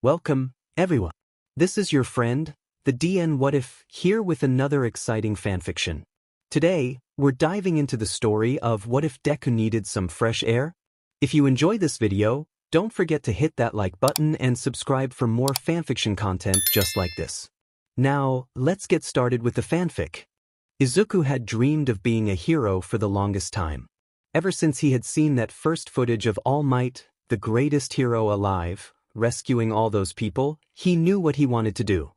Welcome, everyone. This is your friend, the DN What If, here with another exciting fanfiction. Today, we're diving into the story of what if Deku needed some fresh air? If you enjoy this video, don't forget to hit that like button and subscribe for more fanfiction content just like this. Now, let's get started with the fanfic. Izuku had dreamed of being a hero for the longest time. Ever since he had seen that first footage of All Might, the greatest hero alive, rescuing all those people, he knew what he wanted to do.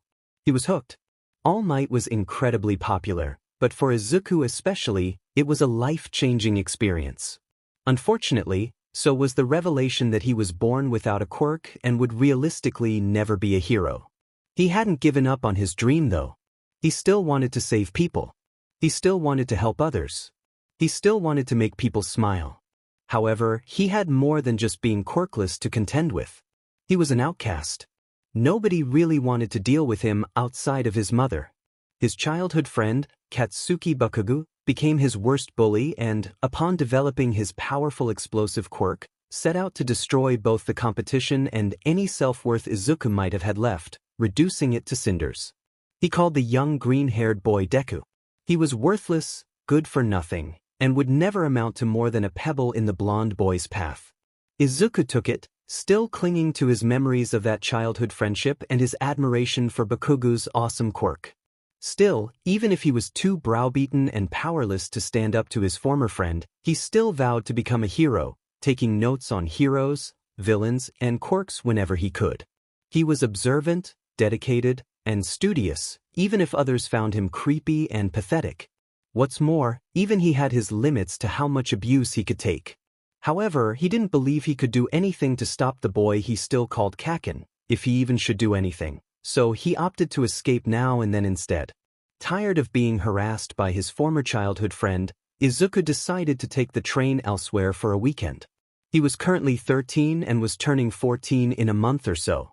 He was hooked. All Might was incredibly popular, but for Izuku especially, it was a life-changing experience. Unfortunately, so was the revelation that he was born without a quirk and would realistically never be a hero. He hadn't given up on his dream though. He still wanted to save people. He still wanted to help others. He still wanted to make people smile. However, he had more than just being quirkless to contend with. He was an outcast. Nobody really wanted to deal with him outside of his mother. His childhood friend, Katsuki Bakugo, became his worst bully and, upon developing his powerful explosive quirk, set out to destroy both the competition and any self-worth Izuku might have had left, reducing it to cinders. He called the young green-haired boy Deku. He was worthless, good for nothing, and would never amount to more than a pebble in the blonde boy's path. Izuku took it, still clinging to his memories of that childhood friendship and his admiration for Bakugo's awesome quirk. Still, even if he was too browbeaten and powerless to stand up to his former friend, he still vowed to become a hero, taking notes on heroes, villains, and quirks whenever he could. He was observant, dedicated, and studious, even if others found him creepy and pathetic. What's more, even he had his limits to how much abuse he could take. However, he didn't believe he could do anything to stop the boy he still called Kaken, if he even should do anything, so he opted to escape now and then instead. Tired of being harassed by his former childhood friend, Izuku decided to take the train elsewhere for a weekend. He was currently 13 and was turning 14 in a month or so.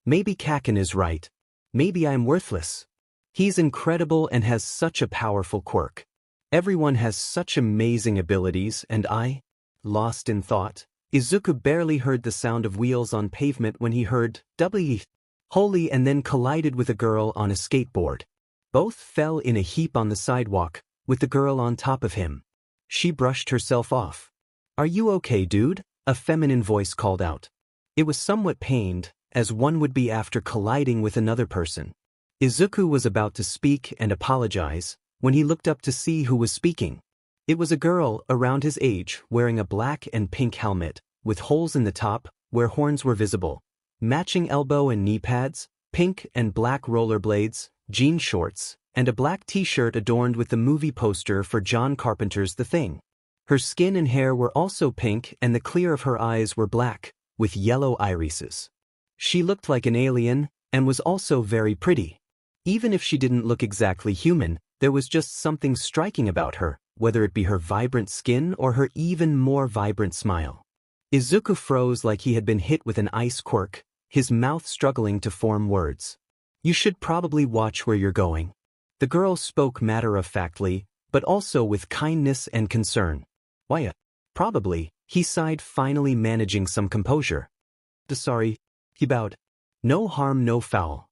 Maybe Kaken is right. Maybe I'm worthless. He's incredible and has such a powerful quirk. Everyone has such amazing abilities and I... Lost in thought, Izuku barely heard the sound of wheels on pavement when he heard W holy and then collided with a girl on a skateboard. Both fell in a heap on the sidewalk, with the girl on top of him. She brushed herself off. "Are you okay, dude?" a feminine voice called out. It was somewhat pained, as one would be after colliding with another person. Izuku was about to speak and apologize, when he looked up to see who was speaking. It was a girl around his age wearing a black and pink helmet, with holes in the top, where horns were visible, matching elbow and knee pads, pink and black rollerblades, jean shorts, and a black t-shirt adorned with the movie poster for John Carpenter's The Thing. Her skin and hair were also pink and the clear of her eyes were black, with yellow irises. She looked like an alien, and was also very pretty. Even if she didn't look exactly human, there was just something striking about her, whether it be her vibrant skin or her even more vibrant smile. Izuku froze like he had been hit with an ice quirk, his mouth struggling to form words. "You should probably watch where you're going." The girl spoke matter-of-factly, but also with kindness and concern. "Why, probably," he sighed, finally managing some composure. "Sorry," he bowed. "No harm, no foul.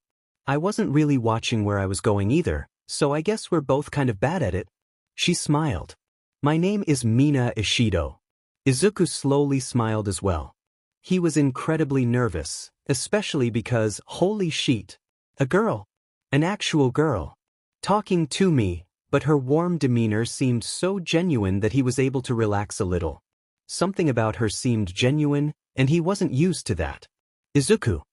I wasn't really watching where I was going either, so I guess we're both kind of bad at it." She smiled. "My name is Mina Ishido." Izuku slowly smiled as well. He was incredibly nervous, especially because, holy shit, a girl. An actual girl. Talking to me, but her warm demeanor seemed so genuine that he was able to relax a little. Something about her seemed genuine, and he wasn't used to that. Izuku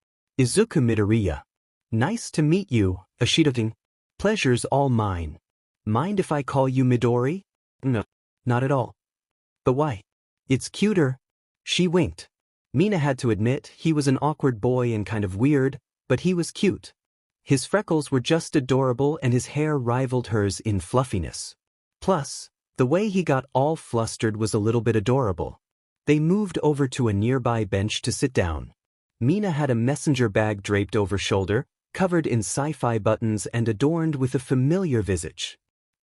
Midoriya. "Nice to meet you, Ishido. Pleasure's all mine. Mind if I call you Midori?" "No, not at all." "But why? It's cuter." She winked. Mina had to admit he was an awkward boy and kind of weird, but he was cute. His freckles were just adorable and his hair rivaled hers in fluffiness. Plus, the way he got all flustered was a little bit adorable. They moved over to a nearby bench to sit down. Mina had a messenger bag draped over shoulder, covered in sci-fi buttons and adorned with a familiar visage.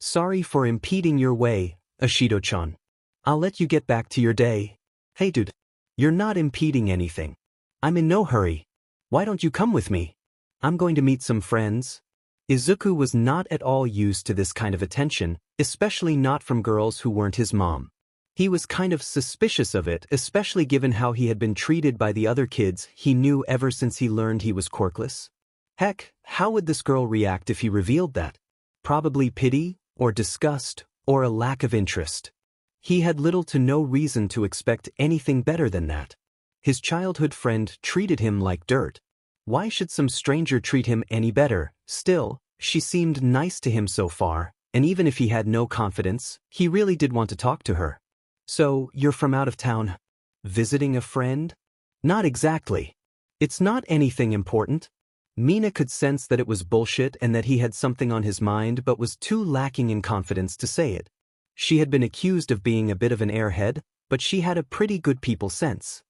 "Sorry for impeding your way, Ishido-chan. I'll let you get back to your day." "Hey dude, you're not impeding anything. I'm in no hurry." Why don't you come with me? I'm going to meet some friends. Izuku was not at all used to this kind of attention, especially not from girls who weren't his mom. He was kind of suspicious of it, especially given how he had been treated by the other kids he knew ever since he learned he was quirkless. Heck, how would this girl react if he revealed that? Probably pity, or disgust, or a lack of interest. He had little to no reason to expect anything better than that. His childhood friend treated him like dirt. Why should some stranger treat him any better? Still, she seemed nice to him so far, and even if he had no confidence, he really did want to talk to her. So, you're from out of town? Visiting a friend? Not exactly. It's not anything important. Mina could sense that it was bullshit and that he had something on his mind but was too lacking in confidence to say it. She had been accused of being a bit of an airhead, but she had a pretty good people sense.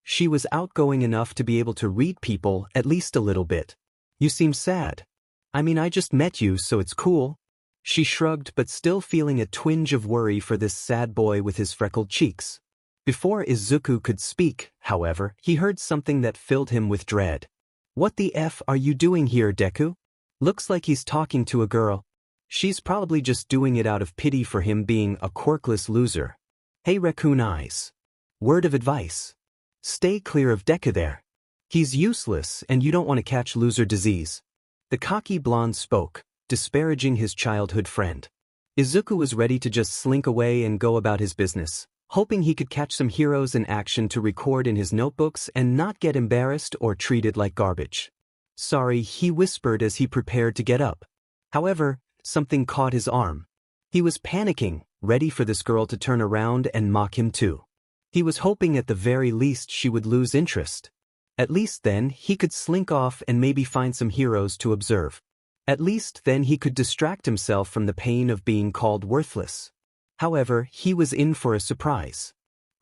She was outgoing enough to be able to read people at least a little bit. You seem sad. I mean, I just met you, so it's cool. She shrugged, but still feeling a twinge of worry for this sad boy with his freckled cheeks. Before Izuku could speak, however, he heard something that filled him with dread. What the F are you doing here, Deku? Looks like he's talking to a girl. She's probably just doing it out of pity for him being a quirkless loser. Hey raccoon eyes. Word of advice. Stay clear of Deku there. He's useless and you don't want to catch loser disease. The cocky blonde spoke, disparaging his childhood friend. Izuku was ready to just slink away and go about his business, hoping he could catch some heroes in action to record in his notebooks and not get embarrassed or treated like garbage. Sorry, he whispered as he prepared to get up. However, something caught his arm. He was panicking, ready for this girl to turn around and mock him too. He was hoping at the very least she would lose interest. At least then he could slink off and maybe find some heroes to observe. At least then he could distract himself from the pain of being called worthless. However, he was in for a surprise.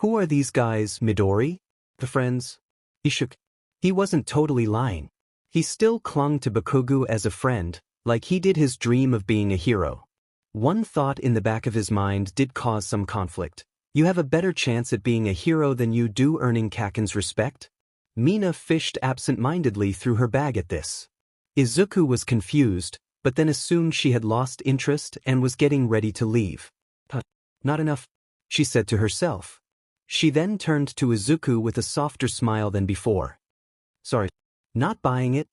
Who are these guys, Midori? The friends? He shook. He wasn't totally lying. He still clung to Bakugo as a friend, like he did his dream of being a hero. One thought in the back of his mind did cause some conflict. You have a better chance at being a hero than you do earning Kaken's respect? Mina fished absent-mindedly through her bag at this. Izuku was confused, but then assumed she had lost interest and was getting ready to leave. Not enough, she said to herself. She then turned to Izuku with a softer smile than before. Sorry, not buying it?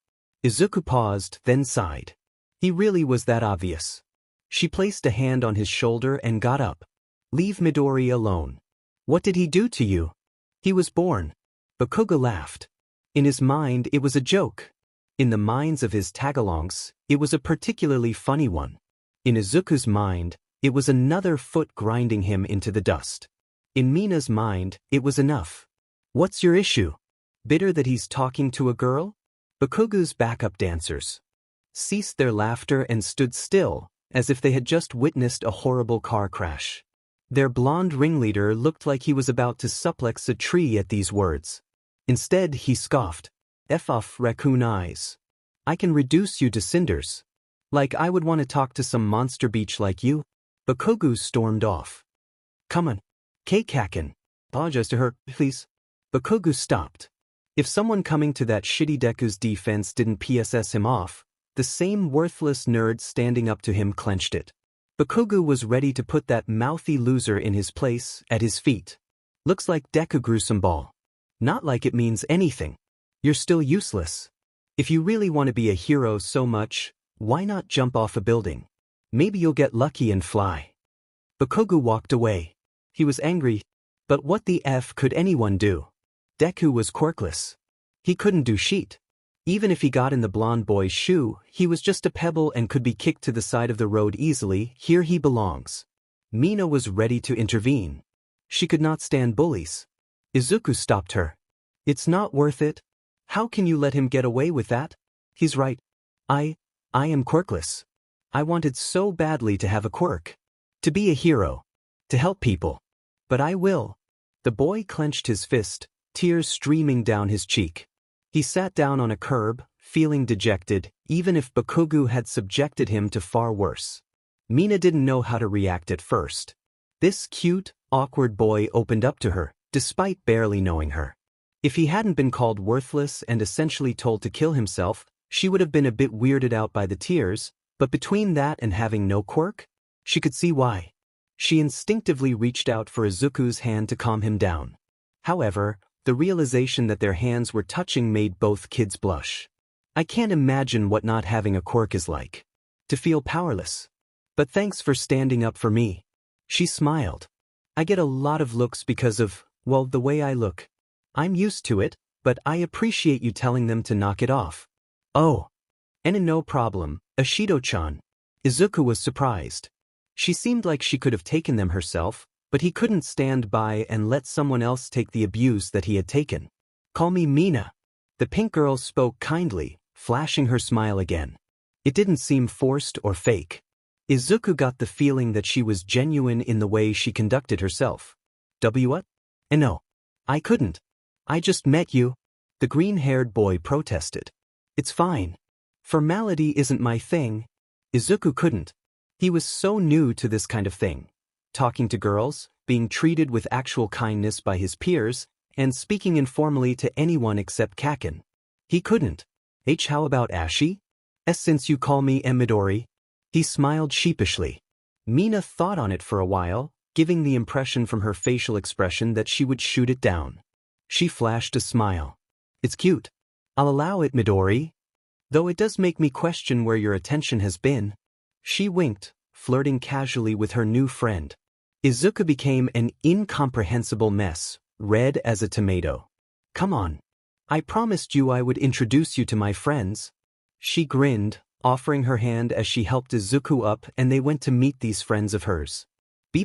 Izuku paused, then sighed. He really was that obvious. She placed a hand on his shoulder and got up. Leave Midori alone. What did he do to you? He was born. Bakugo laughed. In his mind it was a joke. In the minds of his tagalongs, it was a particularly funny one. In Izuku's mind, it was another foot grinding him into the dust. In Mina's mind, it was enough. What's your issue? Bitter that he's talking to a girl? Bakugo's backup dancers ceased their laughter and stood still, as if they had just witnessed a horrible car crash. Their blonde ringleader looked like he was about to suplex a tree at these words. Instead, he scoffed. F off, raccoon eyes. I can reduce you to cinders. Like I would want to talk to some monster beach like you? Bakugo stormed off. Come on. Kaken. Apologize to her, please. Bakugo stopped. If someone coming to that shitty Deku's defense didn't PSS him off, the same worthless nerd standing up to him clenched it. Bakugo was ready to put that mouthy loser in his place, at his feet. Looks like Deku grew some ball. Not like it means anything. You're still useless. If you really want to be a hero so much, why not jump off a building? Maybe you'll get lucky and fly. Bakugo walked away. He was angry, but what the F could anyone do? Deku was quirkless. He couldn't do shit. Even if he got in the blonde boy's shoe, he was just a pebble and could be kicked to the side of the road easily. Here he belongs. Mina was ready to intervene. She could not stand bullies. Izuku stopped her. It's not worth it. How can you let him get away with that? He's right. I am quirkless. I wanted so badly to have a quirk. To be a hero. To help people. But I will. The boy clenched his fist, tears streaming down his cheek. He sat down on a curb, feeling dejected, even if Bakugo had subjected him to far worse. Mina didn't know how to react at first. This cute, awkward boy opened up to her, despite barely knowing her. If he hadn't been called worthless and essentially told to kill himself, she would have been a bit weirded out by the tears, but between that and having no quirk, she could see why. She instinctively reached out for Izuku's hand to calm him down. However, the realization that their hands were touching made both kids blush. I can't imagine what not having a quirk is like. To feel powerless. But thanks for standing up for me. She smiled. I get a lot of looks because of, well, the way I look. I'm used to it, but I appreciate you telling them to knock it off. Oh. And no problem, Ashido-chan. Izuku was surprised. She seemed like she could have taken them herself, but he couldn't stand by and let someone else take the abuse that he had taken. Call me Mina. The pink girl spoke kindly, flashing her smile again. It didn't seem forced or fake. Izuku got the feeling that she was genuine in the way she conducted herself. What? No. I couldn't. I just met you. The green-haired boy protested. It's fine. Formality isn't my thing. Izuku couldn't. He was so new to this kind of thing. Talking to girls, being treated with actual kindness by his peers, and speaking informally to anyone except Kaken. He couldn't. How about Ashi? Since you call me Midori? He smiled sheepishly. Mina thought on it for a while, giving the impression from her facial expression that she would shoot it down. She flashed a smile. It's cute. I'll allow it, Midori. Though it does make me question where your attention has been. She winked, flirting casually with her new friend. Izuku became an incomprehensible mess, red as a tomato. Come on. I promised you I would introduce you to my friends. She grinned, offering her hand as she helped Izuku up and they went to meet these friends of hers.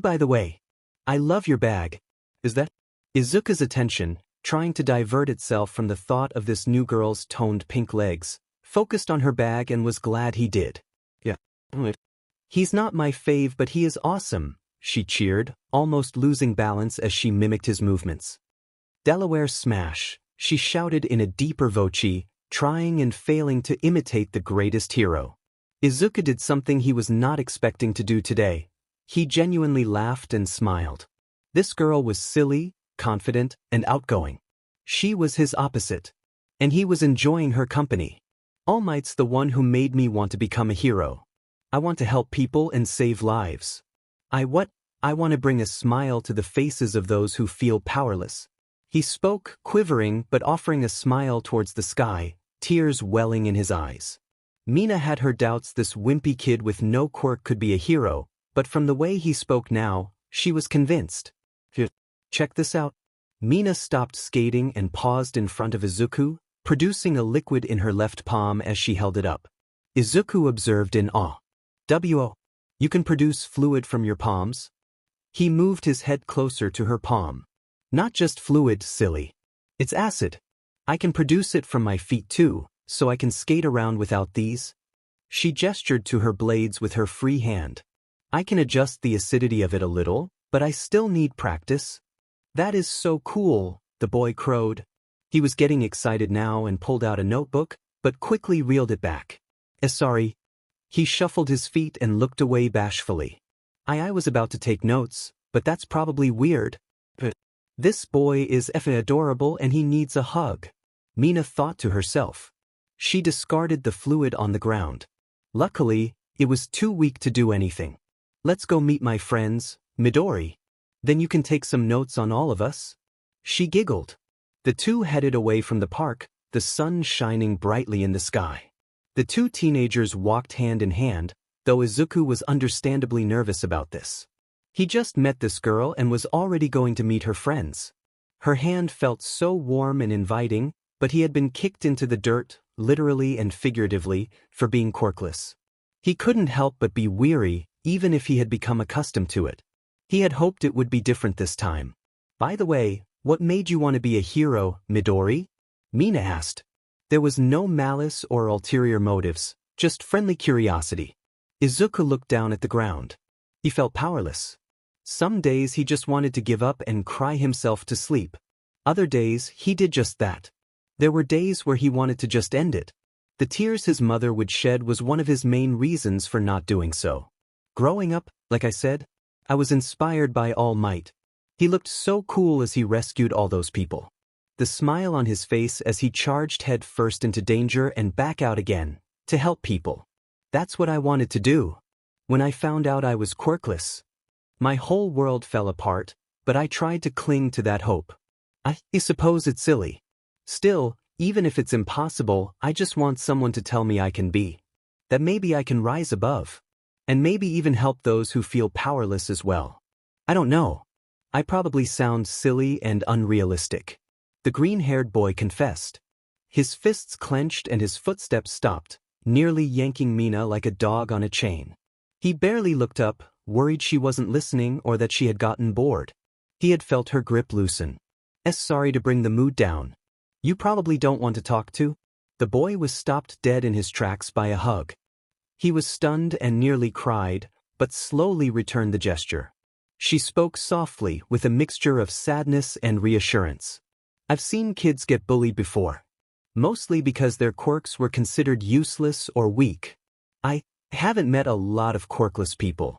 By the way, I love your bag. Is that? Izuku's attention, trying to divert itself from the thought of this new girl's toned pink legs, focused on her bag and was glad he did. Yeah. He's not my fave but he is awesome, she cheered, almost losing balance as she mimicked his movements. Delaware smash, she shouted in a deeper voce, trying and failing to imitate the greatest hero. Izuku did something he was not expecting to do today. He genuinely laughed and smiled. This girl was silly, confident, and outgoing. She was his opposite. And he was enjoying her company. All Might's the one who made me want to become a hero. I want to help people and save lives. I want to bring a smile to the faces of those who feel powerless. He spoke, quivering but offering a smile towards the sky, tears welling in his eyes. Mina had her doubts this wimpy kid with no quirk could be a hero, but from the way he spoke now, she was convinced. Check this out. Mina stopped skating and paused in front of Izuku, producing a liquid in her left palm as she held it up. Izuku observed in awe. You can produce fluid from your palms? He moved his head closer to her palm. Not just fluid, silly. It's acid. I can produce it from my feet too, so I can skate around without these. She gestured to her blades with her free hand. I can adjust the acidity of it a little, but I still need practice. That is so cool, the boy crowed. He was getting excited now and pulled out a notebook, but quickly reeled it back. Sorry. He shuffled his feet and looked away bashfully. I was about to take notes, but that's probably weird. This boy is effing adorable and he needs a hug. Mina thought to herself. She discarded the fluid on the ground. Luckily, it was too weak to do anything. Let's go meet my friends, Midori. Then you can take some notes on all of us. She giggled. The two headed away from the park, the sun shining brightly in the sky. The two teenagers walked hand in hand, though Izuku was understandably nervous about this. He just met this girl and was already going to meet her friends. Her hand felt so warm and inviting, but he had been kicked into the dirt, literally and figuratively, for being quirkless. He couldn't help but be weary, even if he had become accustomed to it. He had hoped it would be different this time. By the way, what made you want to be a hero, Midori? Mina asked. There was no malice or ulterior motives, just friendly curiosity. Izuku looked down at the ground. He felt powerless. Some days he just wanted to give up and cry himself to sleep. Other days he did just that. There were days where he wanted to just end it. The tears his mother would shed was one of his main reasons for not doing so. Growing up, like I said, I was inspired by All Might. He looked so cool as he rescued all those people. the smile on his face as he charged head first into danger and back out again, to help people. That's what I wanted to do. When I found out I was quirkless, my whole world fell apart, but I tried to cling to that hope. I suppose it's silly. Still, even if it's impossible, I just want someone to tell me I can be. That maybe I can rise above. And maybe even help those who feel powerless as well. I don't know. I probably sound silly and unrealistic. The green-haired boy confessed. His fists clenched and his footsteps stopped, nearly yanking Mina like a dog on a chain. He barely looked up, worried she wasn't listening or that she had gotten bored. He had felt her grip loosen. Sorry to bring the mood down. You probably don't want to talk to? The boy was stopped dead in his tracks by a hug. He was stunned and nearly cried, but slowly returned the gesture. She spoke softly with a mixture of sadness and reassurance. I've seen kids get bullied before. Mostly because their quirks were considered useless or weak. I haven't met a lot of quirkless people.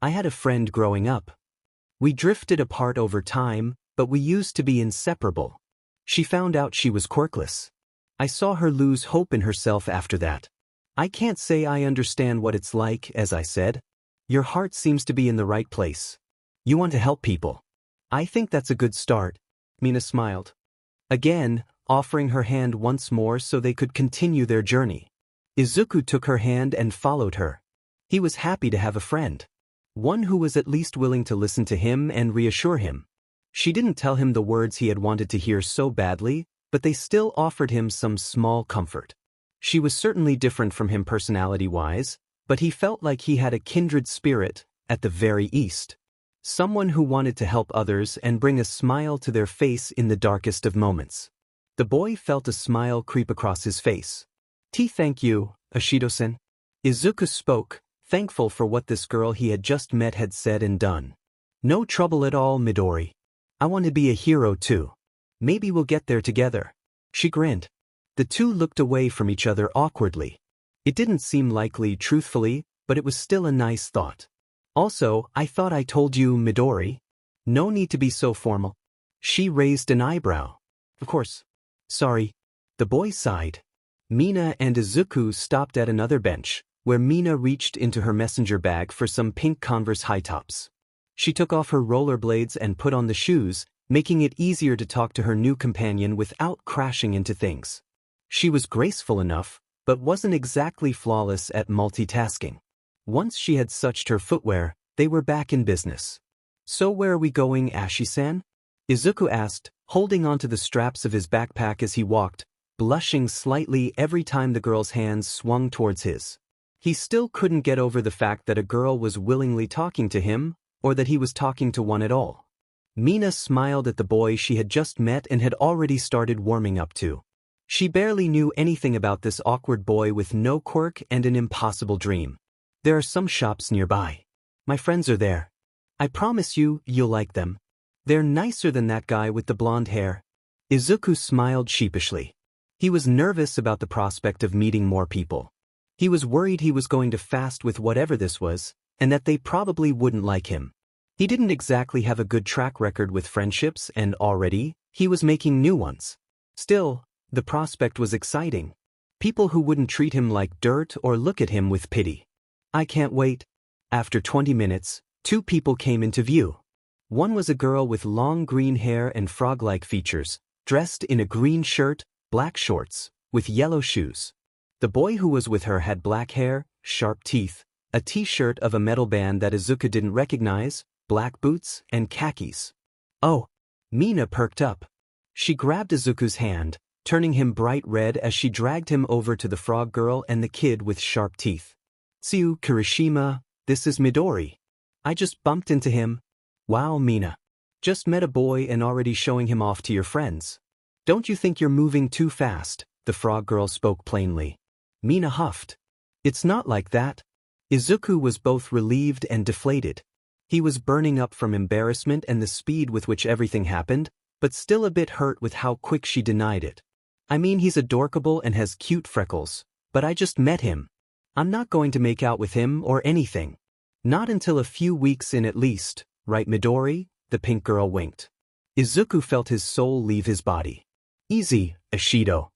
I had a friend growing up. We drifted apart over time, but we used to be inseparable. She found out she was quirkless. I saw her lose hope in herself after that. I can't say I understand what it's like, as I said. Your heart seems to be in the right place. You want to help people. I think that's a good start. Mina smiled. Again, offering her hand once more so they could continue their journey. Izuku took her hand and followed her. He was happy to have a friend. One who was at least willing to listen to him and reassure him. She didn't tell him the words he had wanted to hear so badly, but they still offered him some small comfort. She was certainly different from him personality-wise, but he felt like he had a kindred spirit, at the very least. Someone who wanted to help others and bring a smile to their face in the darkest of moments. The boy felt a smile creep across his face. Thank you, Ashido-san. Izuku spoke, thankful for what this girl he had just met had said and done. No trouble at all, Midori. I want to be a hero too. Maybe we'll get there together. She grinned. The two looked away from each other awkwardly. It didn't seem likely, truthfully, but it was still a nice thought. Also, I thought I told you, Midori. No need to be so formal. She raised an eyebrow. Of course. Sorry. The boy sighed. Mina and Izuku stopped at another bench, where Mina reached into her messenger bag for some pink Converse high tops. She took off her rollerblades and put on the shoes, making it easier to talk to her new companion without crashing into things. She was graceful enough, but wasn't exactly flawless at multitasking. Once she had suched her footwear, they were back in business. So where are we going, Ashi-san? Izuku asked, holding onto the straps of his backpack as he walked, blushing slightly every time the girl's hands swung towards his. He still couldn't get over the fact that a girl was willingly talking to him, or that he was talking to one at all. Mina smiled at the boy she had just met and had already started warming up to. She barely knew anything about this awkward boy with no quirk and an impossible dream. There are some shops nearby. My friends are there. I promise you, you'll like them. They're nicer than that guy with the blonde hair. Izuku smiled sheepishly. He was nervous about the prospect of meeting more people. He was worried he was going to fast with whatever this was, and that they probably wouldn't like him. He didn't exactly have a good track record with friendships, and already, he was making new ones. Still, the prospect was exciting. People who wouldn't treat him like dirt or look at him with pity. I can't wait. After 20 minutes, two people came into view. One was a girl with long green hair and frog-like features, dressed in a green shirt, black shorts, with yellow shoes. The boy who was with her had black hair, sharp teeth, a t-shirt of a metal band that Izuku didn't recognize, black boots, and khakis. Oh! Mina perked up. She grabbed Izuku's hand, turning him bright red as she dragged him over to the frog girl and the kid with sharp teeth. Suyu, Kirishima, this is Midori. I just bumped into him. Wow, Mina. Just met a boy and already showing him off to your friends. Don't you think you're moving too fast? The frog girl spoke plainly. Mina huffed. It's not like that. Izuku was both relieved and deflated. He was burning up from embarrassment and the speed with which everything happened, but still a bit hurt with how quick she denied it. I mean, he's adorable and has cute freckles, but I just met him. I'm not going to make out with him or anything. Not until a few weeks in at least, right, Midori? The pink girl winked. Izuku felt his soul leave his body. Easy, Ashido.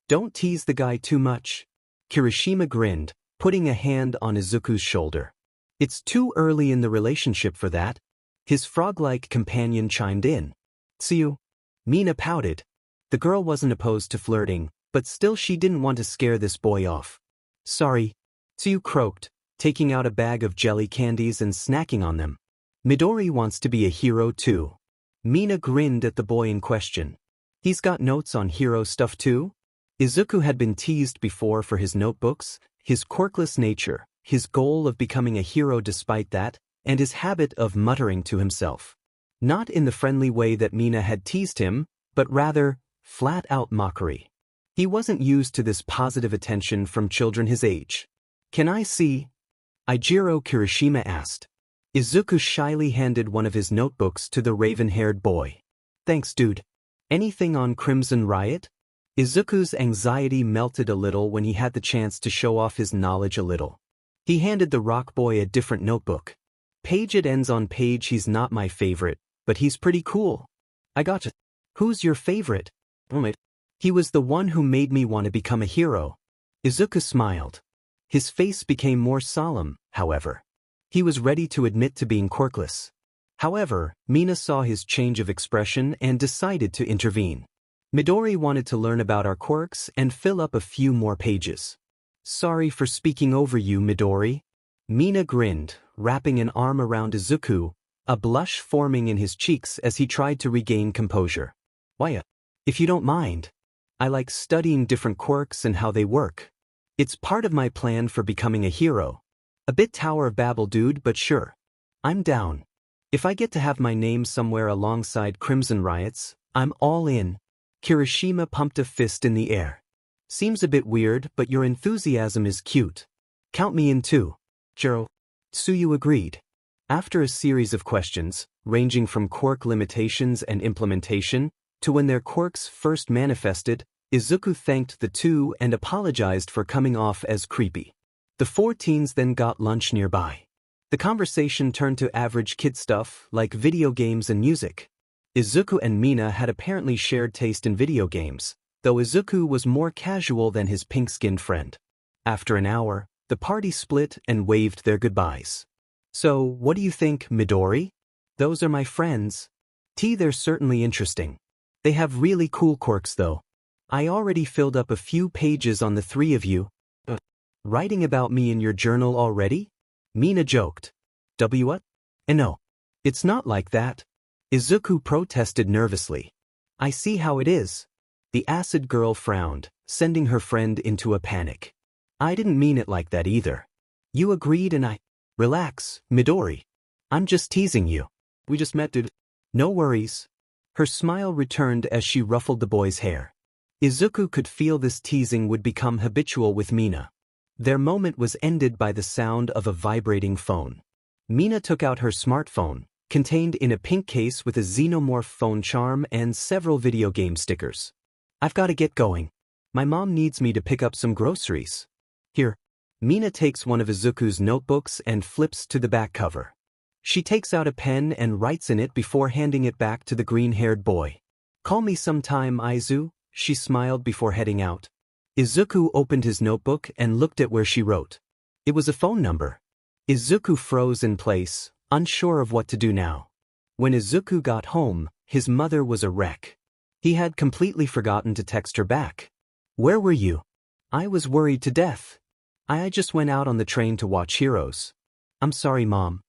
Don't tease the guy too much. Kirishima grinned, putting a hand on Izuku's shoulder. It's too early in the relationship for that. His frog-like companion chimed in. Suyu. Mina pouted. The girl wasn't opposed to flirting, but still she didn't want to scare this boy off. Sorry. Suyu croaked, taking out a bag of jelly candies and snacking on them. Midori wants to be a hero too. Mina grinned at the boy in question. He's got notes on hero stuff too? Izuku had been teased before for his notebooks, his quirkless nature, his goal of becoming a hero despite that, and his habit of muttering to himself. Not in the friendly way that Mina had teased him, but rather, flat-out mockery. He wasn't used to this positive attention from children his age. Can I see? Ijiro Kirishima asked. Izuku shyly handed one of his notebooks to the raven-haired boy. Thanks, dude. Anything on Crimson Riot? Izuku's anxiety melted a little when he had the chance to show off his knowledge a little. He handed the rock boy a different notebook. Page it ends on page. He's not my favorite, but he's pretty cool. I gotcha. Who's your favorite? He was the one who made me want to become a hero. Izuku smiled. His face became more solemn, however. He was ready to admit to being quirkless. However, Mina saw his change of expression and decided to intervene. Midori wanted to learn about our quirks and fill up a few more pages. Sorry for speaking over you, Midori. Mina grinned, wrapping an arm around Izuku, a blush forming in his cheeks as he tried to regain composure. Why, if you don't mind. I like studying different quirks and how they work. It's part of my plan for becoming a hero. A bit Tower of Babel dude, but sure. I'm down. If I get to have my name somewhere alongside Crimson Riot's, I'm all in. Kirishima pumped a fist in the air. Seems a bit weird, but your enthusiasm is cute. Count me in too. Jiro. Suyu agreed. After a series of questions, ranging from quirk limitations and implementation, to when their quirks first manifested, Izuku thanked the two and apologized for coming off as creepy. The four teens then got lunch nearby. The conversation turned to average kid stuff like video games and music. Izuku and Mina had apparently shared taste in video games, though Izuku was more casual than his pink-skinned friend. After an hour, the party split and waved their goodbyes. So, what do you think, Midori? Those are my friends. They're certainly interesting. They have really cool quirks though. I already filled up a few pages on the three of you. Writing about me in your journal already? Mina joked. What? No. It's not like that. Izuku protested nervously. I see how it is. The acid girl frowned, sending her friend into a panic. I didn't mean it like that either. You agreed and I... Relax, Midori. I'm just teasing you. We just met, dude. No worries. Her smile returned as she ruffled the boy's hair. Izuku could feel this teasing would become habitual with Mina. Their moment was ended by the sound of a vibrating phone. Mina took out her smartphone, contained in a pink case with a xenomorph phone charm and several video game stickers. I've got to get going. My mom needs me to pick up some groceries. Here. Mina takes one of Izuku's notebooks and flips to the back cover. She takes out a pen and writes in it before handing it back to the green-haired boy. Call me sometime, Izu, she smiled before heading out. Izuku opened his notebook and looked at where she wrote. It was a phone number. Izuku froze in place, unsure of what to do now. When Izuku got home, his mother was a wreck. He had completely forgotten to text her back. Where were you? I was worried to death. I just went out on the train to watch Heroes. I'm sorry, Mom.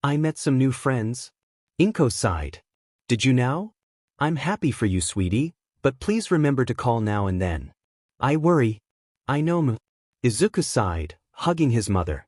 I met some new friends. Inko sighed. Did you now? I'm happy for you, sweetie, but please remember to call now and then. I worry. I know, Izuku sighed, hugging his mother.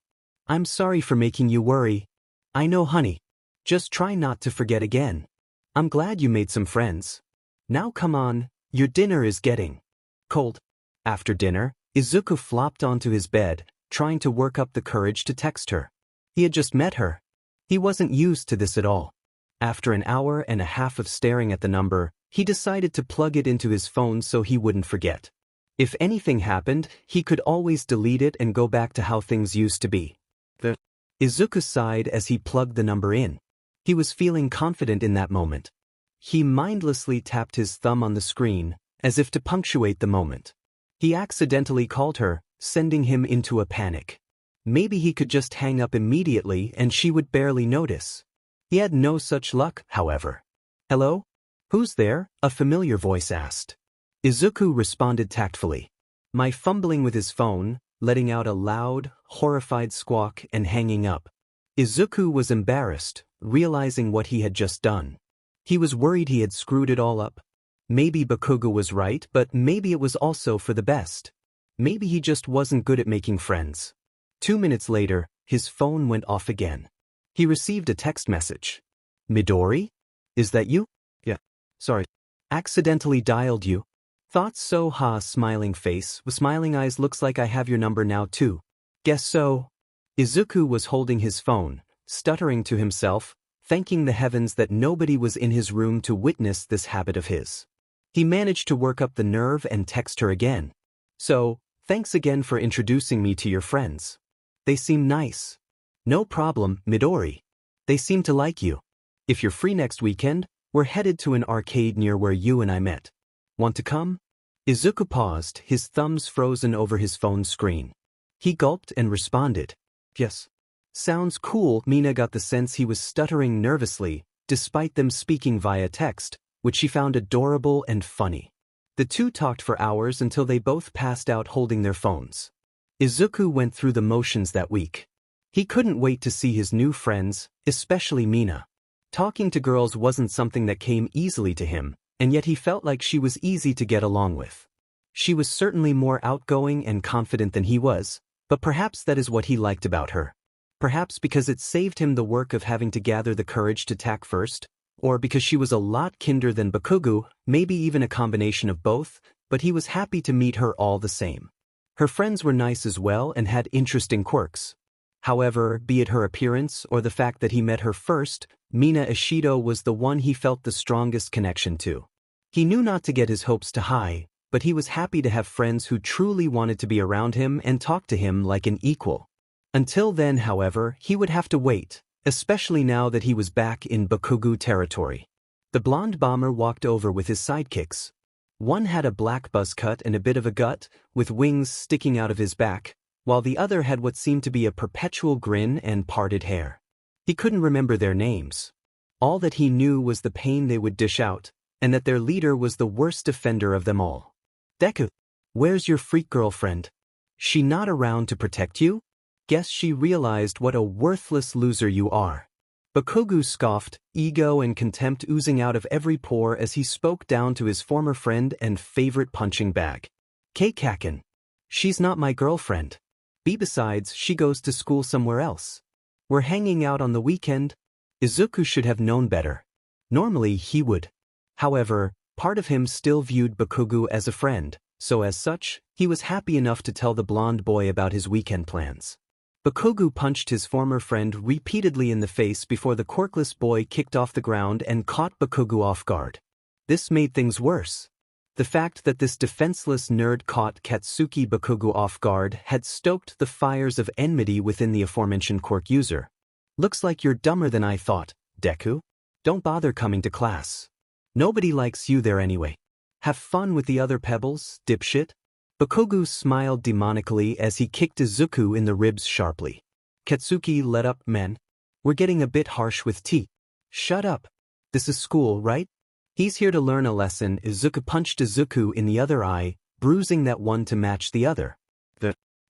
I'm sorry for making you worry. I know, honey. Just try not to forget again. I'm glad you made some friends. Now come on, your dinner is getting cold. After dinner, Izuku flopped onto his bed, trying to work up the courage to text her. He had just met her. He wasn't used to this at all. After an hour and a half of staring at the number, he decided to plug it into his phone so he wouldn't forget. If anything happened, he could always delete it and go back to how things used to be. Izuku sighed as he plugged the number in. He was feeling confident in that moment. He mindlessly tapped his thumb on the screen, as if to punctuate the moment. He accidentally called her, sending him into a panic. Maybe he could just hang up immediately and she would barely notice. He had no such luck, however. "Hello? Who's there?" a familiar voice asked. Izuku responded tactfully. My fumbling with his phone, letting out a loud, horrified squawk and hanging up. Izuku was embarrassed, realizing what he had just done. He was worried he had screwed it all up. Maybe Bakugo was right, but maybe it was also for the best. Maybe he just wasn't good at making friends. 2 minutes later, his phone went off again. He received a text message. "Midori? Is that you?" "Yeah. Sorry. Accidentally dialed you." "Thought so, ha." Smiling face with smiling eyes. "Looks like I have your number now too." "Guess so." Izuku was holding his phone, stuttering to himself, thanking the heavens that nobody was in his room to witness this habit of his. He managed to work up the nerve and text her again. "So, thanks again for introducing me to your friends. They seem nice." "No problem, Midori. They seem to like you. If you're free next weekend, we're headed to an arcade near where you and I met. Want to come?" Izuku paused, his thumbs frozen over his phone screen. He gulped and responded, "Yes." "Sounds cool." Mina got the sense he was stuttering nervously, despite them speaking via text, which she found adorable and funny. The two talked for hours until they both passed out holding their phones. Izuku went through the motions that week. He couldn't wait to see his new friends, especially Mina. Talking to girls wasn't something that came easily to him, and yet he felt like she was easy to get along with. She was certainly more outgoing and confident than he was, but perhaps that is what he liked about her. Perhaps because it saved him the work of having to gather the courage to tack first, or because she was a lot kinder than Bakugo, maybe even a combination of both, but he was happy to meet her all the same. Her friends were nice as well and had interesting quirks. However, be it her appearance or the fact that he met her first, Mina Ishido was the one he felt the strongest connection to. He knew not to get his hopes too high, but he was happy to have friends who truly wanted to be around him and talk to him like an equal. Until then, however, he would have to wait, especially now that he was back in Bakugo territory. The blonde bomber walked over with his sidekicks. One had a black buzz cut and a bit of a gut, with wings sticking out of his back, while the other had what seemed to be a perpetual grin and parted hair. He couldn't remember their names. All that he knew was the pain they would dish out, and that their leader was the worst offender of them all. "Deku, where's your freak girlfriend? She not around to protect you? Guess she realized what a worthless loser you are." Bakugo scoffed, ego and contempt oozing out of every pore as he spoke down to his former friend and favorite punching bag. "Kaken. She's not my girlfriend. Besides, she goes to school somewhere else. We're hanging out on the weekend." Izuku should have known better. Normally he would. However, part of him still viewed Bakugo as a friend, so as such, he was happy enough to tell the blonde boy about his weekend plans. Bakugo punched his former friend repeatedly in the face before the quirkless boy kicked off the ground and caught Bakugo off guard. This made things worse. The fact that this defenseless nerd caught Katsuki Bakugo off guard had stoked the fires of enmity within the aforementioned quirk user. "Looks like you're dumber than I thought, Deku. Don't bother coming to class. Nobody likes you there anyway. Have fun with the other pebbles, dipshit." Bakugo smiled demonically as he kicked Izuku in the ribs sharply. Katsuki let up. "Men, we're getting a bit harsh with T." "Shut up. This is school, right? He's here to learn a lesson." Izuku punched Izuku in the other eye, bruising that one to match the other.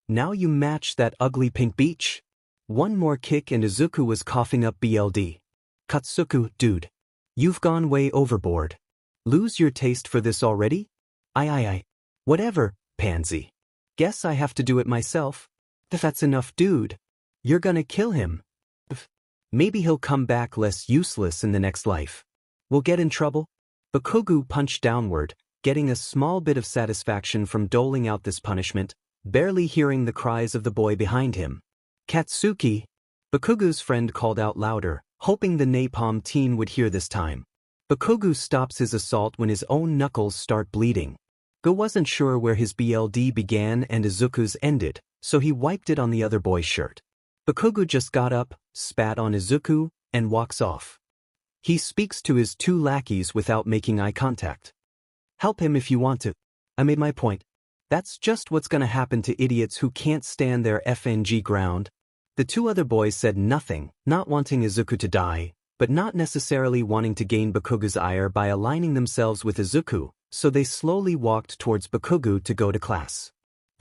Now you match that ugly pink beach." One more kick and Izuku was coughing up BLD. "Katsuku, dude. You've gone way overboard. Lose your taste for this already?" I. Whatever, pansy. Guess I have to do it myself." "That's enough, dude. You're gonna kill him. Maybe he'll come back less useless in the next life. We'll get in trouble." Bakugo punched downward, getting a small bit of satisfaction from doling out this punishment, barely hearing the cries of the boy behind him. "Katsuki!" Bakugo's friend called out louder, hoping the napalm teen would hear this time. Bakugo stops his assault when his own knuckles start bleeding. Go wasn't sure where his BLD began and Izuku's ended, so he wiped it on the other boy's shirt. Bakugo just got up, spat on Izuku, and walks off. He speaks to his two lackeys without making eye contact. Help him if you want to. I made my point. That's just what's gonna happen to idiots who can't stand their FNG ground. The two other boys said nothing, not wanting Izuku to die, but not necessarily wanting to gain Bakugo's ire by aligning themselves with Izuku, so they slowly walked towards Bakugo to go to class.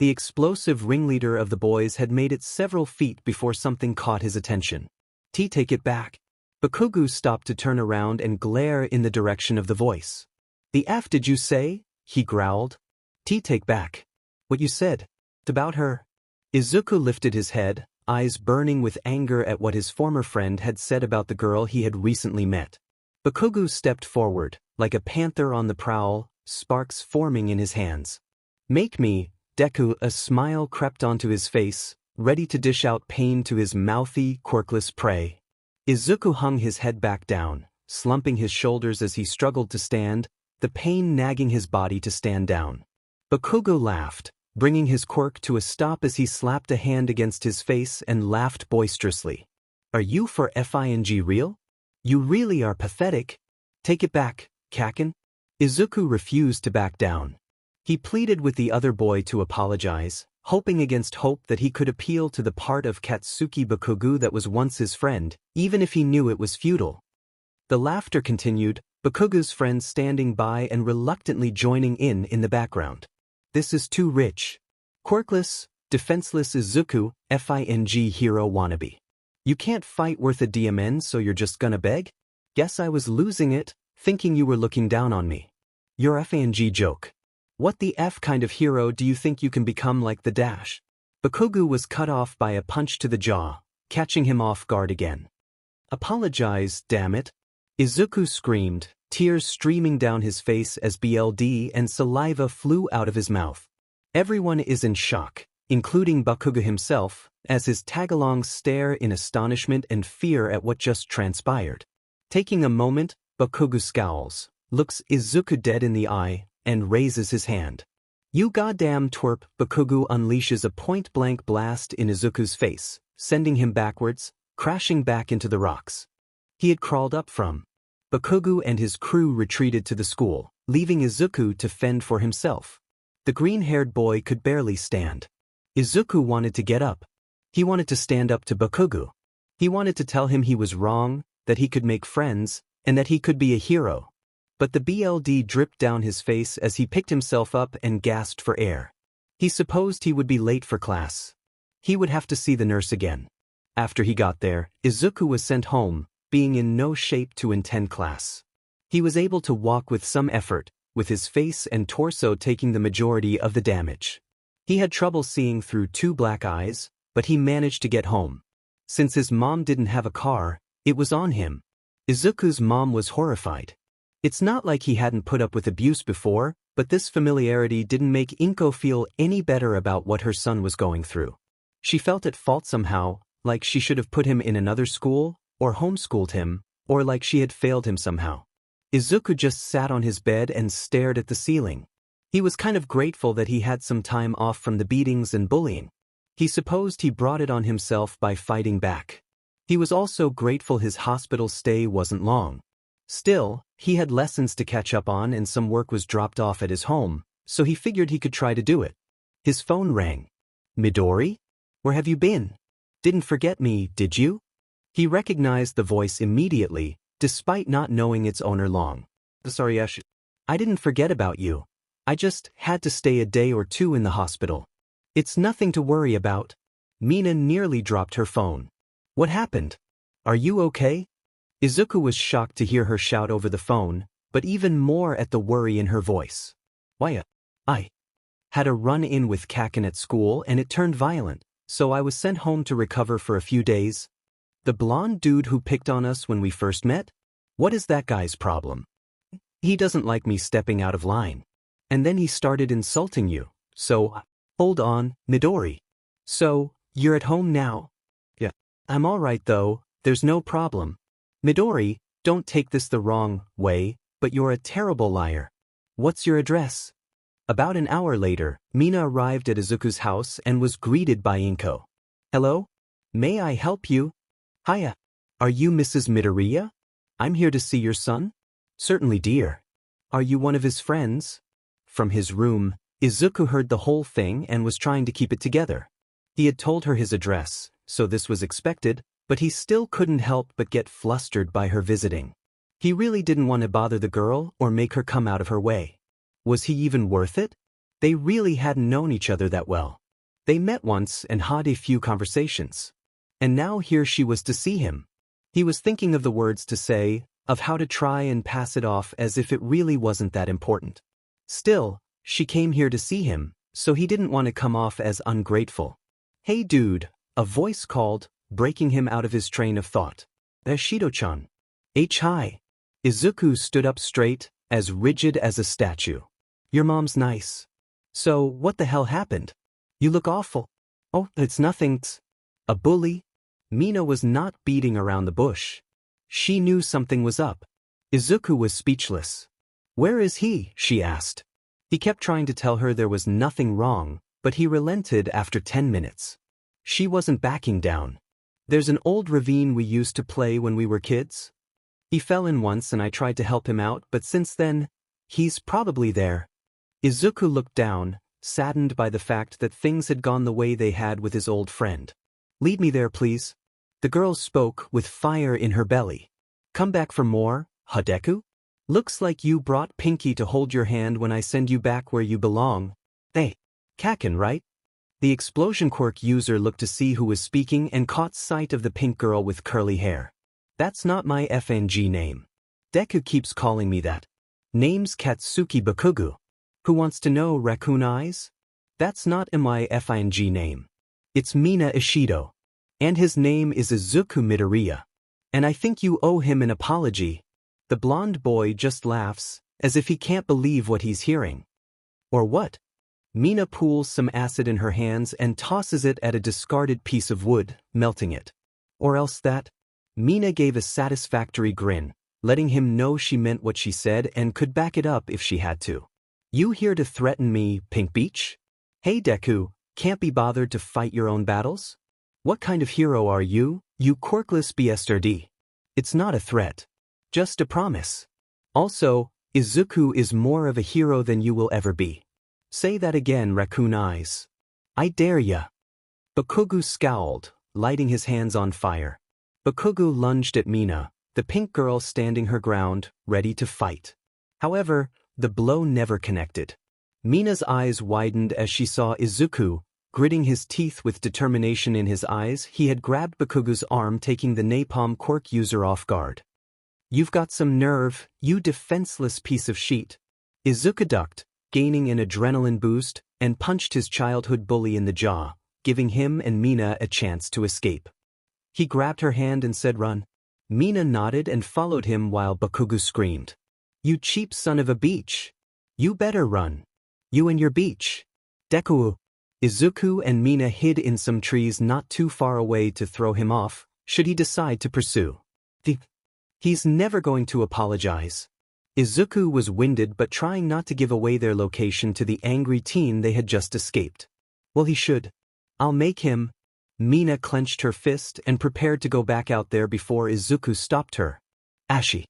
The explosive ringleader of the boys had made it several feet before something caught his attention. Take it back. Bakugo stopped to turn around and glare in the direction of the voice. The F did you say? He growled. Take back. What you said. About her. Izuku lifted his head, eyes burning with anger at what his former friend had said about the girl he had recently met. Bakugo stepped forward, like a panther on the prowl, sparks forming in his hands. Make me, Deku. A smile crept onto his face, ready to dish out pain to his mouthy, quirkless prey. Izuku hung his head back down, slumping his shoulders as he struggled to stand, the pain nagging his body to stand down. Bakugo laughed, bringing his quirk to a stop as he slapped a hand against his face and laughed boisterously. Are you for FING real? You really are pathetic. Take it back, Kaken. Izuku refused to back down. He pleaded with the other boy to apologize, hoping against hope that he could appeal to the part of Katsuki Bakugo that was once his friend, even if he knew it was futile. The laughter continued, Bakugo's friends standing by and reluctantly joining in the background. This is too rich. Quirkless, defenseless Izuku, FING hero wannabe. You can't fight worth a DMN, so you're just gonna beg? Guess I was losing it, thinking you were looking down on me. Your FING joke. What the F kind of hero do you think you can become like the Dash? Bakugo was cut off by a punch to the jaw, catching him off guard again. Apologize, damn it. Izuku screamed, tears streaming down his face as BLD and saliva flew out of his mouth. Everyone is in shock, including Bakugo himself, as his tagalongs stare in astonishment and fear at what just transpired. Taking a moment, Bakugo scowls, looks Izuku dead in the eye, and raises his hand. You goddamn twerp. Bakugo unleashes a point-blank blast in Izuku's face, sending him backwards, crashing back into the rocks he had crawled up from. Bakugo and his crew retreated to the school, leaving Izuku to fend for himself. The green-haired boy could barely stand. Izuku wanted to get up. He wanted to stand up to Bakugo. He wanted to tell him he was wrong, that he could make friends, and that he could be a hero. But the BLD dripped down his face as he picked himself up and gasped for air. He supposed he would be late for class. He would have to see the nurse again. After he got there, Izuku was sent home, being in no shape to attend class. He was able to walk with some effort, with his face and torso taking the majority of the damage. He had trouble seeing through two black eyes, but he managed to get home. Since his mom didn't have a car, it was on him. Izuku's mom was horrified. It's not like he hadn't put up with abuse before, but this familiarity didn't make Inko feel any better about what her son was going through. She felt at fault somehow, like she should have put him in another school, or homeschooled him, or like she had failed him somehow. Izuku just sat on his bed and stared at the ceiling. He was kind of grateful that he had some time off from the beatings and bullying. He supposed he brought it on himself by fighting back. He was also grateful his hospital stay wasn't long. Still, he had lessons to catch up on and some work was dropped off at his home, so he figured he could try to do it. His phone rang. Midori? Where have you been? Didn't forget me, did you? He recognized the voice immediately, despite not knowing its owner long. Sorry, Ash. I didn't forget about you. I just had to stay a day or two in the hospital. It's nothing to worry about. Mina nearly dropped her phone. What happened? Are you okay? Izuku was shocked to hear her shout over the phone, but even more at the worry in her voice. Why, I had a run-in with Kaken at school and it turned violent, so I was sent home to recover for a few days. The blonde dude who picked on us when we first met? What is that guy's problem? He doesn't like me stepping out of line. And then he started insulting you, so, hold on, Midori. So, you're at home now? Yeah. I'm alright though, there's no problem. Midori, don't take this the wrong way, but you're a terrible liar. What's your address? About an hour later, Mina arrived at Izuku's house and was greeted by Inko. Hello? May I help you? Hiya. Are you Mrs. Midoriya? I'm here to see your son? Certainly, dear. Are you one of his friends? From his room, Izuku heard the whole thing and was trying to keep it together. He had told her his address, so this was expected, but he still couldn't help but get flustered by her visiting. He really didn't want to bother the girl or make her come out of her way. Was he even worth it? They really hadn't known each other that well. They met once and had a few conversations. And now here she was to see him. He was thinking of the words to say, of how to try and pass it off as if it really wasn't that important. Still, she came here to see him, so he didn't want to come off as ungrateful. "Hey dude," a voice called, breaking him out of his train of thought. "Shido-chan." Hi. Izuku stood up straight, as rigid as a statue. "Your mom's nice. So, what the hell happened? You look awful." "Oh, it's nothing. A bully?" Mina was not beating around the bush. She knew something was up. Izuku was speechless. "Where is he?" she asked. He kept trying to tell her there was nothing wrong, but he relented after 10 minutes. She wasn't backing down. "There's an old ravine we used to play when we were kids. He fell in once and I tried to help him out, but since then, he's probably there." Izuku looked down, saddened by the fact that things had gone the way they had with his old friend. "Lead me there, please." The girl spoke with fire in her belly. "Come back for more, Deku? Looks like you brought Pinky to hold your hand when I send you back where you belong. Hey, Kaken, right?" The explosion quirk user looked to see who was speaking and caught sight of the pink girl with curly hair. "That's not my FNG name. Deku keeps calling me that. Name's Katsuki Bakugo. Who wants to know, Raccoon Eyes? That's not my FNG name. It's Mina Ishido. And his name is Izuku Midoriya. And I think you owe him an apology." The blonde boy just laughs, as if he can't believe what he's hearing. "Or what?" Mina pools some acid in her hands and tosses it at a discarded piece of wood, melting it. "Or else that?" Mina gave a satisfactory grin, letting him know she meant what she said and could back it up if she had to. "You here to threaten me, Pink Beach? Hey Deku, can't be bothered to fight your own battles? What kind of hero are you, you quirkless BSRD? It's not a threat. Just a promise. Also, Izuku is more of a hero than you will ever be. Say that again, Raccoon Eyes. I dare ya." Bakugo scowled, lighting his hands on fire. Bakugo lunged at Mina, the pink girl standing her ground, ready to fight. However, the blow never connected. Mina's eyes widened as she saw Izuku, gritting his teeth with determination in his eyes. He had grabbed Bakugo's arm, taking the napalm quirk user off guard. "You've got some nerve, you defenseless piece of shit." Izuku ducked, gaining an adrenaline boost, and punched his childhood bully in the jaw, giving him and Mina a chance to escape. He grabbed her hand and said, "Run." Mina nodded and followed him while Bakugo screamed, "You cheap son of a beach. You better run. You and your beach." Deku. Izuku and Mina hid in some trees not too far away to throw him off, should he decide to pursue. He's never going to apologize. Izuku was winded but trying not to give away their location to the angry teen they had just escaped. Well, he should. I'll make him. Mina clenched her fist and prepared to go back out there before Izuku stopped her. Ashi.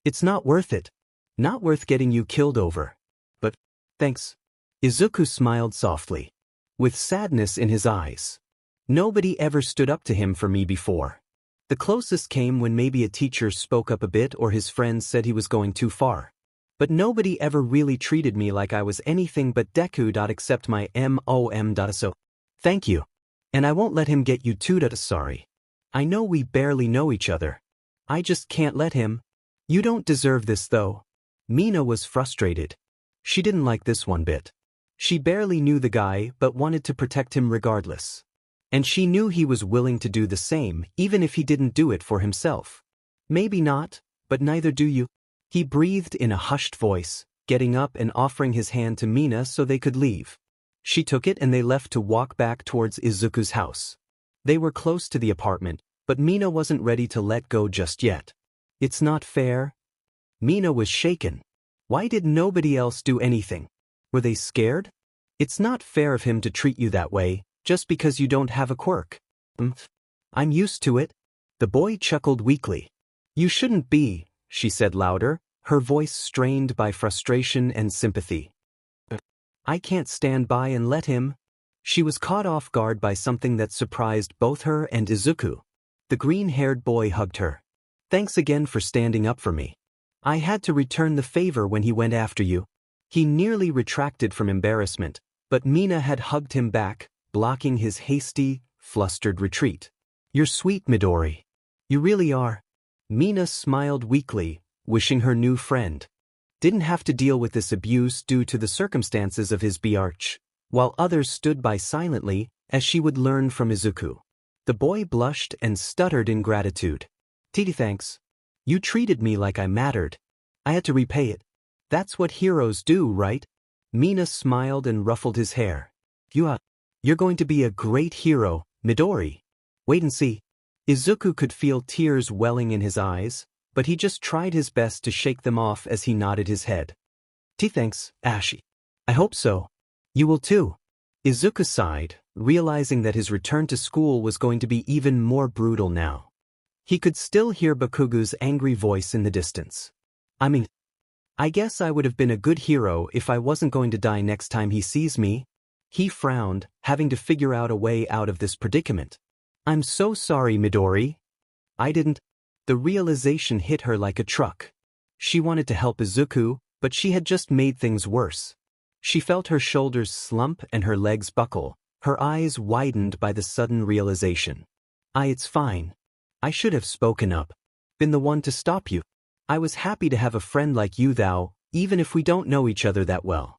It's not worth it. Not worth getting you killed over. But, thanks. Izuku smiled softly, with sadness in his eyes. Nobody ever stood up to him for me before. The closest came when maybe a teacher spoke up a bit or his friends said he was going too far. But nobody ever really treated me like I was anything but Deku. Except my mom. So, thank you. And I won't let him get you too. Sorry. I know we barely know each other. I just can't let him. You don't deserve this though. Mina was frustrated. She didn't like this one bit. She barely knew the guy but wanted to protect him regardless. And she knew he was willing to do the same even if he didn't do it for himself. Maybe not, but neither do you. He breathed in a hushed voice, getting up and offering his hand to Mina so they could leave. She took it and they left to walk back towards Izuku's house. They were close to the apartment, but Mina wasn't ready to let go just yet. It's not fair. Mina was shaken. Why did nobody else do anything? Were they scared? It's not fair of him to treat you that way, just because you don't have a quirk. I'm used to it. The boy chuckled weakly. You shouldn't be, she said louder, her voice strained by frustration and sympathy. I can't stand by and let him. She was caught off guard by something that surprised both her and Izuku. The green-haired boy hugged her. Thanks again for standing up for me. I had to return the favor when he went after you. He nearly retracted from embarrassment, but Mina had hugged him back, blocking his hasty, flustered retreat. You're sweet, Midori. You really are. Mina smiled weakly, wishing her new friend didn't have to deal with this abuse due to the circumstances of his biatch, while others stood by silently, as she would learn from Izuku. The boy blushed and stuttered in gratitude. Titi, thanks. You treated me like I mattered. I had to repay it. That's what heroes do, right? Mina smiled and ruffled his hair. You're going to be a great hero, Midori. Wait and see. Izuku could feel tears welling in his eyes, but he just tried his best to shake them off as he nodded his head. Thanks, Ashi. I hope so. You will too. Izuku sighed, realizing that his return to school was going to be even more brutal now. He could still hear Bakugo's angry voice in the distance. I guess I would have been a good hero if I wasn't going to die next time he sees me. He frowned, having to figure out a way out of this predicament. I'm so sorry, Midori. I didn't. The realization hit her like a truck. She wanted to help Izuku, but she had just made things worse. She felt her shoulders slump and her legs buckle, her eyes widened by the sudden realization. It's fine. I should have spoken up. Been the one to stop you. I was happy to have a friend like you, thou, even if we don't know each other that well.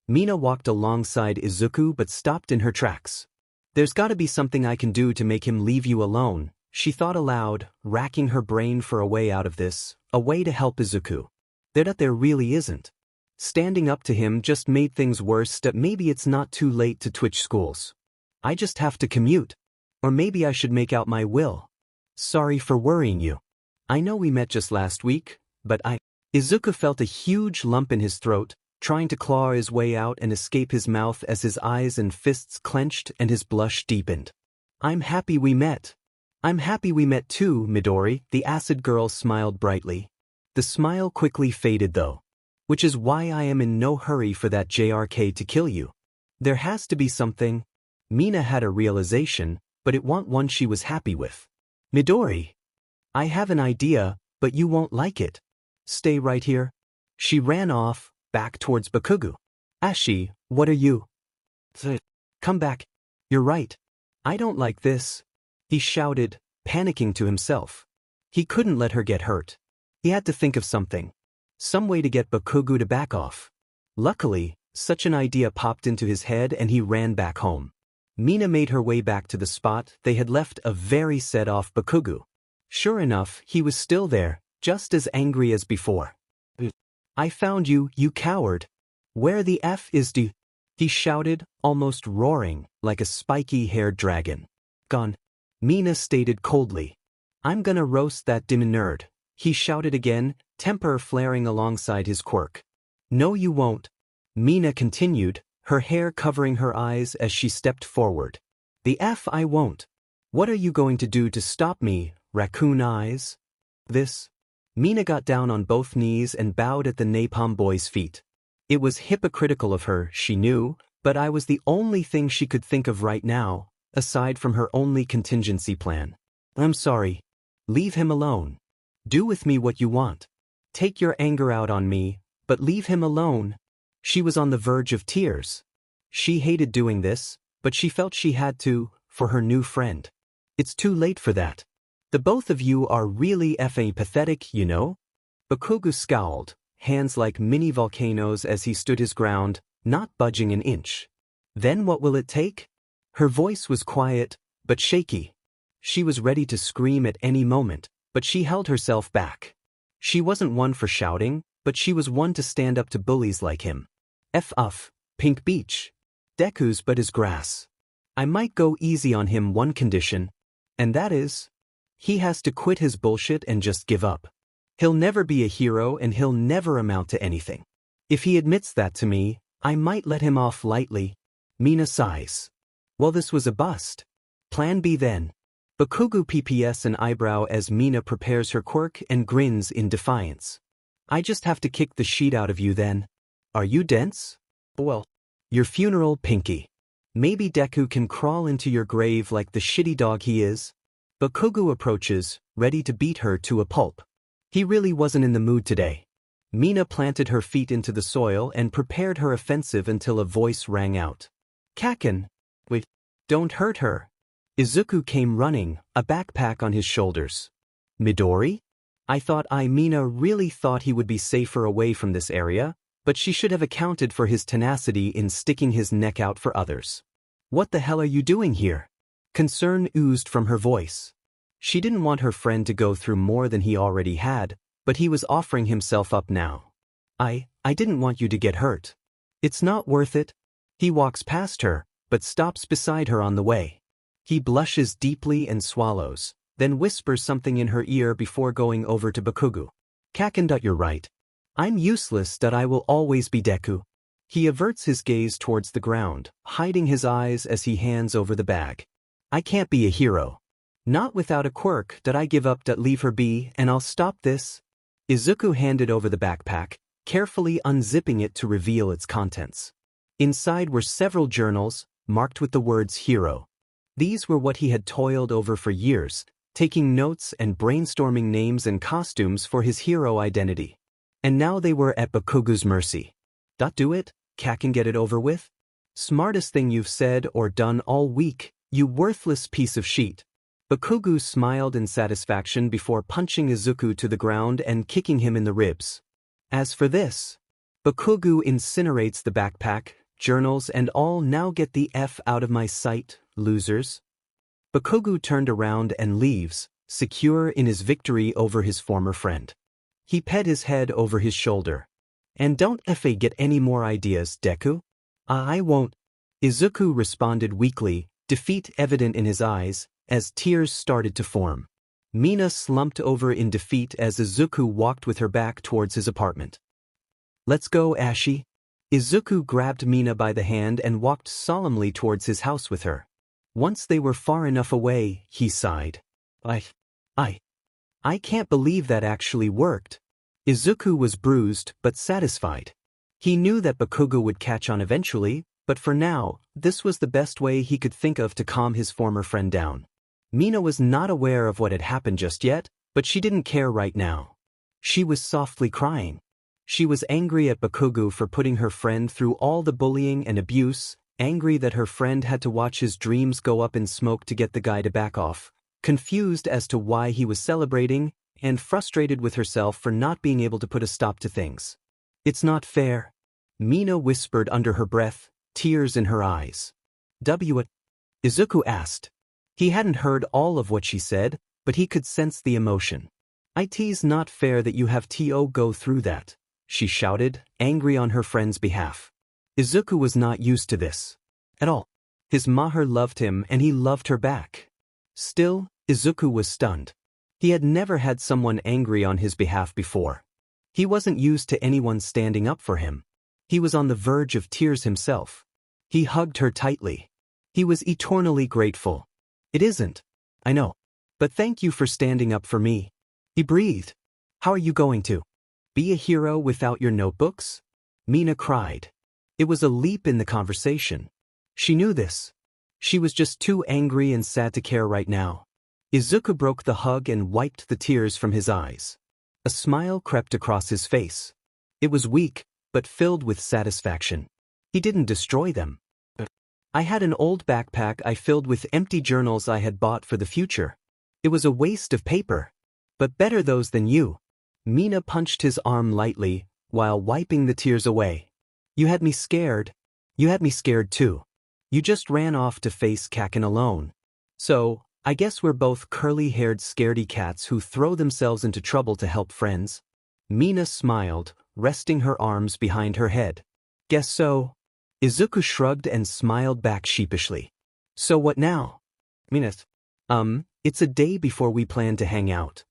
Mina walked alongside Izuku but stopped in her tracks. There's gotta be something I can do to make him leave you alone, she thought aloud, racking her brain for a way out of this, a way to help Izuku. There really isn't. Standing up to him just made things worse. That maybe it's not too late to switch schools. I just have to commute. Or maybe I should make out my will. Sorry for worrying you. I know we met just last week, but Izuku felt a huge lump in his throat, trying to claw his way out and escape his mouth as his eyes and fists clenched and his blush deepened. I'm happy we met. I'm happy we met too, Midori, the acid girl smiled brightly. The smile quickly faded though. Which is why I am in no hurry for that JRK to kill you. There has to be something. Mina had a realization, but it wasn't one she was happy with. Midori. I have an idea, but you won't like it. Stay right here. She ran off, back towards Bakugo. Ashi, what are you? Come back. You're right. I don't like this. He shouted, panicking to himself. He couldn't let her get hurt. He had to think of something. Some way to get Bakugo to back off. Luckily, such an idea popped into his head and he ran back home. Mina made her way back to the spot they had left a very set-off Bakugo. Sure enough, he was still there, just as angry as before. I found you, you coward. Where the F is D? He shouted, almost roaring, like a spiky-haired dragon. Gone. Mina stated coldly. I'm gonna roast that dim nerd. He shouted again, temper flaring alongside his quirk. No you won't. Mina continued, her hair covering her eyes as she stepped forward. The F I won't. What are you going to do to stop me, raccoon eyes? This. Mina got down on both knees and bowed at the napalm boy's feet. It was hypocritical of her, she knew, but I was the only thing she could think of right now, aside from her only contingency plan. I'm sorry. Leave him alone. Do with me what you want. Take your anger out on me, but leave him alone. She was on the verge of tears. She hated doing this, but she felt she had to, for her new friend. It's too late for that. The both of you are really effing pathetic, you know? Bakugo scowled, hands like mini volcanoes as he stood his ground, not budging an inch. Then what will it take? Her voice was quiet, but shaky. She was ready to scream at any moment, but she held herself back. She wasn't one for shouting, but she was one to stand up to bullies like him. F Pink Beach. Deku's but his grass. I might go easy on him one condition, and that is, he has to quit his bullshit and just give up. He'll never be a hero and he'll never amount to anything. If he admits that to me, I might let him off lightly. Mina sighs. Well, this was a bust. Plan B then. Bakugo PPS an eyebrow as Mina prepares her quirk and grins in defiance. I just have to kick the shit out of you then. Are you dense? Well, Your funeral, Pinky. Maybe Deku can crawl into your grave like the shitty dog he is. Bakugo approaches, ready to beat her to a pulp. He really wasn't in the mood today. Mina planted her feet into the soil and prepared her offensive until a voice rang out. Kaken! Wait, don't hurt her. Izuku came running, a backpack on his shoulders. Midori? I thought Mina really thought he would be safer away from this area, but she should have accounted for his tenacity in sticking his neck out for others. What the hell are you doing here? Concern oozed from her voice. She didn't want her friend to go through more than he already had, but he was offering himself up now. I didn't want you to get hurt. It's not worth it. He walks past her, but stops beside her on the way. He blushes deeply and swallows, then whispers something in her ear before going over to Bakugo. Kaken, you're right. I'm useless, I will always be Deku. He averts his gaze towards the ground, hiding his eyes as he hands over the bag. I can't be a hero. Not without a quirk, I give up, leave her be, and I'll stop this. Izuku handed over the backpack, carefully unzipping it to reveal its contents. Inside were several journals, marked with the words hero. These were what he had toiled over for years, taking notes and brainstorming names and costumes for his hero identity. And now they were at Bakugo's mercy. Do it, Kaken, get it over with. Smartest thing you've said or done all week, you worthless piece of shit. Bakugo smiled in satisfaction before punching Izuku to the ground and kicking him in the ribs. As for this, Bakugo incinerates the backpack, journals and all. Now get the F out of my sight, losers. Bakugo turned around and leaves, secure in his victory over his former friend. He pet his head over his shoulder. And don't get any more ideas, Deku? I won't. Izuku responded weakly, defeat evident in his eyes, as tears started to form. Mina slumped over in defeat as Izuku walked with her back towards his apartment. Let's go, Ashi. Izuku grabbed Mina by the hand and walked solemnly towards his house with her. Once they were far enough away, he sighed. I can't believe that actually worked. Izuku was bruised but satisfied. He knew that Bakugo would catch on eventually, but for now, this was the best way he could think of to calm his former friend down. Mina was not aware of what had happened just yet, but she didn't care right now. She was softly crying. She was angry at Bakugo for putting her friend through all the bullying and abuse, angry that her friend had to watch his dreams go up in smoke to get the guy to back off, confused as to why he was celebrating, and frustrated with herself for not being able to put a stop to things. It's not fair, Mina whispered under her breath, tears in her eyes. What? Izuku asked. He hadn't heard all of what she said, but he could sense the emotion. It's not fair that you have to go through that, she shouted, angry on her friend's behalf. Izuku was not used to this. At all. His maher loved him and he loved her back. Still, Izuku was stunned. He had never had someone angry on his behalf before. He wasn't used to anyone standing up for him. He was on the verge of tears himself. He hugged her tightly. He was eternally grateful. It isn't. I know. But thank you for standing up for me. He breathed. How are you going to be a hero without your notebooks? Mina cried. It was a leap in the conversation. She knew this. She was just too angry and sad to care right now. Izuku broke the hug and wiped the tears from his eyes. A smile crept across his face. It was weak, but filled with satisfaction. He didn't destroy them. I had an old backpack I filled with empty journals I had bought for the future. It was a waste of paper. But better those than you. Mina punched his arm lightly, while wiping the tears away. You had me scared. You had me scared too. You just ran off to face Kaken alone. So, I guess we're both curly-haired scaredy cats who throw themselves into trouble to help friends. Mina smiled, resting her arms behind her head. Guess so. Izuku shrugged and smiled back sheepishly. So what now? Mina, it's a day before we plan to hang out.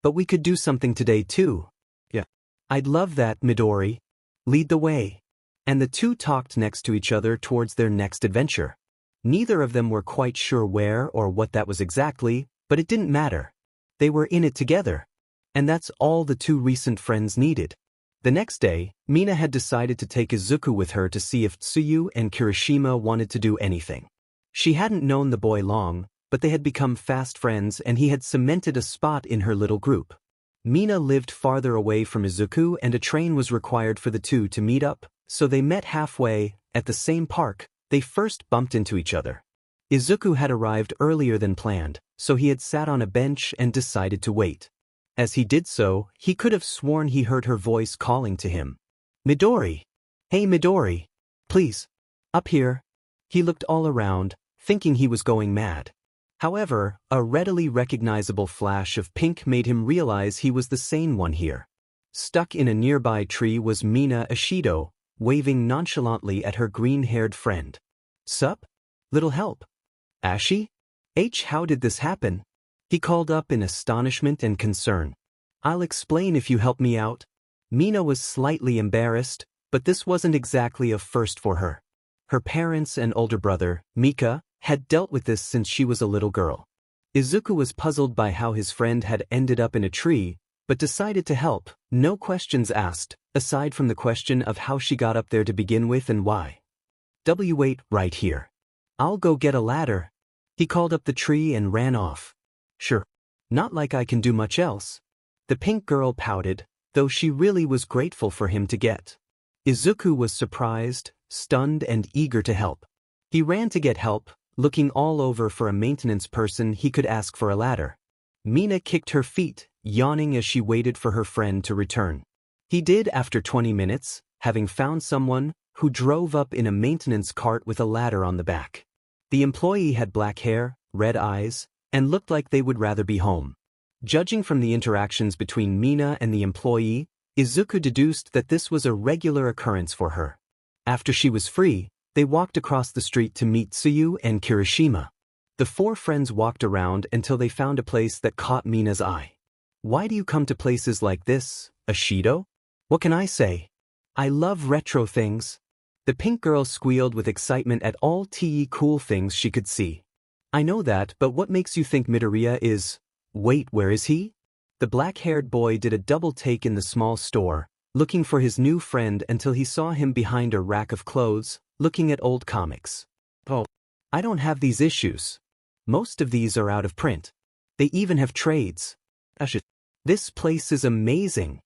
But we could do something today too. Yeah. I'd love that, Midori. Lead the way. And the two talked next to each other towards their next adventure. Neither of them were quite sure where or what that was exactly, but it didn't matter. They were in it together. And that's all the two recent friends needed. The next day, Mina had decided to take Izuku with her to see if Suyu and Kirishima wanted to do anything. She hadn't known the boy long, but they had become fast friends and he had cemented a spot in her little group. Mina lived farther away from Izuku and a train was required for the two to meet up, so they met halfway. At the same park, they first bumped into each other. Izuku had arrived earlier than planned, so he had sat on a bench and decided to wait. As he did so, he could have sworn he heard her voice calling to him. Midori! Hey Midori! Please! Up here! He looked all around, thinking he was going mad. However, a readily recognizable flash of pink made him realize he was the sane one here. Stuck in a nearby tree was Mina Ishido, waving nonchalantly at her green-haired friend. Sup? Little help? Ashi? How did this happen? He called up in astonishment and concern. I'll explain if you help me out. Mina was slightly embarrassed, but this wasn't exactly a first for her. Her parents and older brother, Mika, had dealt with this since she was a little girl. Izuku was puzzled by how his friend had ended up in a tree, but decided to help, no questions asked, aside from the question of how she got up there to begin with and why. Wait right here. I'll go get a ladder. He called up the tree and ran off. Sure. Not like I can do much else. The pink girl pouted, though she really was grateful for him to get. Izuku was surprised, stunned and eager to help. He ran to get help, looking all over for a maintenance person he could ask for a ladder. Mina kicked her feet, yawning as she waited for her friend to return. He did after 20 minutes, having found someone who drove up in a maintenance cart with a ladder on the back. The employee had black hair, red eyes, and looked like they would rather be home. Judging from the interactions between Mina and the employee, Izuku deduced that this was a regular occurrence for her. After she was free, they walked across the street to meet Suyu and Kirishima. The four friends walked around until they found a place that caught Mina's eye. Why do you come to places like this, Ishido? What can I say? I love retro things. The pink girl squealed with excitement at all the cool things she could see. I know that, but what makes you think Midoriya is… Wait, where is he? The black-haired boy did a double take in the small store, looking for his new friend until he saw him behind a rack of clothes, looking at old comics. Oh, I don't have these issues. Most of these are out of print. They even have trades. This place is amazing.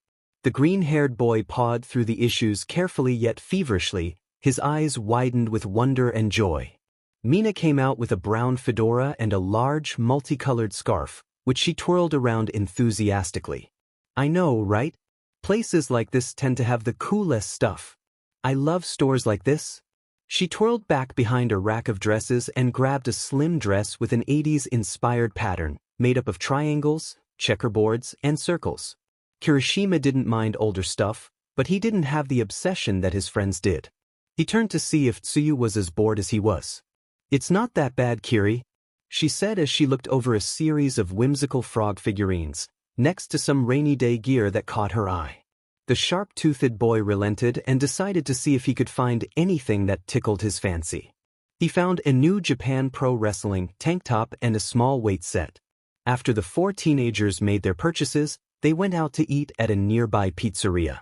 The green-haired boy pawed through the issues carefully yet feverishly, his eyes widened with wonder and joy. Mina came out with a brown fedora and a large, multicolored scarf, which she twirled around enthusiastically. I know, right? Places like this tend to have the coolest stuff. I love stores like this. She twirled back behind a rack of dresses and grabbed a slim dress with an 80s-inspired pattern, made up of triangles, checkerboards, and circles. Kirishima didn't mind older stuff, but he didn't have the obsession that his friends did. He turned to see if Suyu was as bored as he was. It's not that bad, Kiri, she said as she looked over a series of whimsical frog figurines, next to some rainy day gear that caught her eye. The sharp-toothed boy relented and decided to see if he could find anything that tickled his fancy. He found a New Japan Pro Wrestling tank top and a small weight set. After the four teenagers made their purchases, they went out to eat at a nearby pizzeria.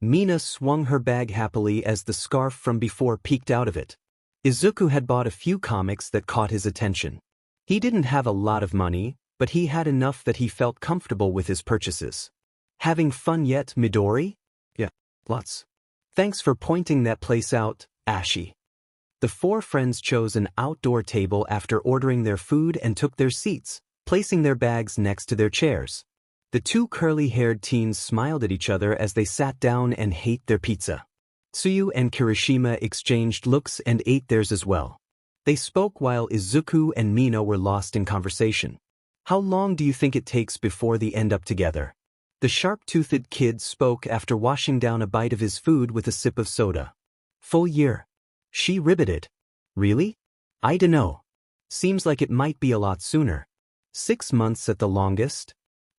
Mina swung her bag happily as the scarf from before peeked out of it. Izuku had bought a few comics that caught his attention. He didn't have a lot of money, but he had enough that he felt comfortable with his purchases. Having fun yet, Midori? Yeah, lots. Thanks for pointing that place out, Ashi. The four friends chose an outdoor table after ordering their food and took their seats, placing their bags next to their chairs. The two curly-haired teens smiled at each other as they sat down and ate their pizza. Suyu and Kirishima exchanged looks and ate theirs as well. They spoke while Izuku and Mina were lost in conversation. How long do you think it takes before they end up together? The sharp-toothed kid spoke after washing down a bite of his food with a sip of soda. Full year. She riveted. Really? I dunno. Seems like it might be a lot sooner. 6 months at the longest.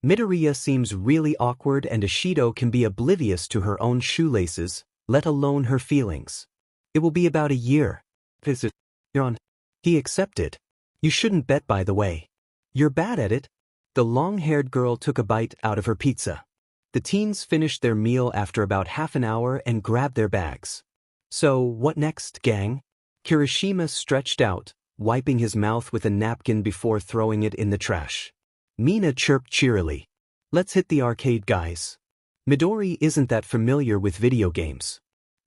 Midoriya seems really awkward and Ishido can be oblivious to her own shoelaces, let alone her feelings. It will be about a year. Visit. He accepted. You shouldn't bet, by the way. You're bad at it. The long-haired girl took a bite out of her pizza. The teens finished their meal after about half an hour and grabbed their bags. So, what next, gang? Kirishima stretched out, wiping his mouth with a napkin before throwing it in the trash. Mina chirped cheerily. Let's hit the arcade, guys. Midori isn't that familiar with video games.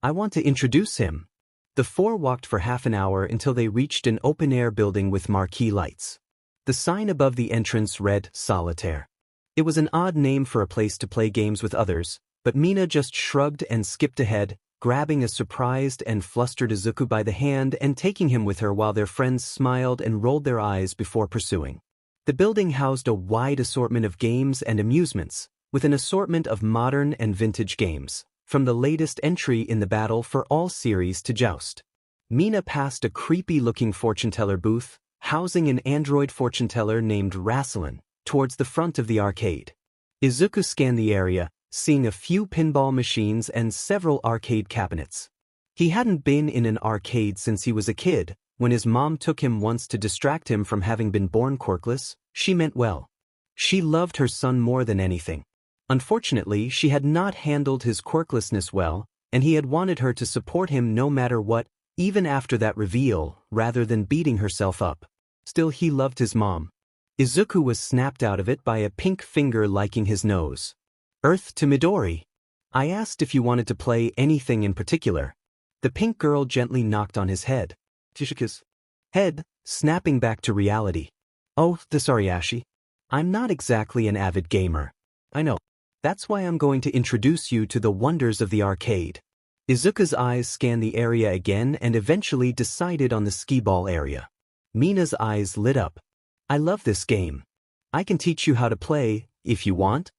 I want to introduce him. The four walked for half an hour until they reached an open-air building with marquee lights. The sign above the entrance read Solitaire. It was an odd name for a place to play games with others, but Mina just shrugged and skipped ahead, grabbing a surprised and flustered Izuku by the hand and taking him with her while their friends smiled and rolled their eyes before pursuing. The building housed a wide assortment of games and amusements, with an assortment of modern and vintage games, from the latest entry in the Battle for All series to Joust. Mina passed a creepy-looking fortune-teller booth, housing an android fortune-teller named Rassilon, towards the front of the arcade. Izuku scanned the area, seeing a few pinball machines and several arcade cabinets. He hadn't been in an arcade since he was a kid. When his mom took him once to distract him from having been born quirkless, she meant well. She loved her son more than anything. Unfortunately, she had not handled his quirklessness well, and he had wanted her to support him no matter what, even after that reveal, rather than beating herself up. Still, he loved his mom. Izuku was snapped out of it by a pink finger liking his nose. Earth to Midori. I asked if you wanted to play anything in particular. The pink girl gently knocked on his head. Tishika's head, snapping back to reality. Oh, sorry, Ashi. I'm not exactly an avid gamer. I know. That's why I'm going to introduce you to the wonders of the arcade. Izuku's eyes scanned the area again and eventually decided on the skee-ball area. Mina's eyes lit up. I love this game. I can teach you how to play, if you want.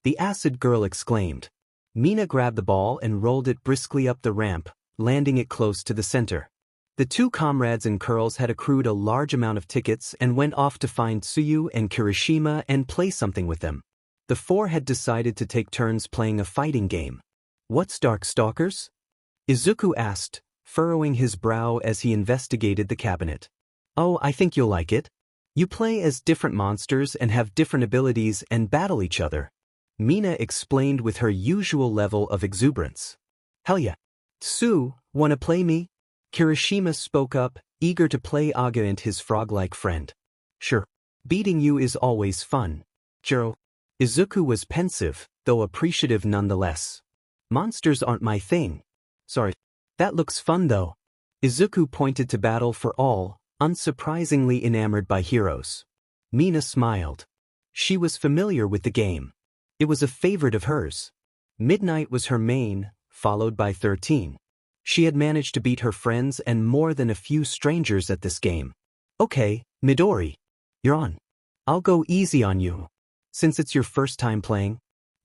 The acid girl exclaimed. Mina grabbed the ball and rolled it briskly up the ramp, landing it close to the center. The two comrades in curls had accrued a large amount of tickets and went off to find Suyu and Kirishima and play something with them. The four had decided to take turns playing a fighting game. What's Darkstalkers? Izuku asked, furrowing his brow as he investigated the cabinet. Oh, I think you'll like it. You play as different monsters and have different abilities and battle each other. Mina explained with her usual level of exuberance. Hell yeah. Sue, wanna play me? Kirishima spoke up, eager to play Aga and his frog-like friend. Sure. Beating you is always fun. Chiro. Izuku was pensive, though appreciative nonetheless. Monsters aren't my thing. Sorry. That looks fun though. Izuku pointed to Battle for All, unsurprisingly enamored by heroes. Mina smiled. She was familiar with the game. It was a favorite of hers. Midnight was her main, followed by 13. She had managed to beat her friends and more than a few strangers at this game. Okay, Midori. You're on. I'll go easy on you. Since it's your first time playing.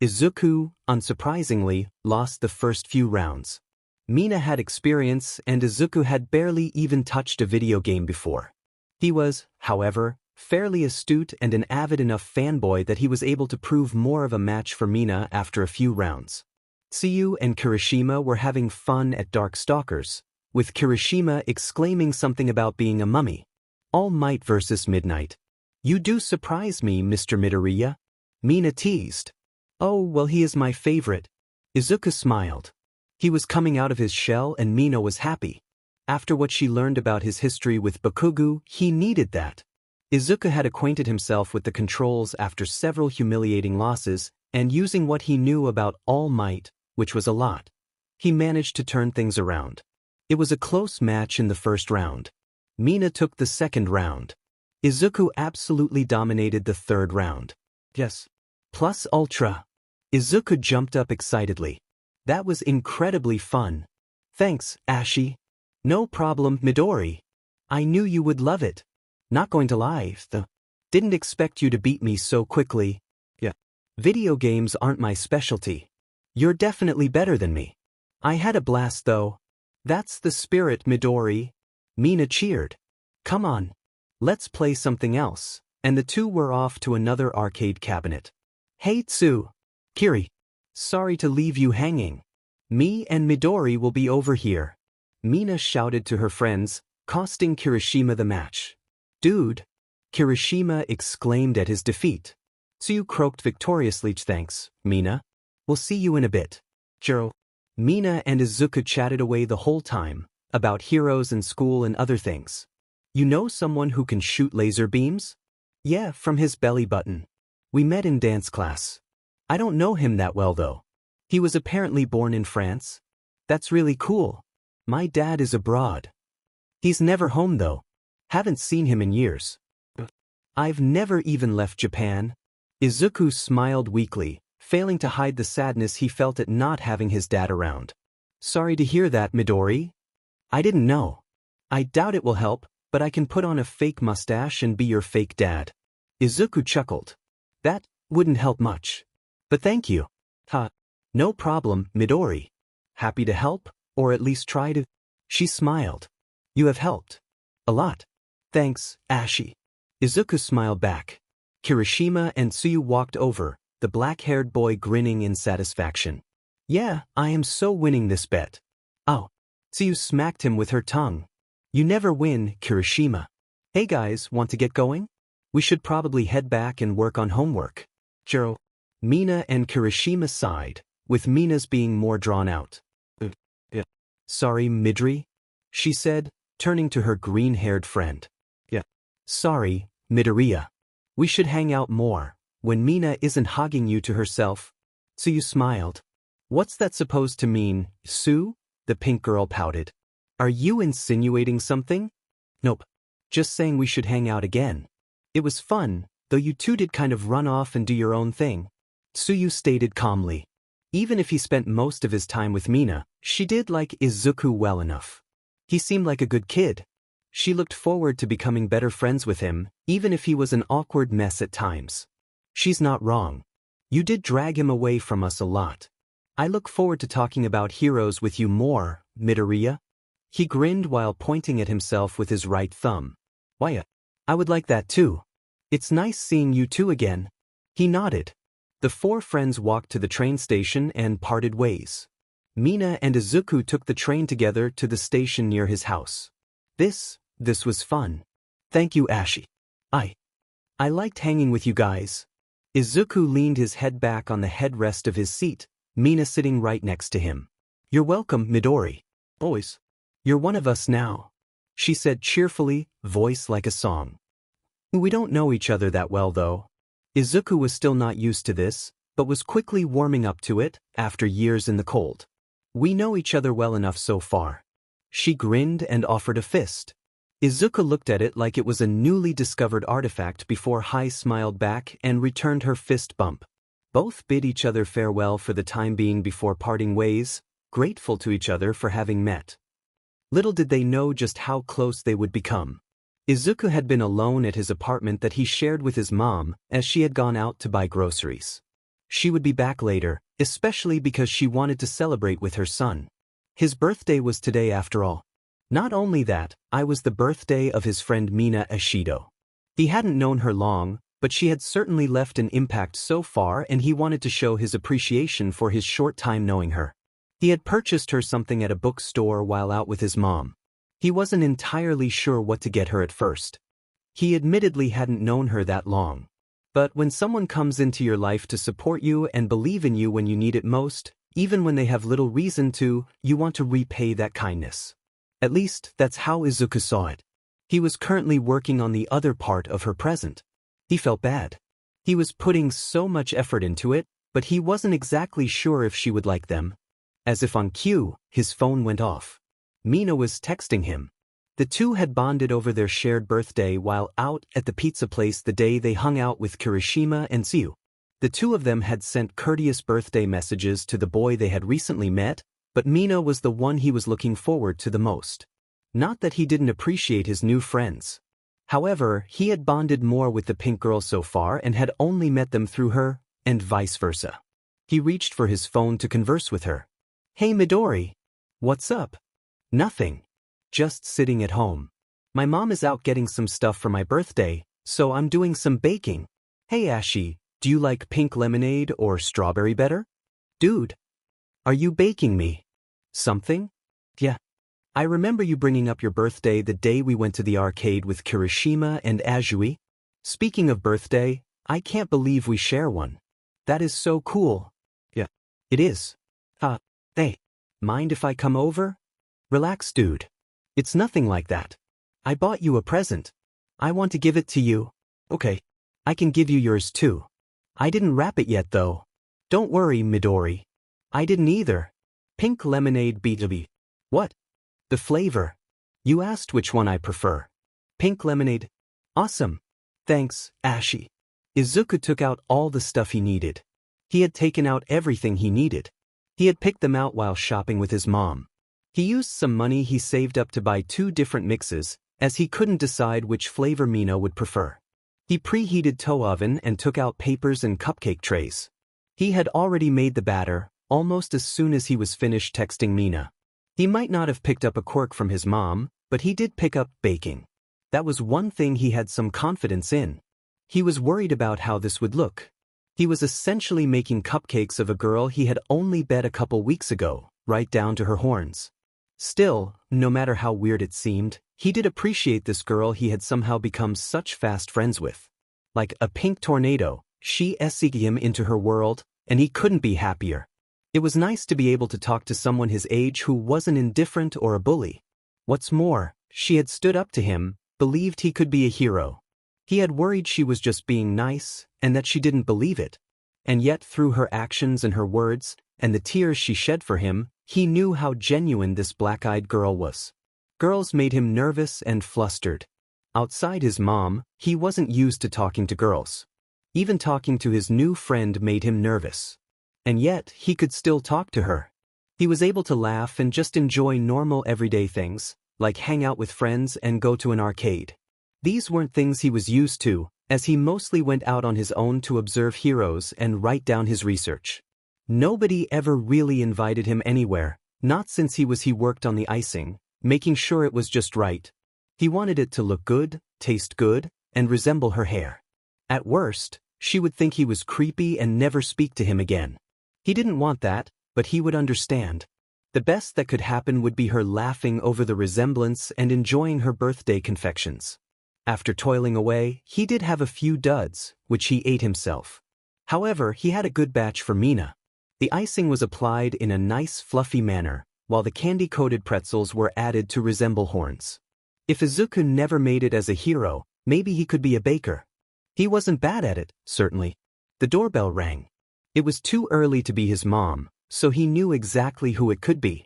Izuku, unsurprisingly, lost the first few rounds. Mina had experience and Izuku had barely even touched a video game before. He was, however, fairly astute and an avid enough fanboy that he was able to prove more of a match for Mina after a few rounds. Suyu and Kirishima were having fun at Darkstalkers, with Kirishima exclaiming something about being a mummy. All Might versus Midnight. You do surprise me, Mr. Midoriya. Mina teased. Oh, well, he is my favorite. Izuku smiled. He was coming out of his shell and Mina was happy. After what she learned about his history with Bakugo, he needed that. Izuku had acquainted himself with the controls after several humiliating losses, and using what he knew about All Might, which was a lot, he managed to turn things around. It was a close match in the first round. Mina took the second round. Izuku absolutely dominated the third round. Yes. Plus Ultra. Izuku jumped up excitedly. That was incredibly fun. Thanks, Ashi. No problem, Midori. I knew you would love it. Not going to lie, though. Didn't expect you to beat me so quickly. Yeah. Video games aren't my specialty. You're definitely better than me. I had a blast though. That's the spirit, Midori. Mina cheered. Come on. Let's play something else. And the two were off to another arcade cabinet. Hey Tsu. Kiri. Sorry to leave you hanging. Me and Midori will be over here. Mina shouted to her friends, costing Kirishima the match. Dude. Kirishima exclaimed at his defeat. Tsu croaked victoriously. Thanks, Mina. We'll see you in a bit. Jiro. Mina and Izuku chatted away the whole time, about heroes and school and other things. You know someone who can shoot laser beams? Yeah, from his belly button. We met in dance class. I don't know him that well though. He was apparently born in France. That's really cool. My dad is abroad. He's never home though. Haven't seen him in years. I've never even left Japan. Izuku smiled weakly, failing to hide the sadness he felt at not having his dad around. Sorry to hear that, Midori. I didn't know. I doubt it will help, but I can put on a fake mustache and be your fake dad. Izuku chuckled. That wouldn't help much. But thank you. Ha. No problem, Midori. Happy to help, or at least try to. She smiled. You have helped. A lot. Thanks, Ashi. Izuku smiled back. Kirishima and Suyu walked over, the black-haired boy grinning in satisfaction. Yeah, I am so winning this bet. Oh. Suyu smacked him with her tongue. You never win, Kirishima. Hey guys, want to get going? We should probably head back and work on homework. Jiro. Mina and Kirishima sighed, with Mina's being more drawn out. Sorry, Midori? She said, turning to her green-haired friend. Yeah. Sorry, Midoriya. We should hang out more, when Mina isn't hugging you to herself. Suyu smiled. What's that supposed to mean, Sue? The pink girl pouted. Are you insinuating something? Nope. Just saying we should hang out again. It was fun, though you two did kind of run off and do your own thing. Suyu stated calmly. Even if he spent most of his time with Mina, she did like Izuku well enough. He seemed like a good kid. She looked forward to becoming better friends with him, even if he was an awkward mess at times. She's not wrong. You did drag him away from us a lot. I look forward to talking about heroes with you more, Midoriya. He grinned while pointing at himself with his right thumb. Why, I would like that too. It's nice seeing you two again. He nodded. The four friends walked to the train station and parted ways. Mina and Izuku took the train together to the station near his house. This was fun. Thank you, Ashi. I liked hanging with you guys. Izuku leaned his head back on the headrest of his seat, Mina sitting right next to him. You're welcome, Midori. Boys. You're one of us now, she said cheerfully, voice like a song. We don't know each other that well though. Izuku was still not used to this, but was quickly warming up to it, after years in the cold. We know each other well enough so far. She grinned and offered a fist. Izuku looked at it like it was a newly discovered artifact before Hai smiled back and returned her fist bump. Both bid each other farewell for the time being before parting ways, grateful to each other for having met. Little did they know just how close they would become. Izuku had been alone at his apartment that he shared with his mom as she had gone out to buy groceries. She would be back later, especially because she wanted to celebrate with her son. His birthday was today after all. Not only that, I was the birthday of his friend Mina Ashido. He hadn't known her long, but she had certainly left an impact so far and he wanted to show his appreciation for his short time knowing her. He had purchased her something at a bookstore while out with his mom. He wasn't entirely sure what to get her at first. He admittedly hadn't known her that long. But when someone comes into your life to support you and believe in you when you need it most, even when they have little reason to, you want to repay that kindness. At least, that's how Izuku saw it. He was currently working on the other part of her present. He felt bad. He was putting so much effort into it, but he wasn't exactly sure if she would like them. As if on cue, his phone went off. Mina was texting him. The two had bonded over their shared birthday while out at the pizza place the day they hung out with Kirishima and Suyu. The two of them had sent courteous birthday messages to the boy they had recently met, but Mina was the one he was looking forward to the most. Not that he didn't appreciate his new friends. However, he had bonded more with the pink girl so far and had only met them through her, and vice versa. He reached for his phone to converse with her. Hey Midori. What's up? Nothing. Just sitting at home. My mom is out getting some stuff for my birthday, so I'm doing some baking. Hey Ashi, do you like pink lemonade or strawberry better? Dude. Are you baking me something? Yeah. I remember you bringing up your birthday the day we went to the arcade with Kirishima and Azui. Speaking of birthday, I can't believe we share one. That is so cool. Yeah. It is. Hey. Mind if I come over? Relax, dude. It's nothing like that. I bought you a present. I want to give it to you. Okay. I can give you yours too. I didn't wrap it yet though. Don't worry, Midori. I didn't either. Pink lemonade B2B. What? The flavor. You asked which one I prefer. Pink lemonade. Awesome. Thanks, Ashi. Izuku took out all the stuff he needed. He had taken out everything he needed. He had picked them out while shopping with his mom. He used some money he saved up to buy 2 different mixes, as he couldn't decide which flavor Mina would prefer. He preheated tow oven and took out papers and cupcake trays. He had already made the batter, almost as soon as he was finished texting Mina. He might not have picked up a quirk from his mom, but he did pick up baking. That was one thing he had some confidence in. He was worried about how this would look. He was essentially making cupcakes of a girl he had only bet a couple weeks ago, right down to her horns. Still, no matter how weird it seemed, he did appreciate this girl he had somehow become such fast friends with. Like a pink tornado, she escaped him into her world, and he couldn't be happier. It was nice to be able to talk to someone his age who wasn't indifferent or a bully. What's more, she had stood up to him, believed he could be a hero. He had worried she was just being nice, and that she didn't believe it. And yet through her actions and her words, and the tears she shed for him, he knew how genuine this black-eyed girl was. Girls made him nervous and flustered. Outside his mom, he wasn't used to talking to girls. Even talking to his new friend made him nervous. And yet, he could still talk to her. He was able to laugh and just enjoy normal everyday things, like hang out with friends and go to an arcade. These weren't things he was used to, as he mostly went out on his own to observe heroes and write down his research. Nobody ever really invited him anywhere, not since he worked on the icing, making sure it was just right. He wanted it to look good, taste good, and resemble her hair. At worst, she would think he was creepy and never speak to him again. He didn't want that, but he would understand. The best that could happen would be her laughing over the resemblance and enjoying her birthday confections. After toiling away, he did have a few duds, which he ate himself. However, he had a good batch for Mina. The icing was applied in a nice fluffy manner, while the candy-coated pretzels were added to resemble horns. If Izuku never made it as a hero, maybe he could be a baker. He wasn't bad at it, certainly. The doorbell rang. It was too early to be his mom, so he knew exactly who it could be.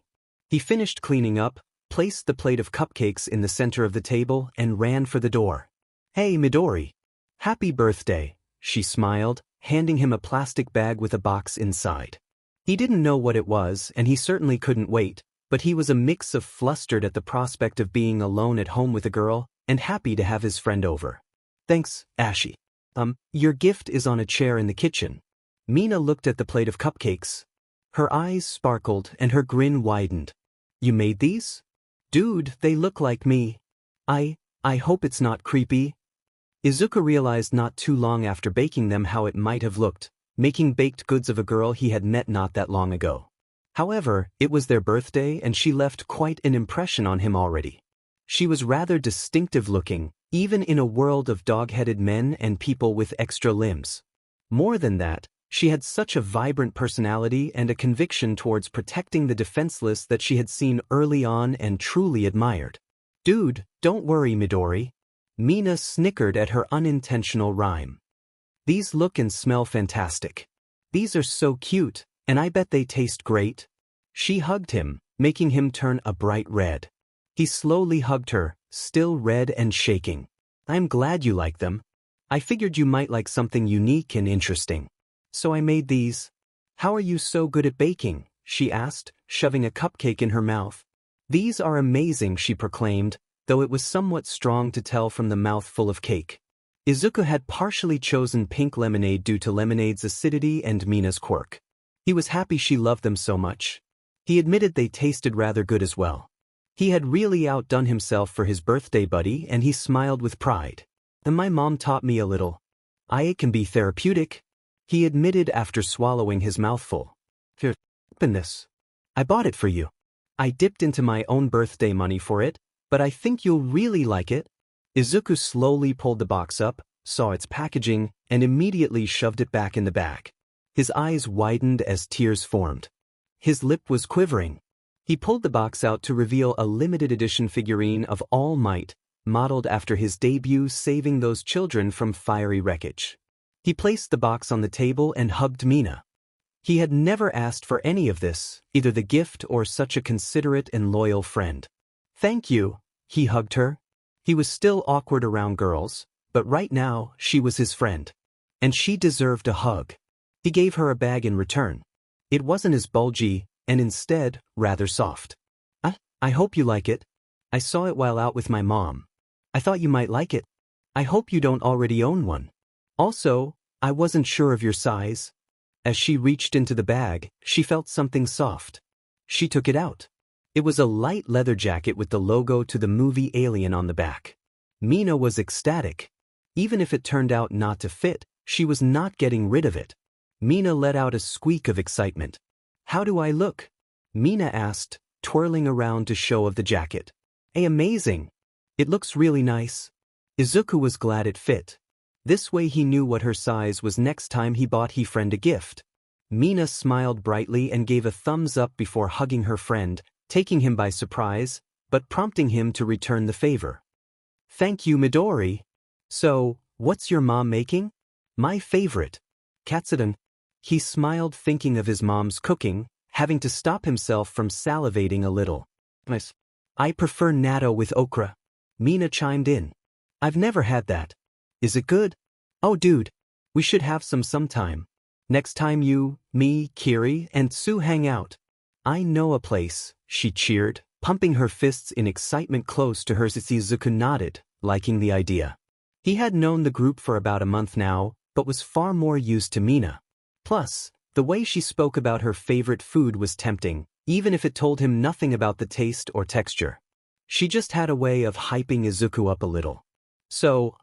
He finished cleaning up, placed the plate of cupcakes in the center of the table, and ran for the door. Hey, Midori. Happy birthday, she smiled, handing him a plastic bag with a box inside. He didn't know what it was, and he certainly couldn't wait, but he was a mix of flustered at the prospect of being alone at home with a girl, and happy to have his friend over. Thanks, Ashi. Your gift is on a chair in the kitchen. Mina looked at the plate of cupcakes. Her eyes sparkled and her grin widened. You made these? Dude, they look like me. I hope it's not creepy. Izuku realized not too long after baking them how it might have looked, making baked goods of a girl he had met not that long ago. However, it was their birthday and she left quite an impression on him already. She was rather distinctive looking, even in a world of dog-headed men and people with extra limbs. More than that, she had such a vibrant personality and a conviction towards protecting the defenseless that she had seen early on and truly admired. Dude, don't worry, Midori. Mina snickered at her unintentional rhyme. These look and smell fantastic. These are so cute, and I bet they taste great. She hugged him, making him turn a bright red. He slowly hugged her, still red and shaking. I'm glad you like them. I figured you might like something unique and interesting. So I made these. How are you so good at baking? She asked, shoving a cupcake in her mouth. These are amazing, she proclaimed, though it was somewhat strong to tell from the mouthful of cake. Izuku had partially chosen pink lemonade due to lemonade's acidity and Mina's quirk. He was happy she loved them so much. He admitted they tasted rather good as well. He had really outdone himself for his birthday buddy and he smiled with pride. And my mom taught me a little. It can be therapeutic, he admitted after swallowing his mouthful. Here, open this. I bought it for you. I dipped into my own birthday money for it, but I think you'll really like it. Izuku slowly pulled the box up, saw its packaging, and immediately shoved it back in the bag. His eyes widened as tears formed. His lip was quivering. He pulled the box out to reveal a limited edition figurine of All Might, modeled after his debut, saving those children from fiery wreckage. He placed the box on the table and hugged Mina. He had never asked for any of this, either the gift or such a considerate and loyal friend. "Thank you," he hugged her. He was still awkward around girls, but right now she was his friend. And she deserved a hug. He gave her a bag in return. It wasn't as bulgy, and instead, rather soft. I hope you like it. I saw it while out with my mom. I thought you might like it. I hope you don't already own one. Also, I wasn't sure of your size." As she reached into the bag, she felt something soft. She took it out. It was a light leather jacket with the logo to the movie Alien on the back. Mina was ecstatic. Even if it turned out not to fit, she was not getting rid of it. Mina let out a squeak of excitement. "How do I look?" Mina asked, twirling around to show of the jacket. "Hey, amazing. It looks really nice." Izuku was glad it fit. This way he knew what her size was next time he bought his friend a gift. Mina smiled brightly and gave a thumbs up before hugging her friend, taking him by surprise, but prompting him to return the favor. "Thank you, Midori. So, what's your mom making?" "My favorite. Katsudon." He smiled, thinking of his mom's cooking, having to stop himself from salivating a little. "Nice. I prefer natto with okra." Mina chimed in. "I've never had that. Is it good?" "Oh dude, we should have some sometime. Next time you, me, Kiri, and Sue hang out." "I know a place," she cheered, pumping her fists in excitement close to hers. Izuku nodded, liking the idea. He had known the group for about a month now, but was far more used to Mina. Plus, the way she spoke about her favorite food was tempting, even if it told him nothing about the taste or texture. She just had a way of hyping Izuku up a little. "So,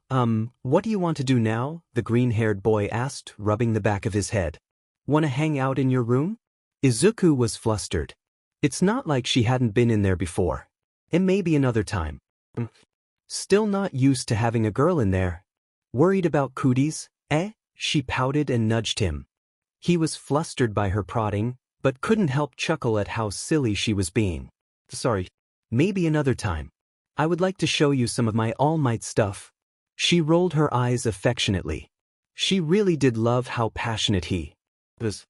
what do you want to do now?" the green-haired boy asked, rubbing the back of his head. "Wanna hang out in your room?" Izuku was flustered. It's not like she hadn't been in there before. And maybe another time. Still not used to having a girl in there. "Worried about cooties, eh?" She pouted and nudged him. He was flustered by her prodding, but couldn't help chuckle at how silly she was being. "Sorry. Maybe another time. I would like to show you some of my All Might stuff." She rolled her eyes affectionately. She really did love how passionate he was.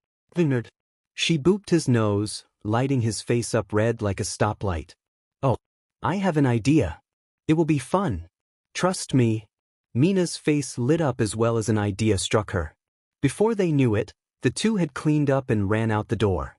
She booped his nose, lighting his face up red like a stoplight. "Oh, I have an idea. It will be fun. Trust me." Mina's face lit up as well as an idea struck her. Before they knew it, the two had cleaned up and ran out the door.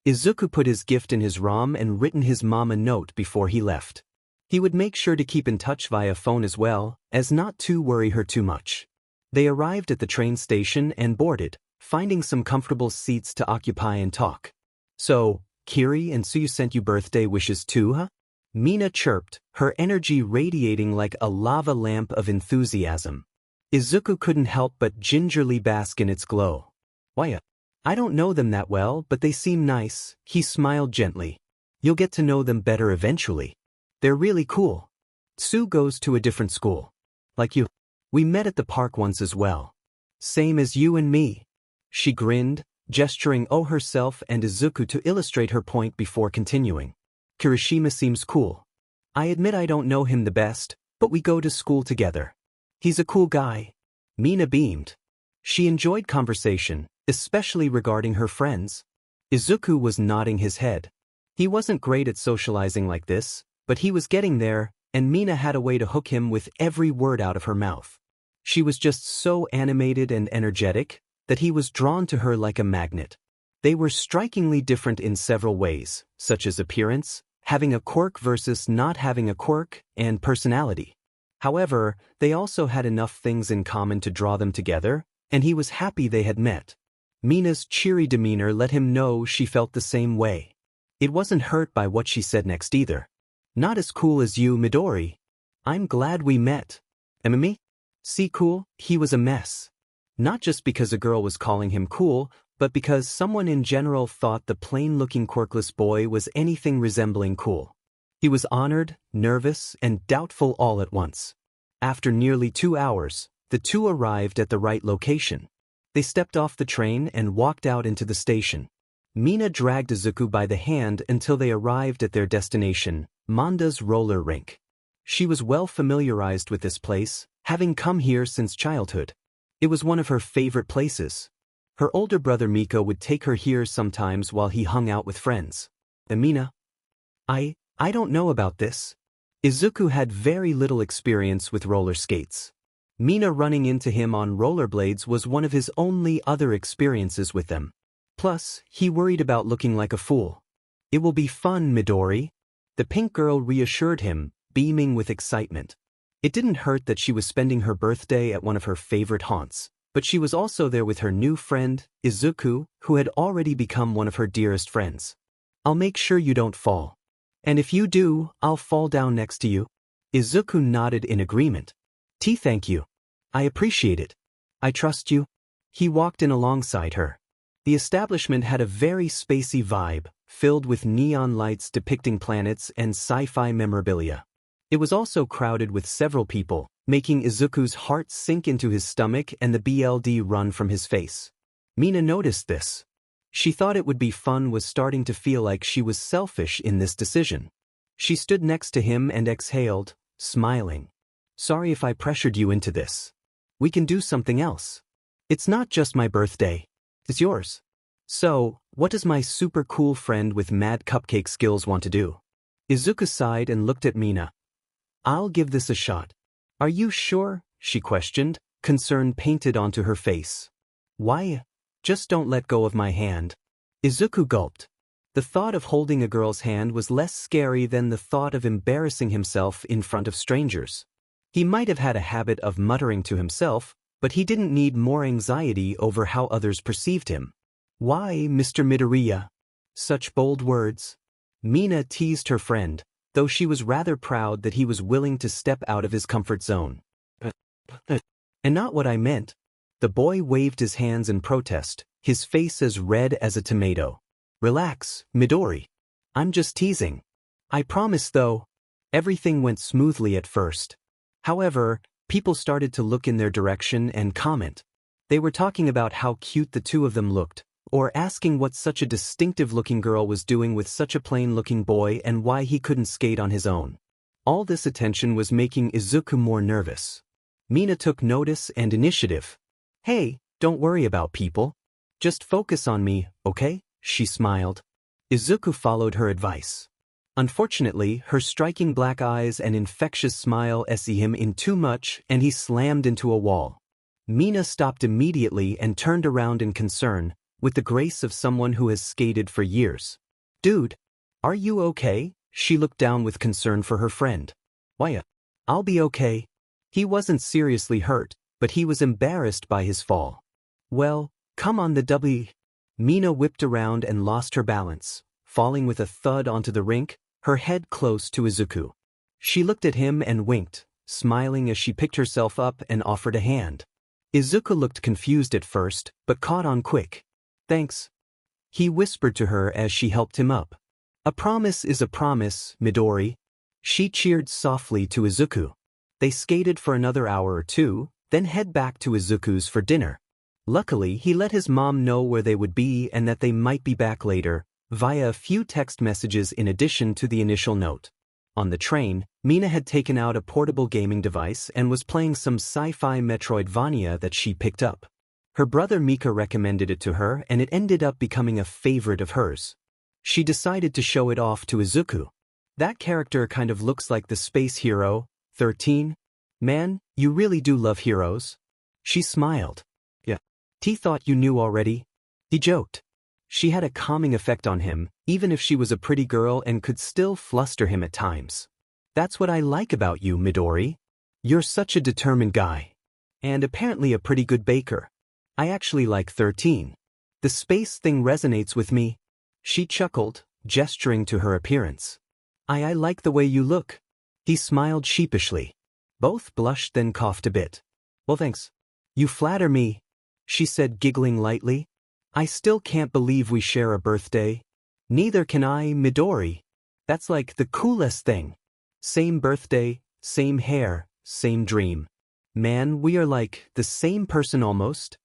Izuku put his gift in his ROM and written his mom a note before he left. He would make sure to keep in touch via phone as well, as not to worry her too much. They arrived at the train station and boarded, finding some comfortable seats to occupy and talk. "So, Kiri and Suyu sent you birthday wishes too, huh?" Mina chirped, her energy radiating like a lava lamp of enthusiasm. Izuku couldn't help but gingerly bask in its glow. "Why, I don't know them that well, but they seem nice," he smiled gently. "You'll get to know them better eventually. They're really cool. Sue goes to a different school. Like you. We met at the park once as well. Same as you and me." She grinned, gesturing herself and Izuku to illustrate her point before continuing. "Kirishima seems cool. I admit I don't know him the best, but we go to school together. He's a cool guy." Mina beamed. She enjoyed conversation, especially regarding her friends. Izuku was nodding his head. He wasn't great at socializing like this, but he was getting there, and Mina had a way to hook him with every word out of her mouth. She was just so animated and energetic that he was drawn to her like a magnet. They were strikingly different in several ways, such as appearance, having a quirk versus not having a quirk, and personality. However, they also had enough things in common to draw them together, and he was happy they had met. Mina's cheery demeanor let him know she felt the same way. It wasn't hurt by what she said next either. "Not as cool as you, Midori. I'm glad we met." "Me? See cool?" He was a mess. Not just because a girl was calling him cool, but because someone in general thought the plain-looking quirkless boy was anything resembling cool. He was honored, nervous, and doubtful all at once. After nearly 2 hours, the two arrived at the right location. They stepped off the train and walked out into the station. Mina dragged Izuku by the hand until they arrived at their destination, Manda's roller rink. She was well familiarized with this place, having come here since childhood. It was one of her favorite places. Her older brother Miko would take her here sometimes while he hung out with friends. Mina? I don't know about this. Izuku had very little experience with roller skates. Mina running into him on rollerblades was one of his only other experiences with them. Plus, he worried about looking like a fool. It will be fun, Midori. The pink girl reassured him, beaming with excitement. It didn't hurt that she was spending her birthday at one of her favorite haunts, but she was also there with her new friend, Izuku, who had already become one of her dearest friends. I'll make sure you don't fall. And if you do, I'll fall down next to you. Izuku nodded in agreement. Thank you. I appreciate it. I trust you. He walked in alongside her. The establishment had a very spacey vibe, filled with neon lights depicting planets and sci-fi memorabilia. It was also crowded with several people, making Izuku's heart sink into his stomach and the blood run from his face. Mina noticed this. She thought it would be fun was starting to feel like she was selfish in this decision. She stood next to him and exhaled, smiling. Sorry if I pressured you into this. We can do something else. It's not just my birthday. It's yours. So, what does my super cool friend with mad cupcake skills want to do? Izuku sighed and looked at Mina. I'll give this a shot. Are you sure? She questioned, concern painted onto her face. Why? Just don't let go of my hand. Izuku gulped. The thought of holding a girl's hand was less scary than the thought of embarrassing himself in front of strangers. He might have had a habit of muttering to himself, but he didn't need more anxiety over how others perceived him. Why, Mr. Midoriya? Such bold words. Mina teased her friend, though she was rather proud that he was willing to step out of his comfort zone. And not what I meant. The boy waved his hands in protest, his face as red as a tomato. Relax, Midori. I'm just teasing. I promise though. Everything went smoothly at first. However, people started to look in their direction and comment. They were talking about how cute the two of them looked, or asking what such a distinctive-looking girl was doing with such a plain-looking boy and why he couldn't skate on his own. All this attention was making Izuku more nervous. Mina took notice and initiative. Hey, don't worry about people. Just focus on me, okay? She smiled. Izuku followed her advice. Unfortunately, her striking black eyes and infectious smile see him in too much and he slammed into a wall. Mina stopped immediately and turned around in concern, with the grace of someone who has skated for years. Dude, are you okay? She looked down with concern for her friend. Why, I'll be okay. He wasn't seriously hurt, but he was embarrassed by his fall. Well, come on the W. Mina whipped around and lost her balance, falling with a thud onto the rink, her head close to Izuku. She looked at him and winked, smiling as she picked herself up and offered a hand. Izuku looked confused at first, but caught on quick. Thanks. He whispered to her as she helped him up. A promise is a promise, Midori. She cheered softly to Izuku. They skated for another hour or two, then head back to Izuku's for dinner. Luckily, he let his mom know where they would be and that they might be back later, via a few text messages in addition to the initial note. On the train, Mina had taken out a portable gaming device and was playing some sci-fi Metroidvania that she picked up. Her brother Mika recommended it to her and it ended up becoming a favorite of hers. She decided to show it off to Izuku. That character kind of looks like the space hero, 13. Man, you really do love heroes. She smiled. Yeah. T thought you knew already. He joked. She had a calming effect on him, even if she was a pretty girl and could still fluster him at times. That's what I like about you, Midori. You're such a determined guy. And apparently a pretty good baker. I actually like 13. The space thing resonates with me. She chuckled, gesturing to her appearance. I like the way you look. He smiled sheepishly. Both blushed then coughed a bit. Well, thanks. You flatter me, she said, giggling lightly. I still can't believe we share a birthday. Neither can I, Midori. That's like the coolest thing. Same birthday, same hair, same dream. Man, we are like the same person almost.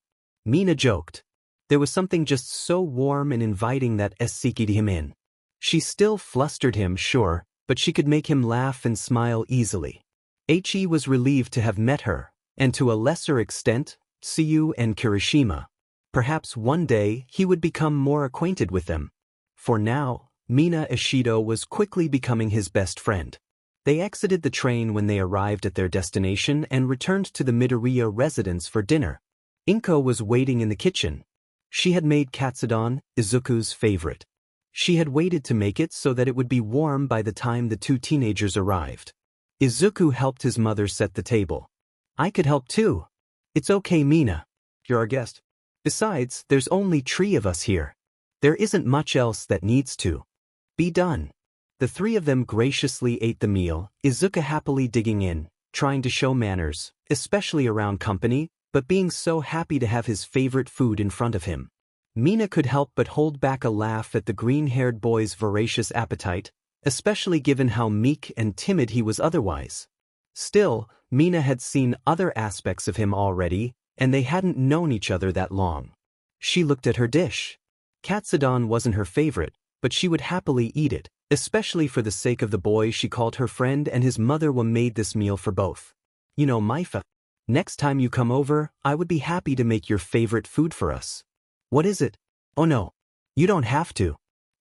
Mina joked. There was something just so warm and inviting that sucked him in. She still flustered him, sure, but she could make him laugh and smile easily. He was relieved to have met her, and to a lesser extent, Suyu and Kirishima. Perhaps one day he would become more acquainted with them. For now, Mina Ishido was quickly becoming his best friend. They exited the train when they arrived at their destination and returned to the Midoriya residence for dinner. Inko was waiting in the kitchen. She had made katsudon, Izuku's favorite. She had waited to make it so that it would be warm by the time the two teenagers arrived. Izuku helped his mother set the table. I could help too. It's okay, Mina. You're our guest. Besides, there's only 3 of us here. There isn't much else that needs to be done. The 3 of them graciously ate the meal, Izuku happily digging in, trying to show manners, especially around company, but being so happy to have his favorite food in front of him. Mina could help but hold back a laugh at the green-haired boy's voracious appetite, especially given how meek and timid he was otherwise. Still, Mina had seen other aspects of him already, and they hadn't known each other that long. She looked at her dish. Katsudon wasn't her favorite, but she would happily eat it, especially for the sake of the boy she called her friend, and his mother made this meal for both. You know, Maifa. Next time you come over, I would be happy to make your favorite food for us. What is it? Oh no. You don't have to.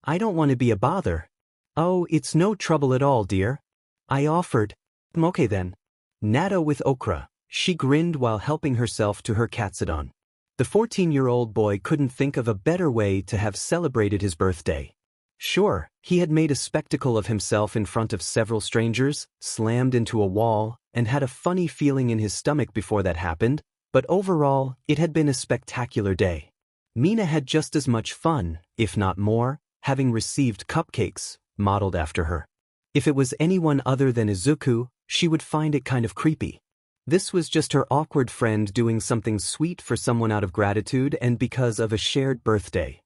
I don't want to be a bother. Oh, it's no trouble at all, dear. I offered. Okay then. Natto with okra. She grinned while helping herself to her katsudon. The 14-year-old boy couldn't think of a better way to have celebrated his birthday. Sure, he had made a spectacle of himself in front of several strangers, slammed into a wall, and had a funny feeling in his stomach before that happened, but overall, it had been a spectacular day. Mina had just as much fun, if not more, having received cupcakes, modeled after her. If it was anyone other than Izuku, she would find it kind of creepy. This was just her awkward friend doing something sweet for someone out of gratitude and because of a shared birthday.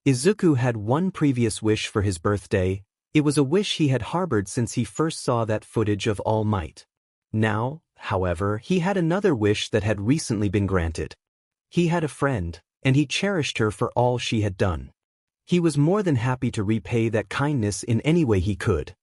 Izuku had one previous wish for his birthday. It was a wish he had harbored since he first saw that footage of All Might. Now, however, he had another wish that had recently been granted. He had a friend, and he cherished her for all she had done. He was more than happy to repay that kindness in any way he could.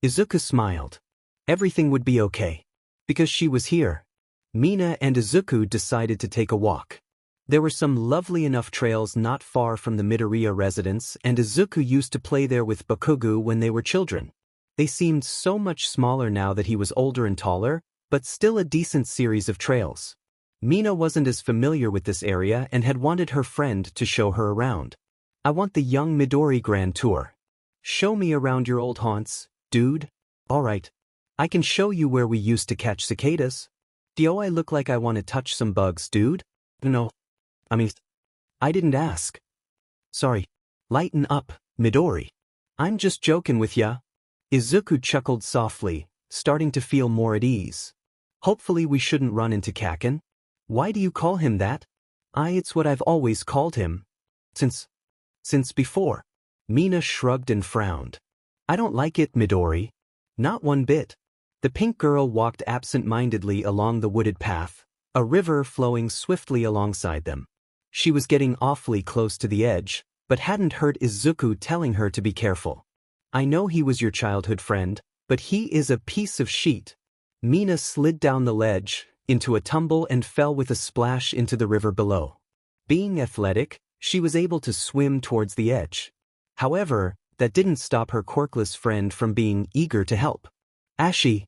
Izuku smiled. Everything would be okay. Because she was here. Mina and Izuku decided to take a walk. There were some lovely enough trails not far from the Midoriya residence, and Izuku used to play there with Bakugo when they were children. They seemed so much smaller now that he was older and taller, but still a decent series of trails. Mina wasn't as familiar with this area and had wanted her friend to show her around. I want the young Midori Grand Tour. Show me around your old haunts, dude. Alright. I can show you where we used to catch cicadas. Do I look like I want to touch some bugs, dude? No. I didn't ask. Sorry. Lighten up, Midori. I'm just joking with ya. Izuku chuckled softly, starting to feel more at ease. Hopefully we shouldn't run into Kaken. Why do you call him that? It's what I've always called him. Since before. Mina shrugged and frowned. I don't like it, Midori. Not one bit. The pink girl walked absent-mindedly along the wooded path, a river flowing swiftly alongside them. She was getting awfully close to the edge, but hadn't heard Izuku telling her to be careful. I know he was your childhood friend, but he is a piece of shit. Mina slid down the ledge, into a tumble and fell with a splash into the river below. Being athletic, she was able to swim towards the edge. However, that didn't stop her quirkless friend from being eager to help. Ashi.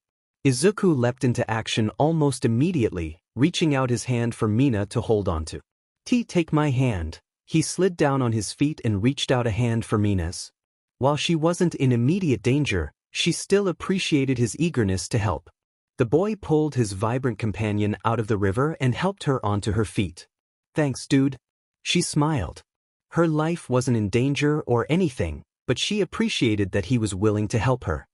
Izuku leapt into action almost immediately, reaching out his hand for Mina to hold onto. Take my hand. He slid down on his feet and reached out a hand for Mina's. While she wasn't in immediate danger, she still appreciated his eagerness to help. The boy pulled his vibrant companion out of the river and helped her onto her feet. Thanks, dude. She smiled. Her life wasn't in danger or anything, but she appreciated that he was willing to help her.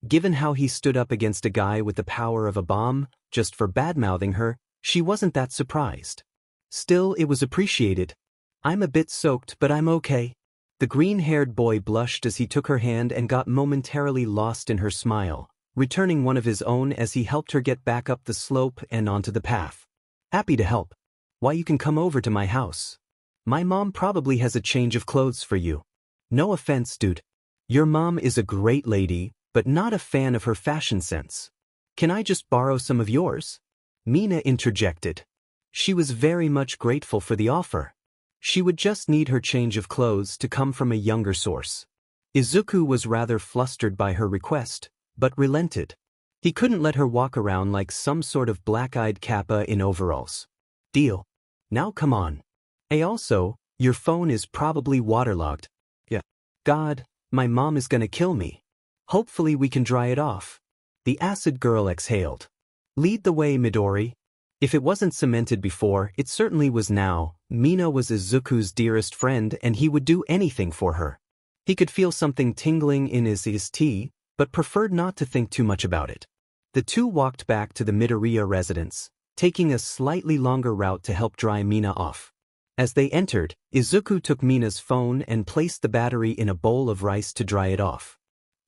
Given how he stood up against a guy with the power of a bomb, just for bad-mouthing her, she wasn't that surprised. Still, it was appreciated. I'm a bit soaked, but I'm okay. The green-haired boy blushed as he took her hand and got momentarily lost in her smile, returning one of his own as he helped her get back up the slope and onto the path. Happy to help. Why you can come over to my house. My mom probably has a change of clothes for you. No offense, dude. Your mom is a great lady, but not a fan of her fashion sense. Can I just borrow some of yours? Mina interjected. She was very much grateful for the offer. She would just need her change of clothes to come from a younger source. Izuku was rather flustered by her request, but relented. He couldn't let her walk around like some sort of black-eyed kappa in overalls. Deal. Now come on. Hey, also, your phone is probably waterlogged. Yeah. God, my mom is gonna kill me. Hopefully we can dry it off. The acid girl exhaled. Lead the way, Midori. If it wasn't cemented before, it certainly was now. Mina was Izuku's dearest friend and he would do anything for her. He could feel something tingling in his tea, but preferred not to think too much about it. The two walked back to the Midoriya residence, taking a slightly longer route to help dry Mina off. As they entered, Izuku took Mina's phone and placed the battery in a bowl of rice to dry it off.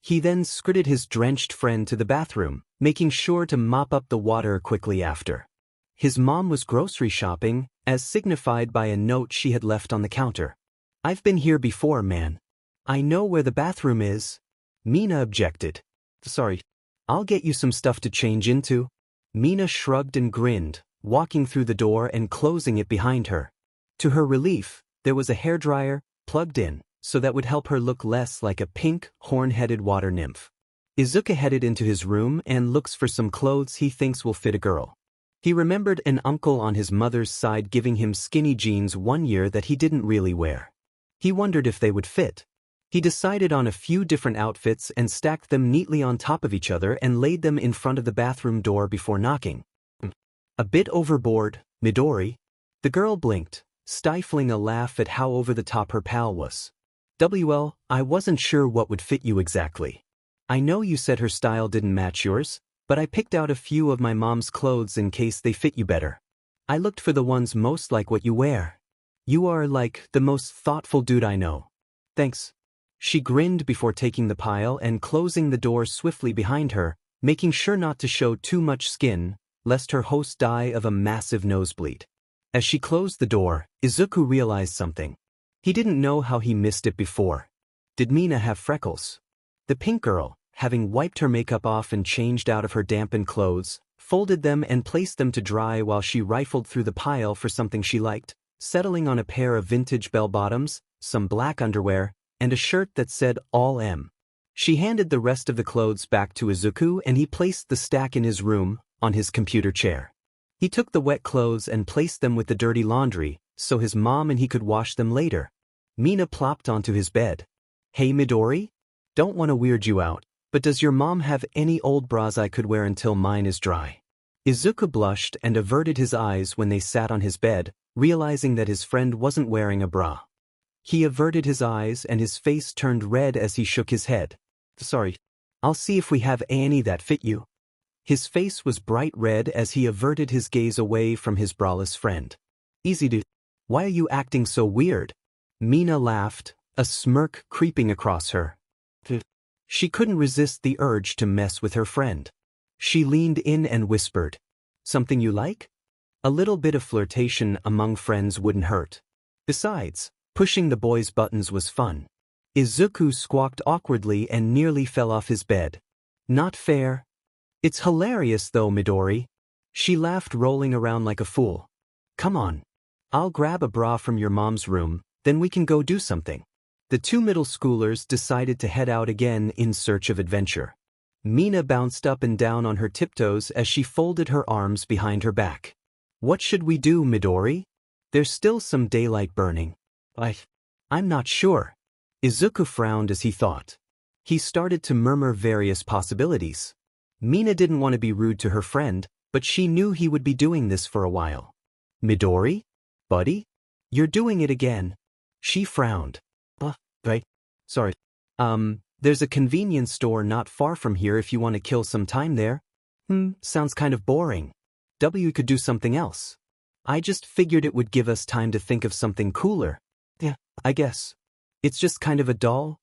He then scooted his drenched friend to the bathroom, making sure to mop up the water quickly after. His mom was grocery shopping, as signified by a note she had left on the counter. I've been here before, man. I know where the bathroom is. Mina objected. Sorry. I'll get you some stuff to change into. Mina shrugged and grinned, walking through the door and closing it behind her. To her relief, there was a hairdryer, plugged in, so that would help her look less like a pink, horn-headed water nymph. Izuku headed into his room and looks for some clothes he thinks will fit a girl. He remembered an uncle on his mother's side giving him skinny jeans one year that he didn't really wear. He wondered if they would fit. He decided on a few different outfits and stacked them neatly on top of each other and laid them in front of the bathroom door before knocking. A bit overboard, Midori. The girl blinked, stifling a laugh at how over-the-top her pal was. Well, I wasn't sure what would fit you exactly. I know you said her style didn't match yours, but I picked out a few of my mom's clothes in case they fit you better. I looked for the ones most like what you wear. You are like the most thoughtful dude I know. Thanks. She grinned before taking the pile and closing the door swiftly behind her, making sure not to show too much skin, lest her host die of a massive nosebleed. As she closed the door, Izuku realized something. He didn't know how he missed it before. Did Mina have freckles? The pink girl, having wiped her makeup off and changed out of her dampened clothes, folded them and placed them to dry while she rifled through the pile for something she liked, settling on a pair of vintage bell-bottoms, some black underwear, and a shirt that said All M. She handed the rest of the clothes back to Izuku and he placed the stack in his room, on his computer chair. He took the wet clothes and placed them with the dirty laundry, so his mom and he could wash them later. Mina plopped onto his bed. Hey Midori? Don't want to weird you out, but does your mom have any old bras I could wear until mine is dry? Izuku blushed and averted his eyes when they sat on his bed, realizing that his friend wasn't wearing a bra. He averted his eyes and his face turned red as he shook his head. Sorry. I'll see if we have any that fit you. His face was bright red as he averted his gaze away from his braless friend. Easy to. Why are you acting so weird? Mina laughed, a smirk creeping across her. She couldn't resist the urge to mess with her friend. She leaned in and whispered, "Something you like?" A little bit of flirtation among friends wouldn't hurt. Besides, pushing the boy's buttons was fun. Izuku squawked awkwardly and nearly fell off his bed. Not fair. It's hilarious though, Midori. She laughed, rolling around like a fool. Come on. I'll grab a bra from your mom's room, then we can go do something. The two middle schoolers decided to head out again in search of adventure. Mina bounced up and down on her tiptoes as she folded her arms behind her back. What should we do, Midori? There's still some daylight burning. I'm not sure. Izuku frowned as he thought. He started to murmur various possibilities. Mina didn't want to be rude to her friend, but she knew he would be doing this for a while. Midori? Buddy? You're doing it again. She frowned. Right? Sorry. There's a convenience store not far from here if you want to kill some time there. Sounds kind of boring. W could do something else. I just figured it would give us time to think of something cooler. Yeah, I guess. It's just kind of a dull.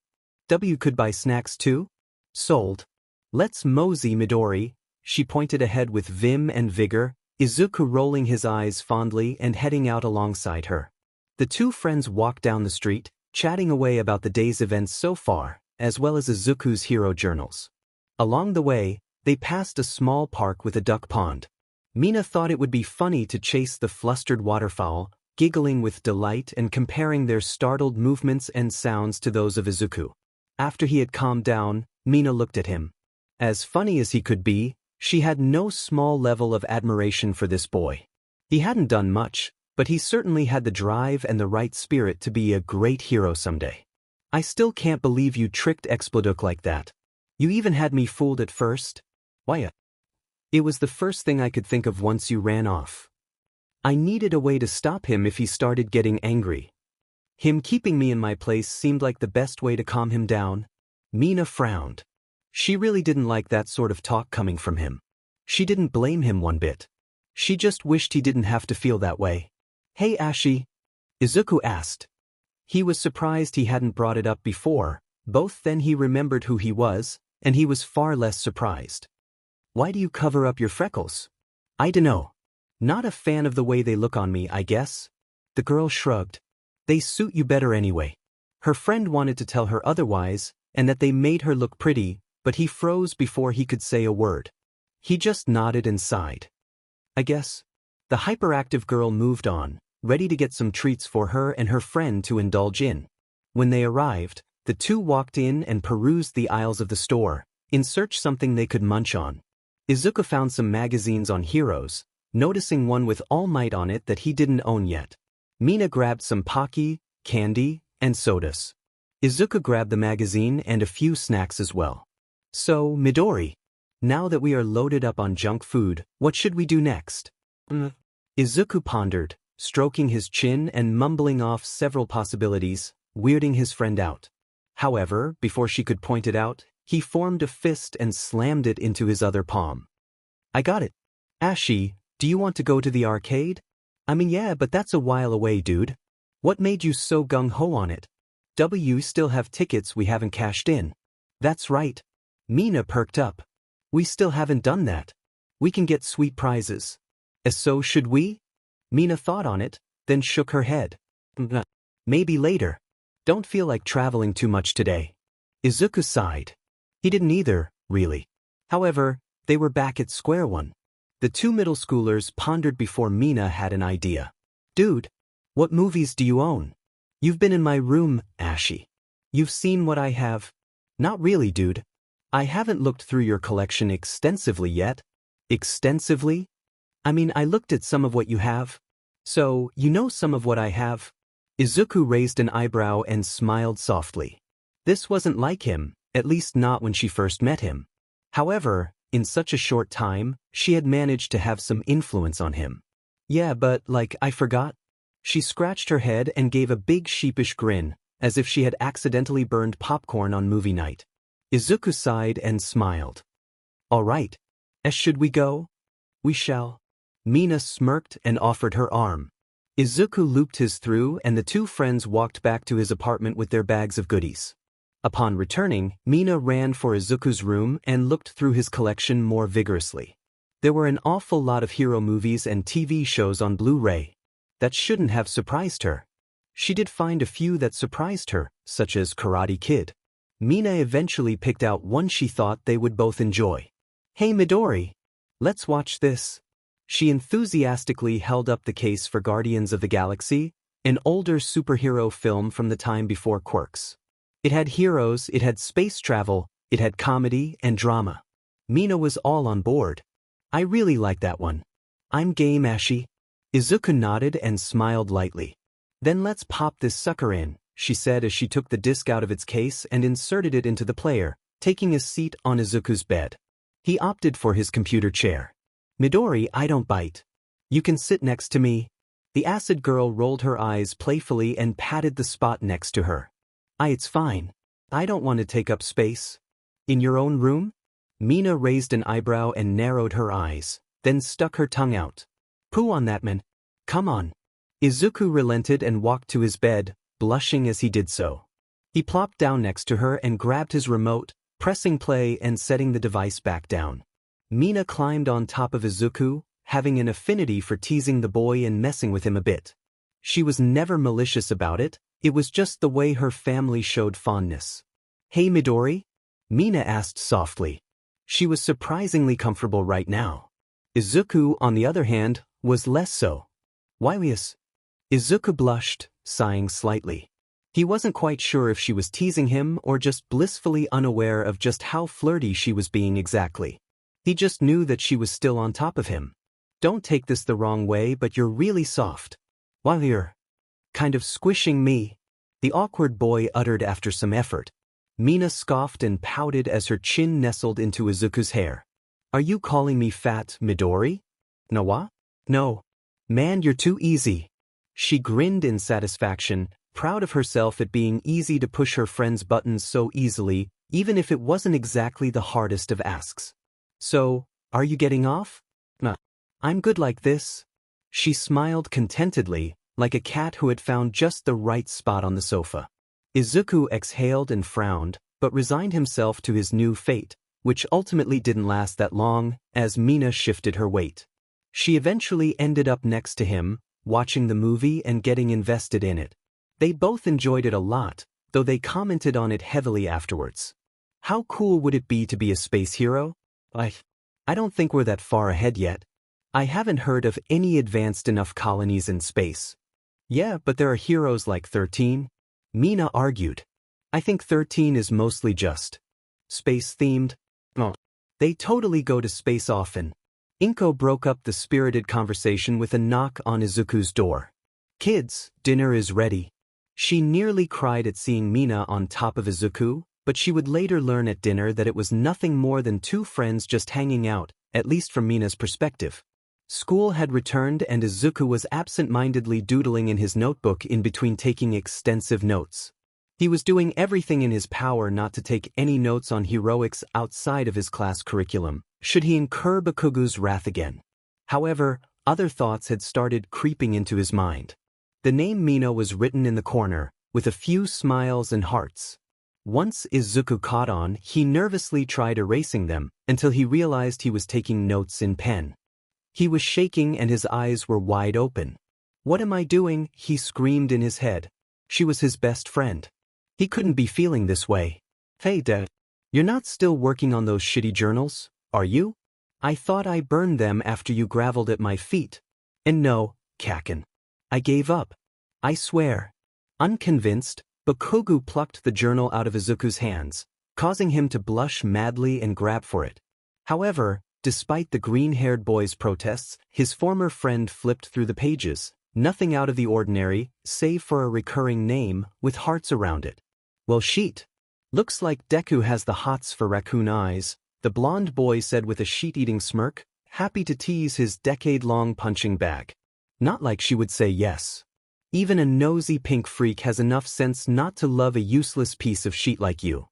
W could buy snacks too? Sold. Let's mosey, Midori. She pointed ahead with vim and vigor, Izuku rolling his eyes fondly and heading out alongside her. The two friends walked down the street, chatting away about the day's events so far, as well as Izuku's hero journals. Along the way, they passed a small park with a duck pond. Mina thought it would be funny to chase the flustered waterfowl, giggling with delight and comparing their startled movements and sounds to those of Izuku. After he had calmed down, Mina looked at him. As funny as he could be, she had no small level of admiration for this boy. He hadn't done much, but he certainly had the drive and the right spirit to be a great hero someday. I still can't believe you tricked Exploduk like that. You even had me fooled at first. Why? It was the first thing I could think of once you ran off. I needed a way to stop him if he started getting angry. Him keeping me in my place seemed like the best way to calm him down. Mina frowned. She really didn't like that sort of talk coming from him. She didn't blame him one bit. She just wished he didn't have to feel that way. Hey Ashi? Izuku asked. He was surprised he hadn't brought it up before, both then he remembered who he was, and he was far less surprised. Why do you cover up your freckles? I dunno. Not a fan of the way they look on me, I guess. The girl shrugged. They suit you better anyway. Her friend wanted to tell her otherwise, and that they made her look pretty, but he froze before he could say a word. He just nodded and sighed. I guess. The hyperactive girl moved on, ready to get some treats for her and her friend to indulge in. When they arrived, the two walked in and perused the aisles of the store, in search something they could munch on. Izuku found some magazines on heroes, noticing one with All Might on it that he didn't own yet. Mina grabbed some Pocky, candy, and sodas. Izuku grabbed the magazine and a few snacks as well. So, Midori, now that we are loaded up on junk food, what should we do next? Izuku pondered, stroking his chin and mumbling off several possibilities, weirding his friend out. However, before she could point it out, he formed a fist and slammed it into his other palm. I got it. Ashi, do you want to go to the arcade? I mean yeah, but that's a while away, dude. What made you so gung-ho on it? We still have tickets we haven't cashed in. That's right. Mina perked up. We still haven't done that. We can get sweet prizes. So should we? Mina thought on it, then shook her head. Maybe later. Don't feel like traveling too much today. Izuku sighed. He didn't either, really. However, they were back at square one. The two middle schoolers pondered before Mina had an idea. Dude, what movies do you own? You've been in my room, Ashi. You've seen what I have. Not really, dude. I haven't looked through your collection extensively yet. Extensively? I mean, I looked at some of what you have. So, you know some of what I have? Izuku raised an eyebrow and smiled softly. This wasn't like him, at least not when she first met him. However, in such a short time, she had managed to have some influence on him. Yeah, but, I forgot. She scratched her head and gave a big sheepish grin, as if she had accidentally burned popcorn on movie night. Izuku sighed and smiled. All right. Should we go? We shall. Mina smirked and offered her arm. Izuku looped his through and the two friends walked back to his apartment with their bags of goodies. Upon returning, Mina ran for Izuku's room and looked through his collection more vigorously. There were an awful lot of hero movies and TV shows on Blu-ray. That shouldn't have surprised her. She did find a few that surprised her, such as Karate Kid. Mina eventually picked out one she thought they would both enjoy. Hey Midori, let's watch this. She enthusiastically held up the case for Guardians of the Galaxy, an older superhero film from the time before Quirks. It had heroes, it had space travel, it had comedy and drama. Mina was all on board. I really like that one. I'm game, Ashi. Izuku nodded and smiled lightly. Then let's pop this sucker in, she said as she took the disc out of its case and inserted it into the player, taking a seat on Izuku's bed. He opted for his computer chair. Midori, I don't bite. You can sit next to me. The acid girl rolled her eyes playfully and patted the spot next to her. It's fine. I don't want to take up space. In your own room? Mina raised an eyebrow and narrowed her eyes, then stuck her tongue out. Poo on that man. Come on. Izuku relented and walked to his bed, blushing as he did so. He plopped down next to her and grabbed his remote, pressing play and setting the device back down. Mina climbed on top of Izuku, having an affinity for teasing the boy and messing with him a bit. She was never malicious about it, it was just the way her family showed fondness. "Hey Midori?" Mina asked softly. She was surprisingly comfortable right now. Izuku, on the other hand, was less so. "Why yes?" Izuku blushed, sighing slightly. He wasn't quite sure if she was teasing him or just blissfully unaware of just how flirty she was being exactly. He just knew that she was still on top of him. "Don't take this the wrong way, but you're really soft." "While you're kind of squishing me," the awkward boy uttered after some effort. Mina scoffed and pouted as her chin nestled into Izuku's hair. "Are you calling me fat, Midori?" "No what?" "No. Man, you're too easy." She grinned in satisfaction, proud of herself at being easy to push her friend's buttons so easily, even if it wasn't exactly the hardest of asks. "So, are you getting off?" "Nah. I'm good like this." She smiled contentedly, like a cat who had found just the right spot on the sofa. Izuku exhaled and frowned, but resigned himself to his new fate, which ultimately didn't last that long, as Mina shifted her weight. She eventually ended up next to him, watching the movie and getting invested in it. They both enjoyed it a lot, though they commented on it heavily afterwards. "How cool would it be to be a space hero?" I don't think we're that far ahead yet. I haven't heard of any advanced enough colonies in space." "Yeah, but there are heroes like 13. Mina argued. "I think 13 is mostly just space-themed." "Oh, they totally go to space often." Inko broke up the spirited conversation with a knock on Izuku's door. "Kids, dinner is ready." She nearly cried at seeing Mina on top of Izuku, but she would later learn at dinner that it was nothing more than two friends just hanging out, at least from Mina's perspective. School had returned and Izuku was absent-mindedly doodling in his notebook in between taking extensive notes. He was doing everything in his power not to take any notes on heroics outside of his class curriculum, should he incur Bakugo's wrath again. However, other thoughts had started creeping into his mind. The name Mina was written in the corner, with a few smiles and hearts. Once Izuku caught on, he nervously tried erasing them, until he realized he was taking notes in pen. He was shaking and his eyes were wide open. "What am I doing?" he screamed in his head. She was his best friend. He couldn't be feeling this way. "Hey Dad, you're not still working on those shitty journals, are you? I thought I burned them after you gravelled at my feet." "And no, Kaken. I gave up. I swear." Unconvinced, Bakugo plucked the journal out of Izuku's hands, causing him to blush madly and grab for it. However, despite the green-haired boy's protests, his former friend flipped through the pages, nothing out of the ordinary, save for a recurring name with hearts around it. "Well sheet. Looks like Deku has the hots for raccoon eyes," the blonde boy said with a sheet-eating smirk, happy to tease his decade-long punching bag. Not like she would say yes. Even a nosy pink freak has enough sense not to love a useless piece of sheet like you.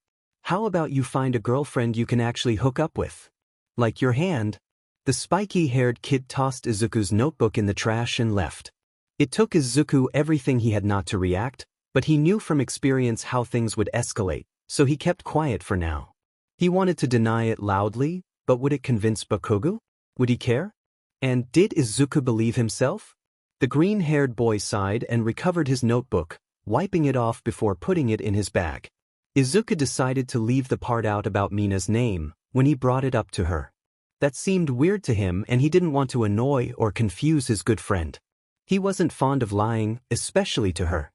How about you find a girlfriend you can actually hook up with? Like your hand?" The spiky-haired kid tossed Izuku's notebook in the trash and left. It took Izuku everything he had not to react, but he knew from experience how things would escalate, so he kept quiet for now. He wanted to deny it loudly, but would it convince Bakugo? Would he care? And did Izuku believe himself? The green-haired boy sighed and recovered his notebook, wiping it off before putting it in his bag. Izuku decided to leave the part out about Mina's name when he brought it up to her. That seemed weird to him and he didn't want to annoy or confuse his good friend. He wasn't fond of lying, especially to her.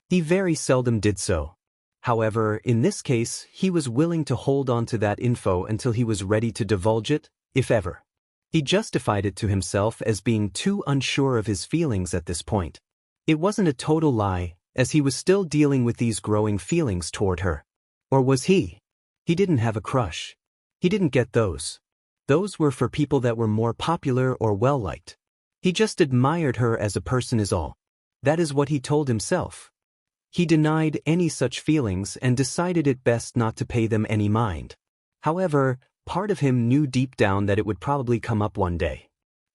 He very seldom did so. However, in this case, he was willing to hold on to that info until he was ready to divulge it, if ever. He justified it to himself as being too unsure of his feelings at this point. It wasn't a total lie, as he was still dealing with these growing feelings toward her. Or was he? He didn't have a crush. He didn't get those. Those were for people that were more popular or well-liked. He just admired her as a person is all. That is what he told himself. He denied any such feelings and decided it best not to pay them any mind. However, part of him knew deep down that it would probably come up one day.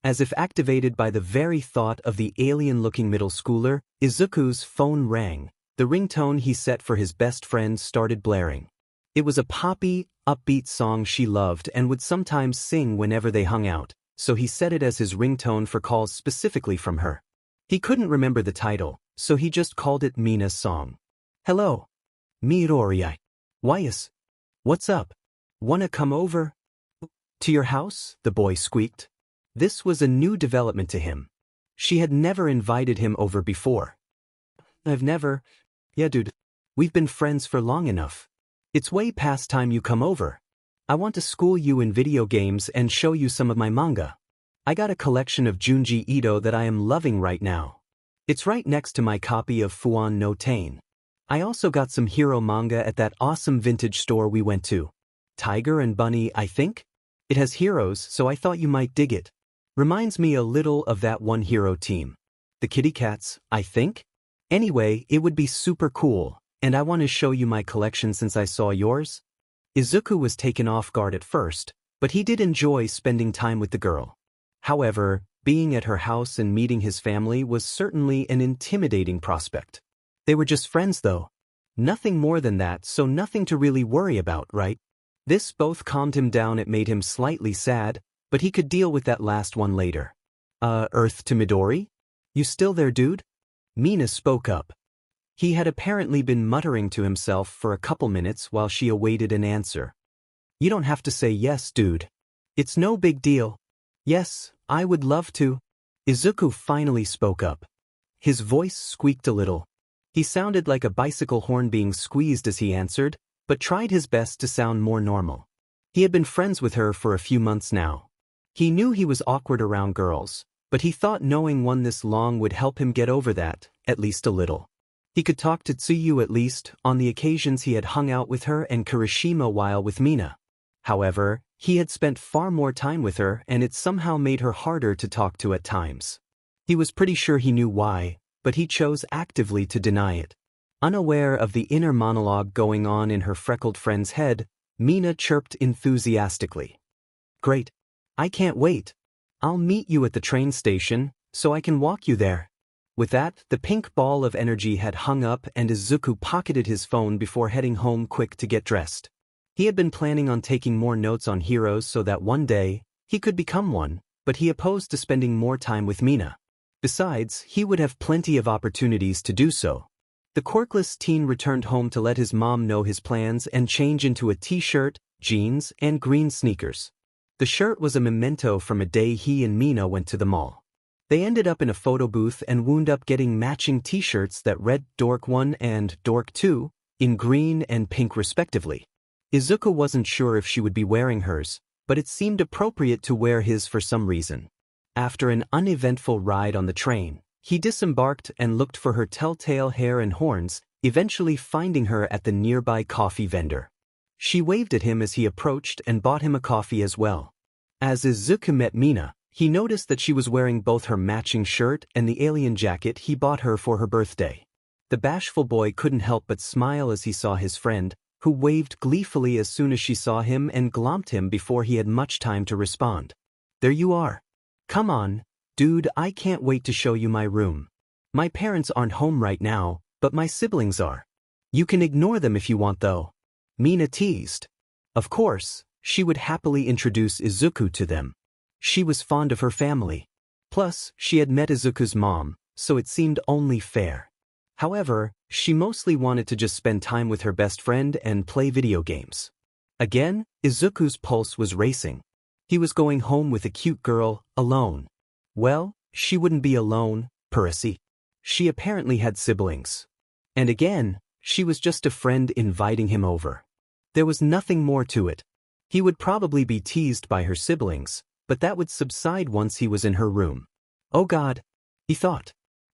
As if activated by the very thought of the alien-looking middle schooler, Izuku's phone rang. The ringtone he set for his best friend started blaring. It was a poppy, upbeat song she loved and would sometimes sing whenever they hung out, so he set it as his ringtone for calls specifically from her. He couldn't remember the title, so he just called it Mina's song. Hello. Midoriya. Wyas. What's up? Wanna come over? To your house? The boy squeaked. This was a new development to him. She had never invited him over before. I've never. Yeah, dude. We've been friends for long enough. It's way past time you come over. I want to school you in video games and show you some of my manga. I got a collection of Junji Ito that I am loving right now. It's right next to my copy of Fuon no Tain. I also got some hero manga at that awesome vintage store we went to. Tiger and Bunny, I think? It has heroes, so I thought you might dig it. Reminds me a little of that one hero team. The Kitty Cats, I think? Anyway, it would be super cool, and I want to show you my collection since I saw yours. Izuku was taken off guard at first, but he did enjoy spending time with the girl. However, being at her house and meeting his family was certainly an intimidating prospect. They were just friends though. Nothing more than that, so nothing to really worry about, right? This both calmed him down. It made him slightly sad, but he could deal with that last one later. Earth to Midori? You still there, dude? Mina spoke up. He had apparently been muttering to himself for a couple minutes while she awaited an answer. You don't have to say yes, dude. It's no big deal. Yes, I would love to. Izuku finally spoke up. His voice squeaked a little. He sounded like a bicycle horn being squeezed as he answered, but tried his best to sound more normal. He had been friends with her for a few months now. He knew he was awkward around girls, but he thought knowing one this long would help him get over that, at least a little. He could talk to Suyu at least, on the occasions he had hung out with her, and Kirishima while with Mina. However, he had spent far more time with her and it somehow made her harder to talk to at times. He was pretty sure he knew why, but he chose actively to deny it. Unaware of the inner monologue going on in her freckled friend's head, Mina chirped enthusiastically. Great. I can't wait. I'll meet you at the train station, so I can walk you there. With that, the pink ball of energy had hung up and Izuku pocketed his phone before heading home quick to get dressed. He had been planning on taking more notes on heroes so that one day, he could become one, but he opposed to spending more time with Mina. Besides, he would have plenty of opportunities to do so. The quirkless teen returned home to let his mom know his plans and change into a t-shirt, jeans, and green sneakers. The shirt was a memento from a day he and Mina went to the mall. They ended up in a photo booth and wound up getting matching t-shirts that read Dork 1 and Dork 2, in green and pink respectively. Izuku wasn't sure if she would be wearing hers, but it seemed appropriate to wear his for some reason. After an uneventful ride on the train, he disembarked and looked for her telltale hair and horns, eventually finding her at the nearby coffee vendor. She waved at him as he approached and bought him a coffee as well. As Izuku met Mina, he noticed that she was wearing both her matching shirt and the alien jacket he bought her for her birthday. The bashful boy couldn't help but smile as he saw his friend, who waved gleefully as soon as she saw him and glomped him before he had much time to respond. There you are. Come on, dude, I can't wait to show you my room. My parents aren't home right now, but my siblings are. You can ignore them if you want though. Mina teased. Of course, she would happily introduce Izuku to them. She was fond of her family. Plus, she had met Izuku's mom, so it seemed only fair. However, she mostly wanted to just spend time with her best friend and play video games. Again, Izuku's pulse was racing. He was going home with a cute girl, alone. Well, she wouldn't be alone, Percy. She apparently had siblings. And again, she was just a friend inviting him over. There was nothing more to it. He would probably be teased by her siblings, but that would subside once he was in her room. Oh God, he thought.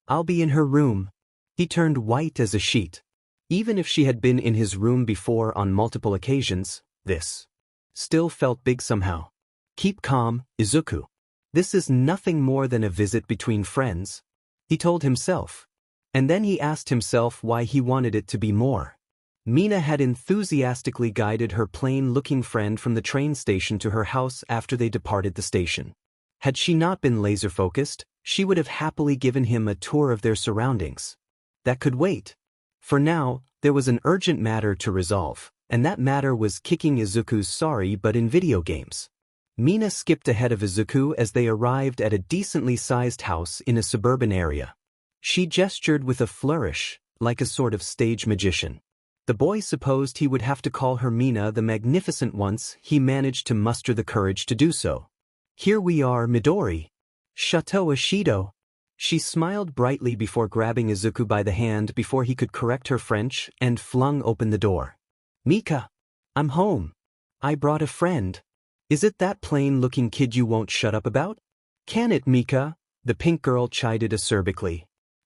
I'll be in her room. He turned white as a sheet. Even if she had been in his room before on multiple occasions, this still felt big somehow. Keep calm, Izuku. This is nothing more than a visit between friends, he told himself. And then he asked himself why he wanted it to be more. Mina had enthusiastically guided her plain-looking friend from the train station to her house after they departed the station. Had she not been laser-focused, she would have happily given him a tour of their surroundings. That could wait. For now, there was an urgent matter to resolve, and that matter was kicking Izuku's sorry butt in video games. Mina skipped ahead of Izuku as they arrived at a decently sized house in a suburban area. She gestured with a flourish, like a sort of stage magician. The boy supposed he would have to call her Mina the Magnificent once he managed to muster the courage to do so. Here we are, Midori. Chateau Ishido. She smiled brightly before grabbing Izuku by the hand before he could correct her French and flung open the door. Mika. I'm home. I brought a friend. Is it that plain-looking kid you won't shut up about? Can it, Mika? The pink girl chided acerbically.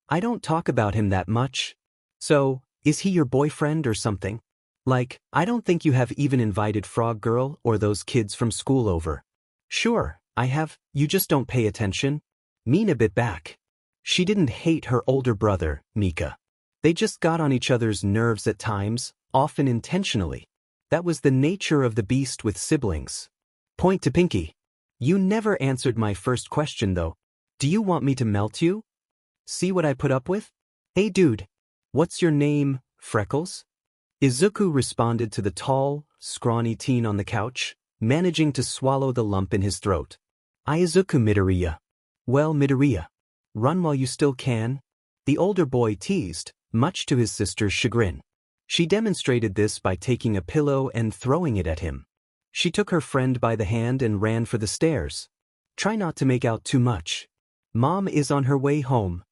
I don't talk about him that much. So, is he your boyfriend or something? Like, I don't think you have even invited Frog Girl or those kids from school over. Sure, I have, you just don't pay attention. Mina bit back. She didn't hate her older brother, Mika. They just got on each other's nerves at times, often intentionally. That was the nature of the beast with siblings. Point to Pinky. You never answered my first question though. Do you want me to melt you? See what I put up with? Hey dude. What's your name, Freckles? Izuku responded to the tall, scrawny teen on the couch, managing to swallow the lump in his throat. Izuku Midoriya. Well, Midoriya. Run while you still can. The older boy teased, much to his sister's chagrin. She demonstrated this by taking a pillow and throwing it at him. She took her friend by the hand and ran for the stairs. Try not to make out too much. Mom is on her way home.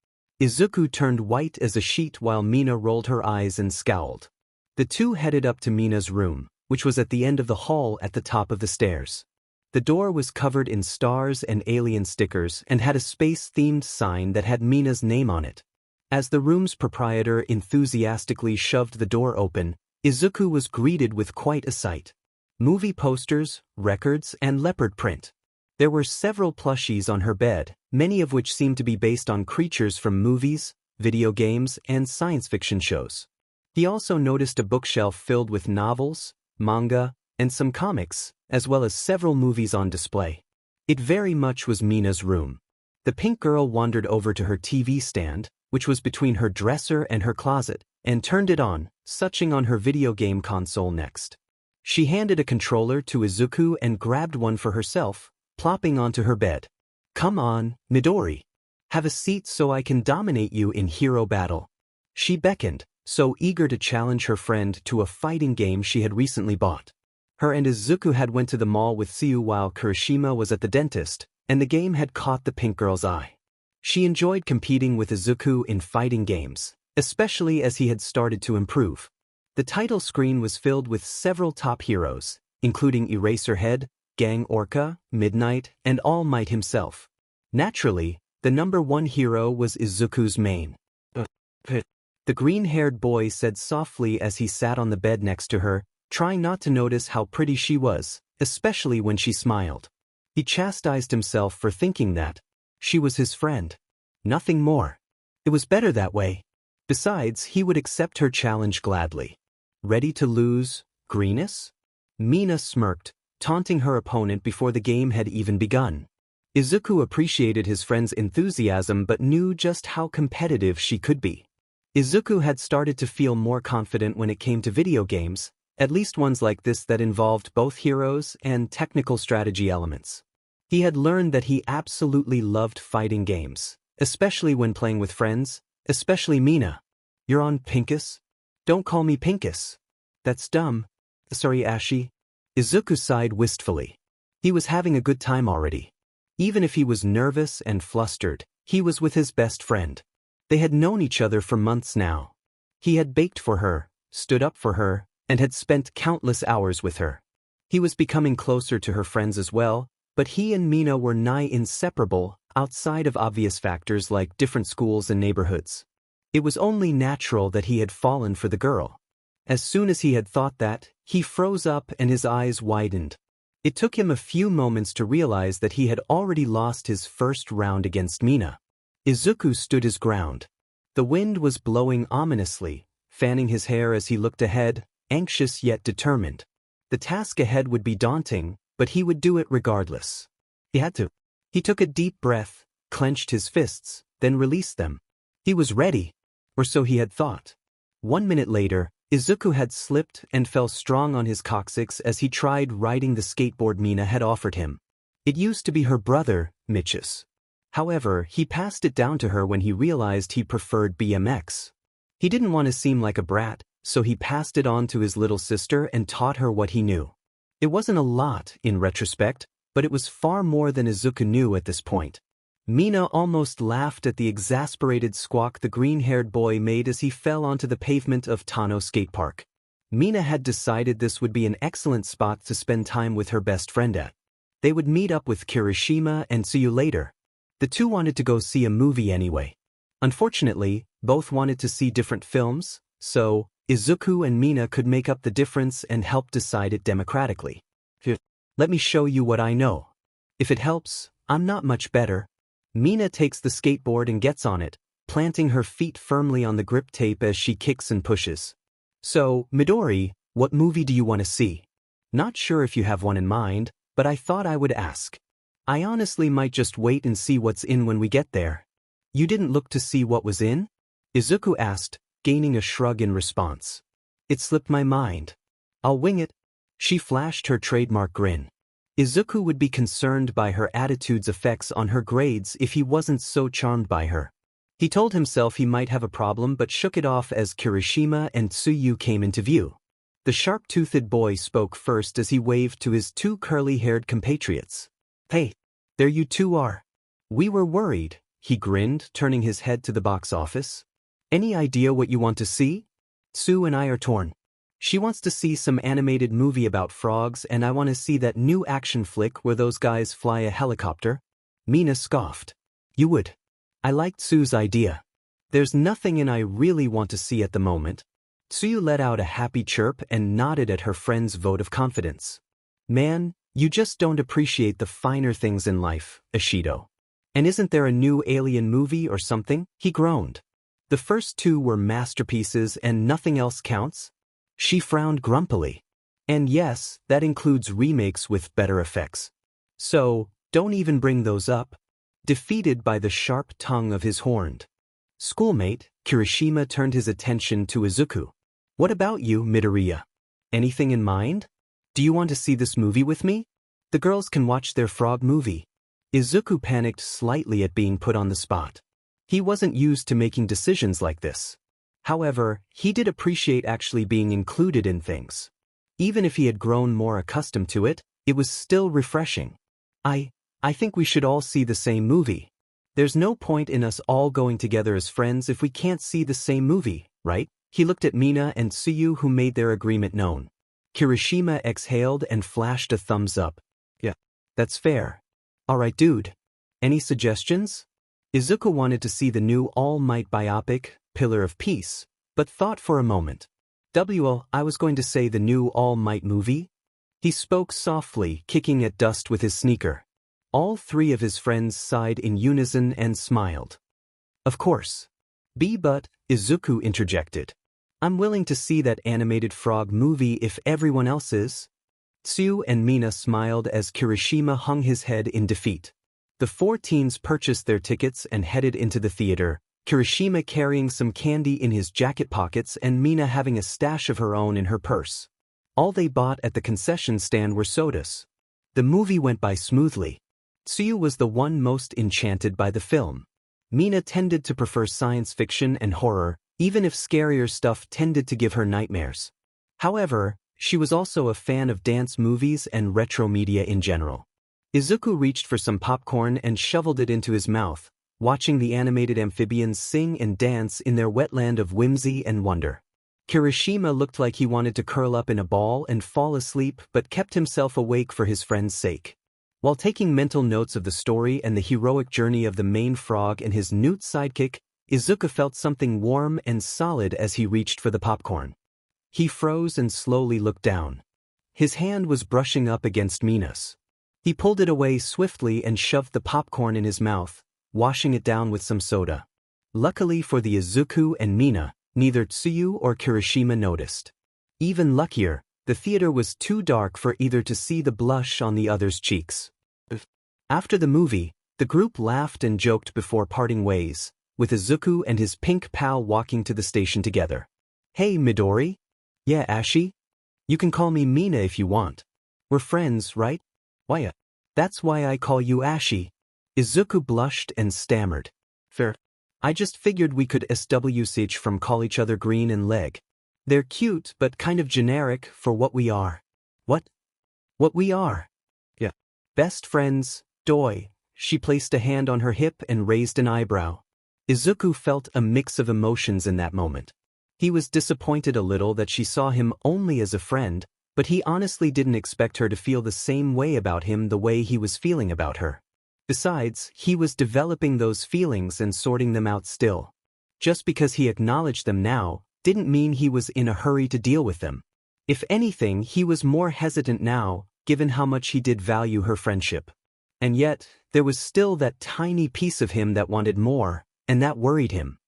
Izuku turned white as a sheet while Mina rolled her eyes and scowled. The two headed up to Mina's room, which was at the end of the hall at the top of the stairs. The door was covered in stars and alien stickers and had a space-themed sign that had Mina's name on it. As the room's proprietor enthusiastically shoved the door open, Izuku was greeted with quite a sight. Movie posters, records, and leopard print. There were several plushies on her bed, many of which seemed to be based on creatures from movies, video games, and science fiction shows. He also noticed a bookshelf filled with novels, manga, and some comics, as well as several movies on display. It very much was Mina's room. The pink girl wandered over to her TV stand, which was between her dresser and her closet, and turned it on, switching on her video game console next. She handed a controller to Izuku and grabbed one for herself, plopping onto her bed. Come on, Midori. Have a seat so I can dominate you in hero battle. She beckoned, so eager to challenge her friend to a fighting game she had recently bought. Her and Izuku had went to the mall with Suyu while Kirishima was at the dentist, and the game had caught the pink girl's eye. She enjoyed competing with Izuku in fighting games, especially as he had started to improve. The title screen was filled with several top heroes, including Eraserhead, Gang Orca, Midnight, and All Might himself. Naturally, the number one hero was Izuku's main. The green-haired boy said softly as he sat on the bed next to her, trying not to notice how pretty she was, especially when she smiled. He chastised himself for thinking that she was his friend. Nothing more. It was better that way. Besides, he would accept her challenge gladly. Ready to lose, Greenus? Mina smirked, taunting her opponent before the game had even begun. Izuku appreciated his friend's enthusiasm but knew just how competitive she could be. Izuku had started to feel more confident when it came to video games, at least ones like this that involved both heroes and technical strategy elements. He had learned that he absolutely loved fighting games, especially when playing with friends, especially Mina. You're on Pinkus? Don't call me Pinkus. That's dumb. Sorry, Ashi. Izuku sighed wistfully. He was having a good time already. Even if he was nervous and flustered, he was with his best friend. They had known each other for months now. He had baked for her, stood up for her, and had spent countless hours with her. He was becoming closer to her friends as well, but he and Mina were nigh inseparable, outside of obvious factors like different schools and neighborhoods. It was only natural that he had fallen for the girl. As soon as he had thought that, he froze up and his eyes widened. It took him a few moments to realize that he had already lost his first round against Mina. Izuku stood his ground. The wind was blowing ominously, fanning his hair as he looked ahead, anxious yet determined. The task ahead would be daunting, but he would do it regardless. He had to. He took a deep breath, clenched his fists, then released them. He was ready, or so he had thought. 1 minute later, Izuku had slipped and fell strong on his coccyx as he tried riding the skateboard Mina had offered him. It used to be her brother, Mitch's. However, he passed it down to her when he realized he preferred BMX. He didn't want to seem like a brat, so he passed it on to his little sister and taught her what he knew. It wasn't a lot, in retrospect, but it was far more than Izuku knew at this point. Mina almost laughed at the exasperated squawk the green-haired boy made as he fell onto the pavement of Tano Skate Park. Mina had decided this would be an excellent spot to spend time with her best friend at. They would meet up with Kirishima and Suyu later. The two wanted to go see a movie anyway. Unfortunately, both wanted to see different films, so Izuku and Mina could make up the difference and help decide it democratically. Let me show you what I know. If it helps, I'm not much better. Mina takes the skateboard and gets on it, planting her feet firmly on the grip tape as she kicks and pushes. So, Midori, what movie do you want to see? Not sure if you have one in mind, but I thought I would ask. I honestly might just wait and see what's in when we get there. You didn't look to see what was in? Izuku asked, gaining a shrug in response. It slipped my mind. I'll wing it. She flashed her trademark grin. Izuku would be concerned by her attitude's effects on her grades if he wasn't so charmed by her. He told himself he might have a problem but shook it off as Kirishima and Suyu came into view. The sharp-toothed boy spoke first as he waved to his two curly-haired compatriots. Hey, there you two are. We were worried, he grinned, turning his head to the box office. Any idea what you want to see? Sue and I are torn. She wants to see some animated movie about frogs and I want to see that new action flick where those guys fly a helicopter. Mina scoffed. You would. I liked Sue's idea. There's nothing I really want to see at the moment. Suyu let out a happy chirp and nodded at her friend's vote of confidence. Man, you just don't appreciate the finer things in life, Ishido. And isn't there a new alien movie or something? He groaned. The first two were masterpieces and nothing else counts? She frowned grumpily. And yes, that includes remakes with better effects. So, don't even bring those up. Defeated by the sharp tongue of his horned schoolmate, Kirishima turned his attention to Izuku. What about you, Midoriya? Anything in mind? Do you want to see this movie with me? The girls can watch their frog movie. Izuku panicked slightly at being put on the spot. He wasn't used to making decisions like this. However, he did appreciate actually being included in things. Even if he had grown more accustomed to it, it was still refreshing. I think we should all see the same movie. There's no point in us all going together as friends if we can't see the same movie, right? He looked at Mina and Suyu who made their agreement known. Kirishima exhaled and flashed a thumbs up. Yeah, that's fair. Alright dude. Any suggestions? Izuku wanted to see the new All Might biopic, Pillar of Peace, but thought for a moment. I was going to say the new All Might movie. He spoke softly, kicking at dust with his sneaker. All three of his friends sighed in unison and smiled. Of course. But, Izuku interjected. I'm willing to see that animated frog movie if everyone else is. Tsu and Mina smiled as Kirishima hung his head in defeat. The four teens purchased their tickets and headed into the theater, Kirishima carrying some candy in his jacket pockets and Mina having a stash of her own in her purse. All they bought at the concession stand were sodas. The movie went by smoothly. Suyu was the one most enchanted by the film. Mina tended to prefer science fiction and horror, even if scarier stuff tended to give her nightmares. However, she was also a fan of dance movies and retro media in general. Izuku reached for some popcorn and shoveled it into his mouth, watching the animated amphibians sing and dance in their wetland of whimsy and wonder. Kirishima looked like he wanted to curl up in a ball and fall asleep but kept himself awake for his friend's sake. While taking mental notes of the story and the heroic journey of the main frog and his newt sidekick, Izuku felt something warm and solid as he reached for the popcorn. He froze and slowly looked down. His hand was brushing up against Mina's. He pulled it away swiftly and shoved the popcorn in his mouth, washing it down with some soda. Luckily for the Izuku and Mina, neither Tsuyu or Kirishima noticed. Even luckier, the theater was too dark for either to see the blush on the other's cheeks. After the movie, the group laughed and joked before parting ways, with Izuku and his pink pal walking to the station together. Hey Midori? Yeah Ashi? You can call me Mina if you want. We're friends, right? Why? That's why I call you Ashi. Izuku blushed and stammered. Fair. I just figured we could switch from call each other green and leg. They're cute but kind of generic for what we are. What? What we are? Yeah. Best friends, doi. She placed a hand on her hip and raised an eyebrow. Izuku felt a mix of emotions in that moment. He was disappointed a little that she saw him only as a friend, but he honestly didn't expect her to feel the same way about him the way he was feeling about her. Besides, he was developing those feelings and sorting them out still. Just because he acknowledged them now didn't mean he was in a hurry to deal with them. If anything, he was more hesitant now, given how much he did value her friendship. And yet, there was still that tiny piece of him that wanted more, and that worried him.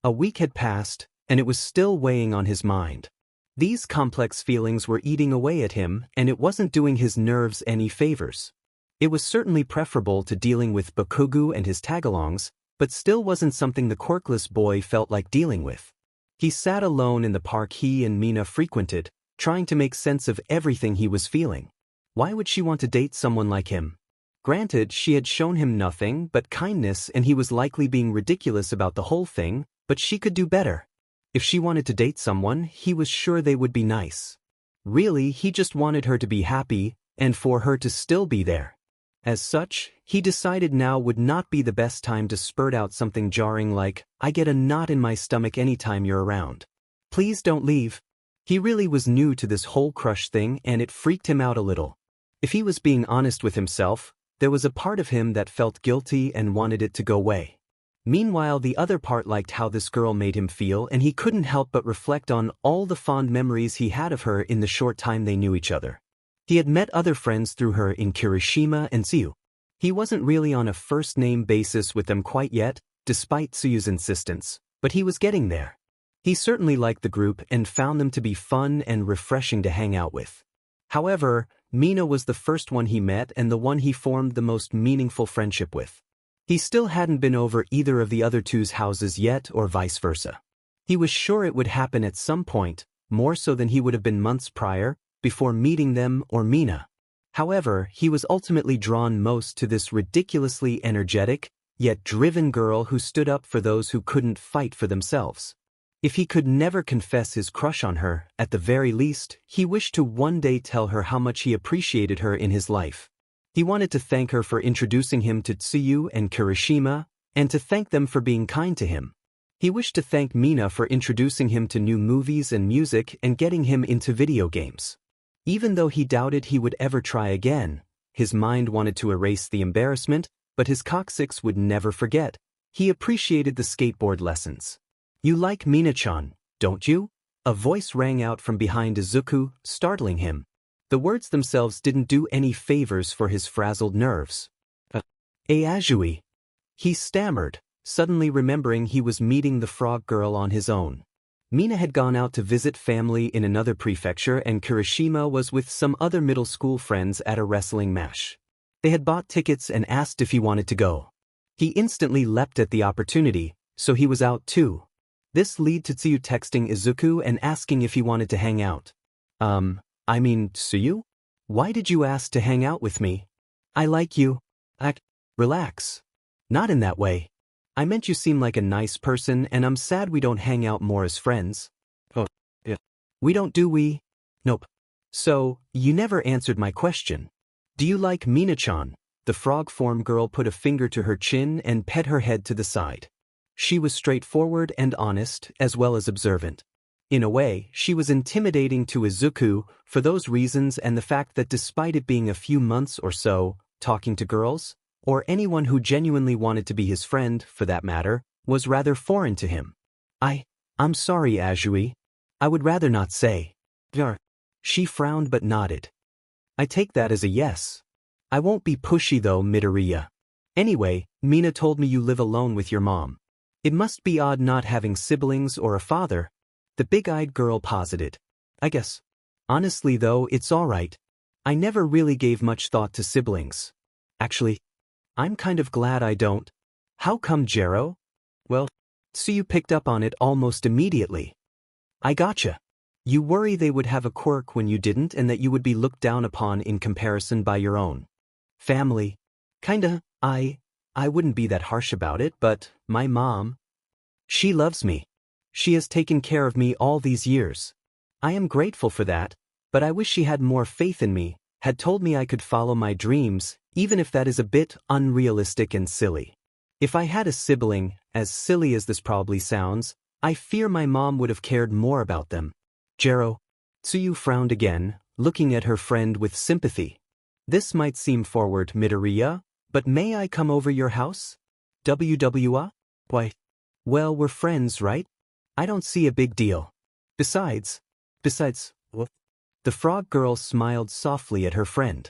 A week had passed, and it was still weighing on his mind. These complex feelings were eating away at him, and it wasn't doing his nerves any favors. It was certainly preferable to dealing with Bakugo and his tagalongs, but still wasn't something the quirkless boy felt like dealing with. He sat alone in the park he and Mina frequented, trying to make sense of everything he was feeling. Why would she want to date someone like him? Granted, she had shown him nothing but kindness and he was likely being ridiculous about the whole thing, but she could do better. If she wanted to date someone, he was sure they would be nice. Really, he just wanted her to be happy, and for her to still be there. As such, he decided now would not be the best time to spurt out something jarring like, "I get a knot in my stomach anytime you're around. Please don't leave." He really was new to this whole crush thing and it freaked him out a little. If he was being honest with himself, there was a part of him that felt guilty and wanted it to go away. Meanwhile, the other part liked how this girl made him feel and he couldn't help but reflect on all the fond memories he had of her in the short time they knew each other. He had met other friends through her in Kirishima and Suyu. He wasn't really on a first-name basis with them quite yet, despite Suyu's insistence, but he was getting there. He certainly liked the group and found them to be fun and refreshing to hang out with. However, Mina was the first one he met and the one he formed the most meaningful friendship with. He still hadn't been over either of the other two's houses yet or vice versa. He was sure it would happen at some point, more so than he would have been months prior, before meeting them or Mina. However, he was ultimately drawn most to this ridiculously energetic, yet driven girl who stood up for those who couldn't fight for themselves. If he could never confess his crush on her, at the very least, he wished to one day tell her how much he appreciated her in his life. He wanted to thank her for introducing him to Suyu and Kirishima, and to thank them for being kind to him. He wished to thank Mina for introducing him to new movies and music and getting him into video games. Even though he doubted he would ever try again, his mind wanted to erase the embarrassment, but his coccyx would never forget. He appreciated the skateboard lessons. "You like Mina-chan, don't you?" A voice rang out from behind Izuku, startling him. The words themselves didn't do any favors for his frazzled nerves. Ayajui. He stammered, suddenly remembering he was meeting the frog girl on his own. Mina had gone out to visit family in another prefecture and Kirishima was with some other middle school friends at a wrestling match. They had bought tickets and asked if he wanted to go. He instantly leapt at the opportunity, so he was out too. This led to Tsuyu texting Izuku and asking if he wanted to hang out. Suyu? Why did you ask to hang out with me? I like you. Relax. Not in that way. I meant you seem like a nice person and I'm sad we don't hang out more as friends. Oh, yeah. We don't, do we? Nope. So, you never answered my question. Do you like Mina-chan? The frog form girl put a finger to her chin and pet her head to the side. She was straightforward and honest, as well as observant. In a way, she was intimidating to Izuku for those reasons and the fact that despite it being a few months or so, talking to girls, or anyone who genuinely wanted to be his friend, for that matter, was rather foreign to him. I'm sorry, Ajui. I would rather not say. She frowned but nodded. I take that as a yes. I won't be pushy though, Midoriya. Anyway, Mina told me you live alone with your mom. It must be odd not having siblings or a father. The big-eyed girl posited. I guess. Honestly though, it's alright. I never really gave much thought to siblings. Actually, I'm kind of glad I don't. How come, Jero? Well, Suyu picked up on it almost immediately. I gotcha. You worry they would have a quirk when you didn't and that you would be looked down upon in comparison by your own Family. Kinda, I wouldn't be that harsh about it, but my mom, she loves me. She has taken care of me all these years. I am grateful for that, but I wish she had more faith in me, had told me I could follow my dreams, even if that is a bit unrealistic and silly. If I had a sibling, as silly as this probably sounds, I fear my mom would have cared more about them. Jero. Suyu frowned again, looking at her friend with sympathy. This might seem forward, Midoriya, but may I come over your house? WWA? Why? Well, we're friends, right? I don't see a big deal. Besides, what? The frog girl smiled softly at her friend.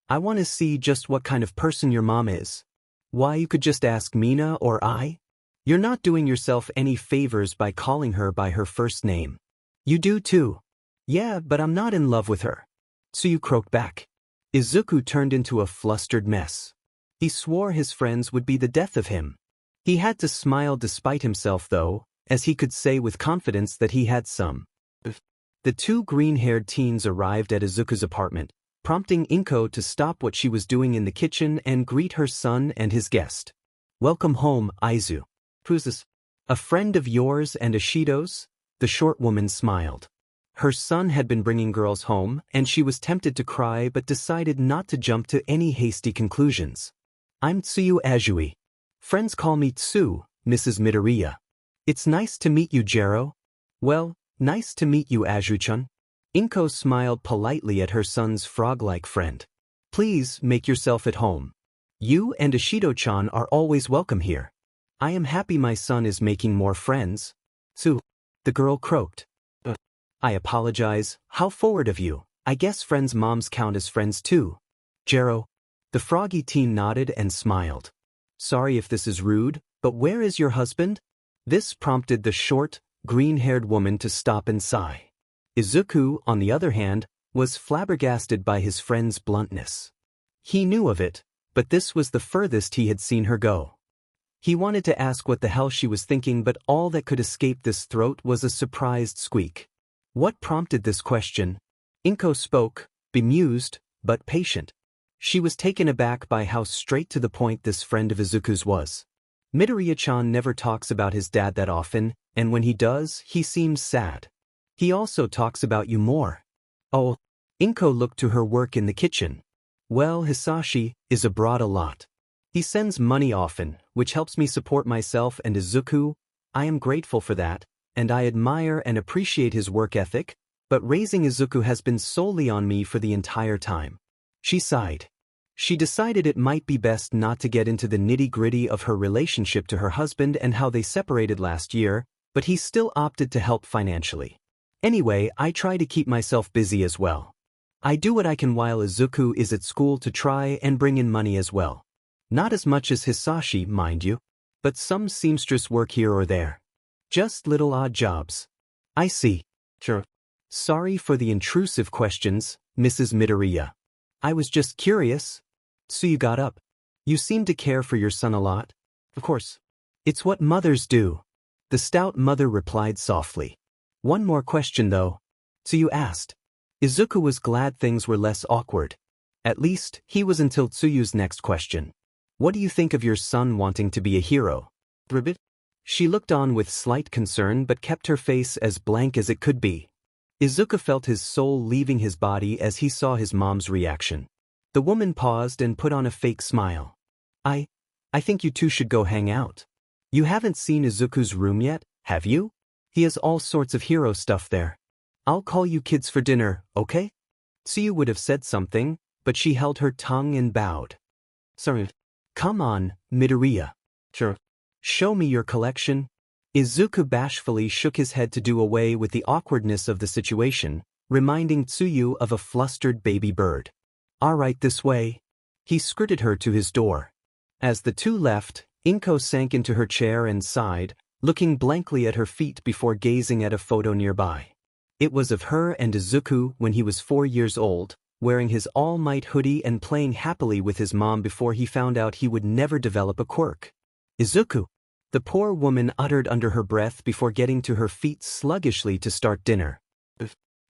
I want to see just what kind of person your mom is. Why, you could just ask Mina or I? You're not doing yourself any favors by calling her by her first name. You do too. Yeah, but I'm not in love with her. Suyu croaked back. Izuku turned into a flustered mess. He swore his friends would be the death of him. He had to smile despite himself though, as he could say with confidence that he had some. The two green-haired teens arrived at Izuku's apartment, prompting Inko to stop what she was doing in the kitchen and greet her son and his guest. Welcome home, Izu. Who's this? A friend of yours and Ashido's? The short woman smiled. Her son had been bringing girls home, and she was tempted to cry but decided not to jump to any hasty conclusions. I'm Tsuyu Azui. Friends call me Tsu, Mrs. Midoriya. It's nice to meet you, Jero. Well, nice to meet you, Azu-chan. Inko smiled politely at her son's frog-like friend. Please make yourself at home. You and Ashido-chan are always welcome here. I am happy my son is making more friends. Tsu. The girl croaked. I apologize, how forward of you. I guess friends' moms count as friends too. Jero. The froggy teen nodded and smiled. Sorry if this is rude, but where is your husband? This prompted the short, green-haired woman to stop and sigh. Izuku, on the other hand, was flabbergasted by his friend's bluntness. He knew of it, but this was the furthest he had seen her go. He wanted to ask what the hell she was thinking, but all that could escape this throat was a surprised squeak. What prompted this question? Inko spoke, bemused, but patient. She was taken aback by how straight to the point this friend of Izuku's was. Midoriya-chan never talks about his dad that often, and when he does, he seems sad. He also talks about you more. Oh. Inko looked to her work in the kitchen. Well, Hisashi is abroad a lot. He sends money often, which helps me support myself and Izuku. I am grateful for that, and I admire and appreciate his work ethic, but raising Izuku has been solely on me for the entire time. She sighed. She decided it might be best not to get into the nitty-gritty of her relationship to her husband and how they separated last year, but he still opted to help financially. Anyway, I try to keep myself busy as well. I do what I can while Izuku is at school to try and bring in money as well. Not as much as Hisashi, mind you, but some seamstress work here or there. Just little odd jobs. I see. Sure. Sorry for the intrusive questions, Mrs. Midoriya. I was just curious. So you got up. You seem to care for your son a lot. Of course. It's what mothers do. The stout mother replied softly. One more question though. So you asked. Izuku was glad things were less awkward. At least, he was until Tsuyu's next question. What do you think of your son wanting to be a hero? Ribbit? She looked on with slight concern but kept her face as blank as it could be. Izuku felt his soul leaving his body as he saw his mom's reaction. The woman paused and put on a fake smile. I think you two should go hang out. You haven't seen Izuku's room yet, have you? He has all sorts of hero stuff there. I'll call you kids for dinner, okay? Suyu would have said something, but she held her tongue and bowed. Sorry. Come on, Midoriya. Sure. Show me your collection. Izuku bashfully shook his head to do away with the awkwardness of the situation, reminding Tsuyu of a flustered baby bird. All right, this way. He skirted her to his door. As the two left, Inko sank into her chair and sighed, looking blankly at her feet before gazing at a photo nearby. It was of her and Izuku when he was 4 years old, wearing his All Might hoodie and playing happily with his mom before he found out he would never develop a quirk. Izuku! The poor woman uttered under her breath before getting to her feet sluggishly to start dinner.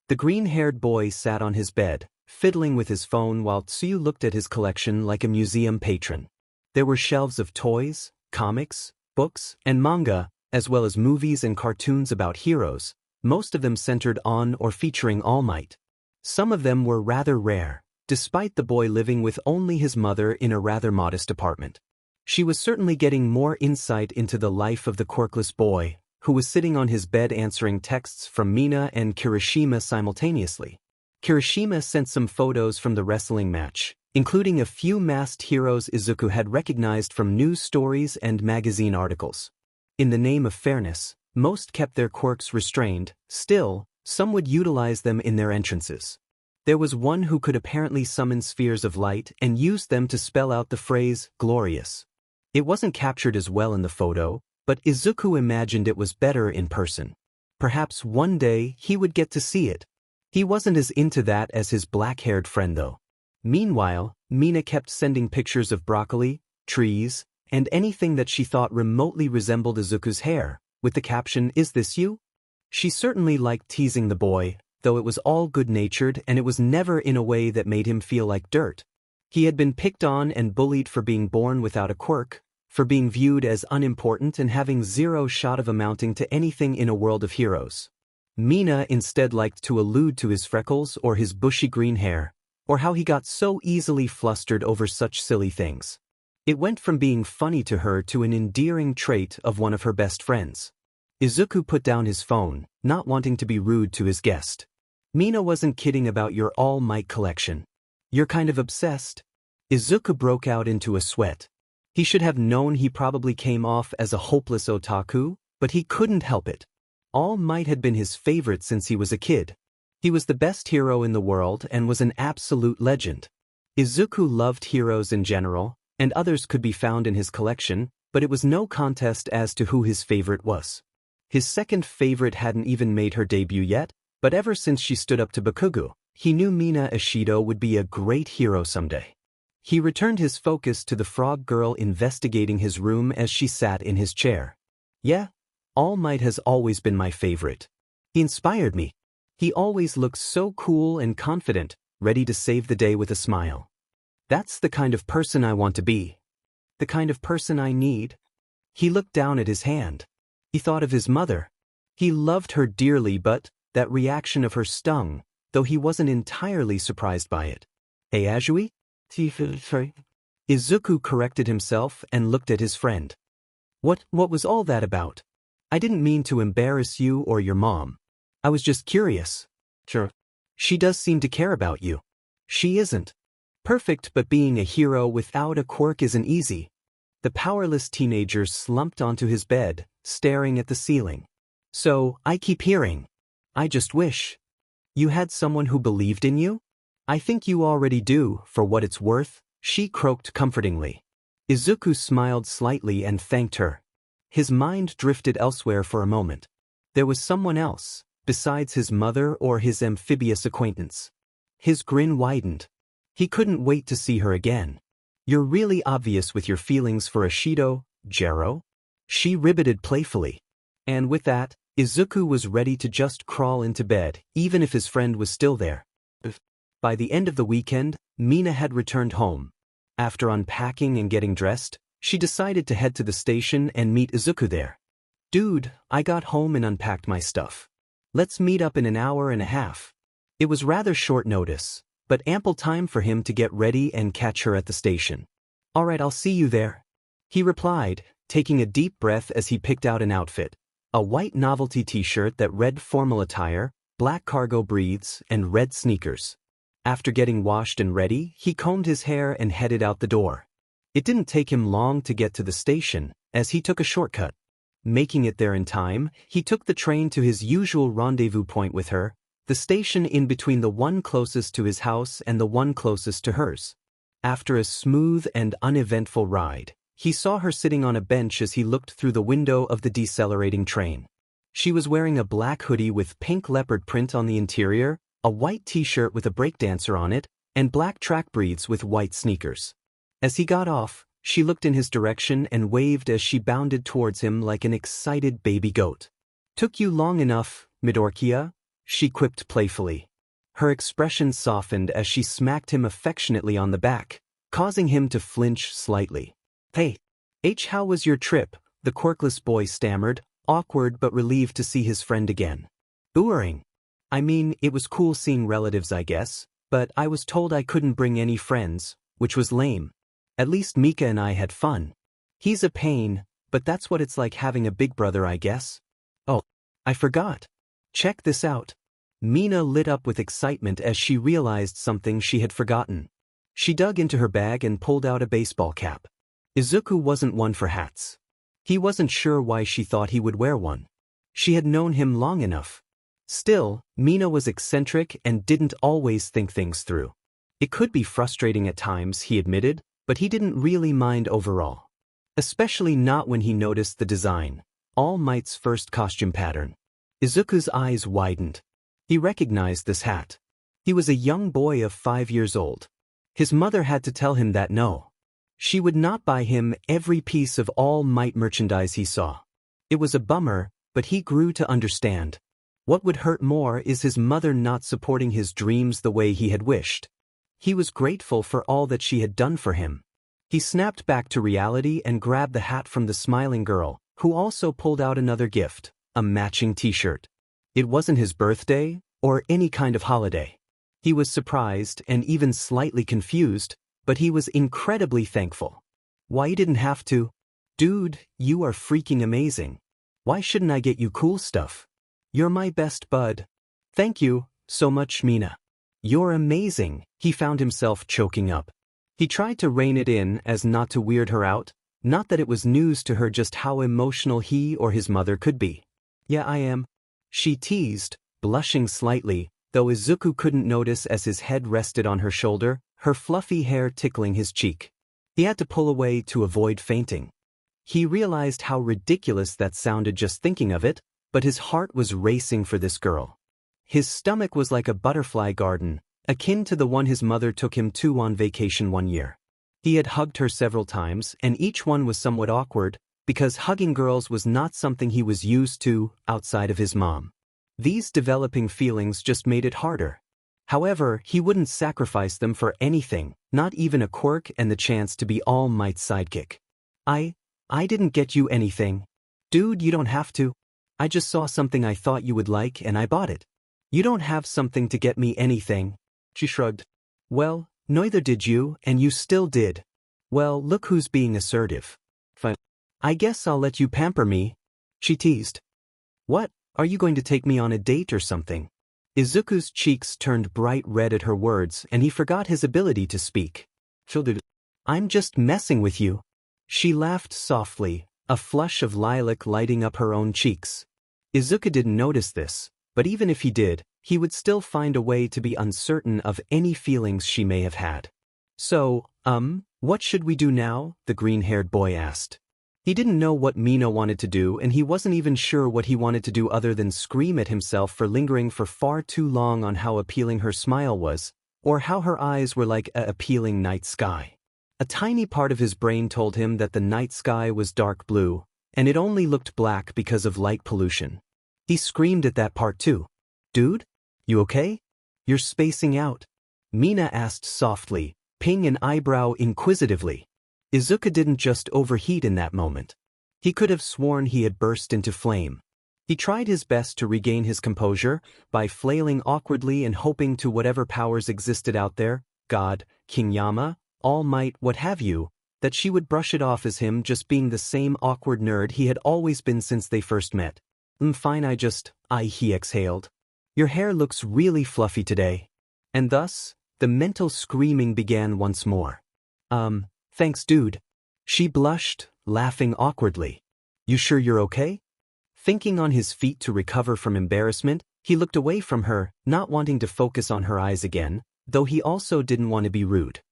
The green-haired boy sat on his bed, fiddling with his phone while Suyu looked at his collection like a museum patron. There were shelves of toys, comics, books, and manga, as well as movies and cartoons about heroes, most of them centered on or featuring All Might. Some of them were rather rare, despite the boy living with only his mother in a rather modest apartment. She was certainly getting more insight into the life of the quirkless boy, who was sitting on his bed answering texts from Mina and Kirishima simultaneously. Kirishima sent some photos from the wrestling match, including a few masked heroes Izuku had recognized from news stories and magazine articles. In the name of fairness, most kept their quirks restrained. Still, some would utilize them in their entrances. There was one who could apparently summon spheres of light and used them to spell out the phrase, glorious. It wasn't captured as well in the photo, but Izuku imagined it was better in person. Perhaps one day he would get to see it. He wasn't as into that as his black-haired friend though. Meanwhile, Mina kept sending pictures of broccoli, trees, and anything that she thought remotely resembled Izuku's hair, with the caption, "Is this you?" She certainly liked teasing the boy, though it was all good-natured and it was never in a way that made him feel like dirt. He had been picked on and bullied for being born without a quirk, for being viewed as unimportant and having zero shot of amounting to anything in a world of heroes. Mina instead liked to allude to his freckles or his bushy green hair, or how he got so easily flustered over such silly things. It went from being funny to her to an endearing trait of one of her best friends. Izuku put down his phone, not wanting to be rude to his guest. Mina wasn't kidding about your All Might collection. You're kind of obsessed. Izuku broke out into a sweat. He should have known he probably came off as a hopeless otaku, but he couldn't help it. All Might had been his favorite since he was a kid. He was the best hero in the world and was an absolute legend. Izuku loved heroes in general, and others could be found in his collection, but it was no contest as to who his favorite was. His second favorite hadn't even made her debut yet, but ever since she stood up to Bakugo, he knew Mina Ishido would be a great hero someday. He returned his focus to the frog girl investigating his room as she sat in his chair. Yeah, All Might has always been my favorite. He inspired me. He always looked so cool and confident, ready to save the day with a smile. That's the kind of person I want to be. The kind of person I need. He looked down at his hand. He thought of his mother. He loved her dearly, but that reaction of her stung, though he wasn't entirely surprised by it. Hey, Ajui? Izuku corrected himself and looked at his friend. What was all that about? I didn't mean to embarrass you or your mom. I was just curious. Sure. She does seem to care about you. She isn't perfect, but being a hero without a quirk isn't easy. The powerless teenager slumped onto his bed, staring at the ceiling. So, I keep hearing. I just wish you had someone who believed in you. I think you already do, for what it's worth, she croaked comfortingly. Izuku smiled slightly and thanked her. His mind drifted elsewhere for a moment. There was someone else, besides his mother or his amphibious acquaintance. His grin widened. He couldn't wait to see her again. You're really obvious with your feelings for Ishido, Jero? She riveted playfully. And with that, Izuku was ready to just crawl into bed, even if his friend was still there. By the end of the weekend, Mina had returned home. After unpacking and getting dressed, she decided to head to the station and meet Izuku there. Dude, I got home and unpacked my stuff. Let's meet up in an hour and a half. It was rather short notice, but ample time for him to get ready and catch her at the station. Alright, I'll see you there. He replied, taking a deep breath as he picked out an outfit. A white novelty t-shirt that read formal attire, black cargo breathes, and red sneakers. After getting washed and ready, he combed his hair and headed out the door. It didn't take him long to get to the station, as he took a shortcut. Making it there in time, he took the train to his usual rendezvous point with her, the station in between the one closest to his house and the one closest to hers. After a smooth and uneventful ride, he saw her sitting on a bench as he looked through the window of the decelerating train. She was wearing a black hoodie with pink leopard print on the interior, a white t-shirt with a breakdancer on it, and black track breeds with white sneakers. As he got off, she looked in his direction and waved as she bounded towards him like an excited baby goat. Took you long enough, Midoriya? She quipped playfully. Her expression softened as she smacked him affectionately on the back, causing him to flinch slightly. "Hey, how was your trip?" the quirkless boy stammered, awkward but relieved to see his friend again. "Boring. I mean, it was cool seeing relatives, I guess, but I was told I couldn't bring any friends, which was lame. At least Mika and I had fun. He's a pain, but that's what it's like having a big brother, I guess. Oh, I forgot. Check this out." Mina lit up with excitement as she realized something she had forgotten. She dug into her bag and pulled out a baseball cap. Izuku wasn't one for hats. He wasn't sure why she thought he would wear one. She had known him long enough. Still, Mina was eccentric and didn't always think things through. It could be frustrating at times, he admitted, but he didn't really mind overall. Especially not when he noticed the design, All Might's first costume pattern. Izuku's eyes widened. He recognized this hat. He was a young boy of 5 years old. His mother had to tell him that no. She would not buy him every piece of All Might merchandise he saw. It was a bummer, but he grew to understand. What would hurt more is his mother not supporting his dreams the way he had wished. He was grateful for all that she had done for him. He snapped back to reality and grabbed the hat from the smiling girl, who also pulled out another gift, a matching t-shirt. It wasn't his birthday, or any kind of holiday. He was surprised and even slightly confused, but he was incredibly thankful. "Why didn't have to?" "Dude, you are freaking amazing. Why shouldn't I get you cool stuff? You're my best bud." "Thank you so much, Mina. You're amazing." He found himself choking up. He tried to rein it in as not to weird her out, not that it was news to her just how emotional he or his mother could be. "Yeah, I am," she teased, blushing slightly, though Izuku couldn't notice as his head rested on her shoulder, her fluffy hair tickling his cheek. He had to pull away to avoid fainting. He realized how ridiculous that sounded just thinking of it, but his heart was racing for this girl. His stomach was like a butterfly garden, akin to the one his mother took him to on vacation one year. He had hugged her several times, and each one was somewhat awkward, because hugging girls was not something he was used to outside of his mom. These developing feelings just made it harder. However, he wouldn't sacrifice them for anything, not even a quirk and the chance to be All Might's sidekick. I didn't get you anything. Dude, you don't have to. I just saw something I thought you would like and I bought it. You don't have something to get me anything." She shrugged. "Well, neither did you, and you still did. Well, look who's being assertive. Fine. I guess I'll let you pamper me," she teased. "What, are you going to take me on a date or something?" Izuku's cheeks turned bright red at her words and he forgot his ability to speak. "I'm just messing with you." She laughed softly, a flush of lilac lighting up her own cheeks. Izuku didn't notice this, but even if he did, he would still find a way to be uncertain of any feelings she may have had. "So, what should we do now?" the green-haired boy asked. He didn't know what Mina wanted to do and he wasn't even sure what he wanted to do other than scream at himself for lingering for far too long on how appealing her smile was, or how her eyes were like a appealing night sky. A tiny part of his brain told him that the night sky was dark blue, and it only looked black because of light pollution. He screamed at that part too. "Dude? You okay? You're spacing out," Mina asked softly, ping an eyebrow inquisitively. Izuku didn't just overheat in that moment. He could have sworn he had burst into flame. He tried his best to regain his composure by flailing awkwardly and hoping to whatever powers existed out there, God, King Yama, All Might, what have you, that she would brush it off as him just being the same awkward nerd he had always been since they first met. Fine, he exhaled. "Your hair looks really fluffy today." And thus, the mental screaming began once more. Thanks, dude." She blushed, laughing awkwardly. "You sure you're okay?" Thinking on his feet to recover from embarrassment, he looked away from her, not wanting to focus on her eyes again, though he also didn't want to be rude.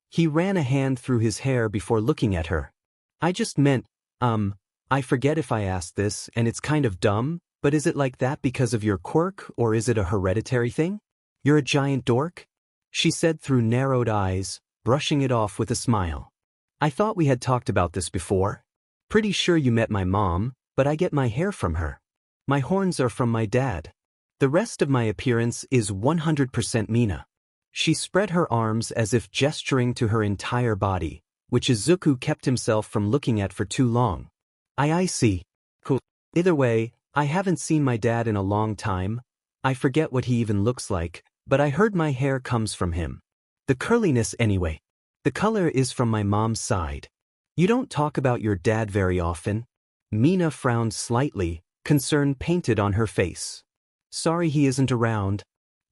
He ran a hand through his hair before looking at her. "I just meant, I forget if I asked this, and it's kind of dumb, but is it like that because of your quirk, or is it a hereditary thing? You're a giant dork?" she said through narrowed eyes, brushing it off with a smile. "I thought we had talked about this before. Pretty sure you met my mom, but I get my hair from her. My horns are from my dad." The rest of my appearance is 100% Mina. She spread her arms as if gesturing to her entire body, which Izuku kept himself from looking at for too long. I see. Cool. Either way, I haven't seen my dad in a long time. I forget what he even looks like, but I heard my hair comes from him. The curliness anyway. The color is from my mom's side. You don't talk about your dad very often. Mina frowned slightly, concern painted on her face. Sorry he isn't around.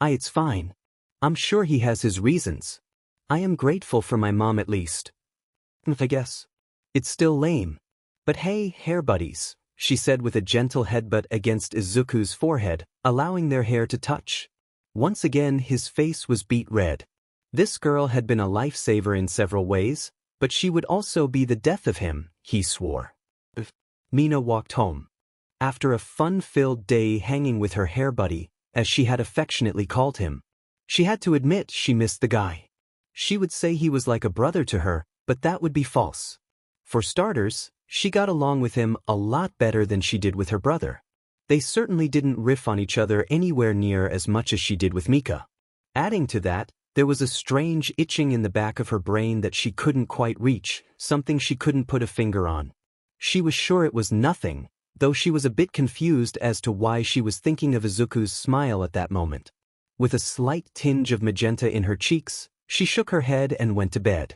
It's fine. I'm sure he has his reasons. I am grateful for my mom at least. I guess. It's still lame. But hey, hair buddies, she said with a gentle headbutt against Izuku's forehead, allowing their hair to touch. Once again his face was beet red. This girl had been a lifesaver in several ways, but she would also be the death of him, he swore. Mina walked home. After a fun-filled day hanging with her hair buddy, as she had affectionately called him, she had to admit she missed the guy. She would say he was like a brother to her, but that would be false. For starters, she got along with him a lot better than she did with her brother. They certainly didn't riff on each other anywhere near as much as she did with Mika. Adding to that, there was a strange itching in the back of her brain that she couldn't quite reach, something she couldn't put a finger on. She was sure it was nothing, though she was a bit confused as to why she was thinking of Izuku's smile at that moment. With a slight tinge of magenta in her cheeks, she shook her head and went to bed.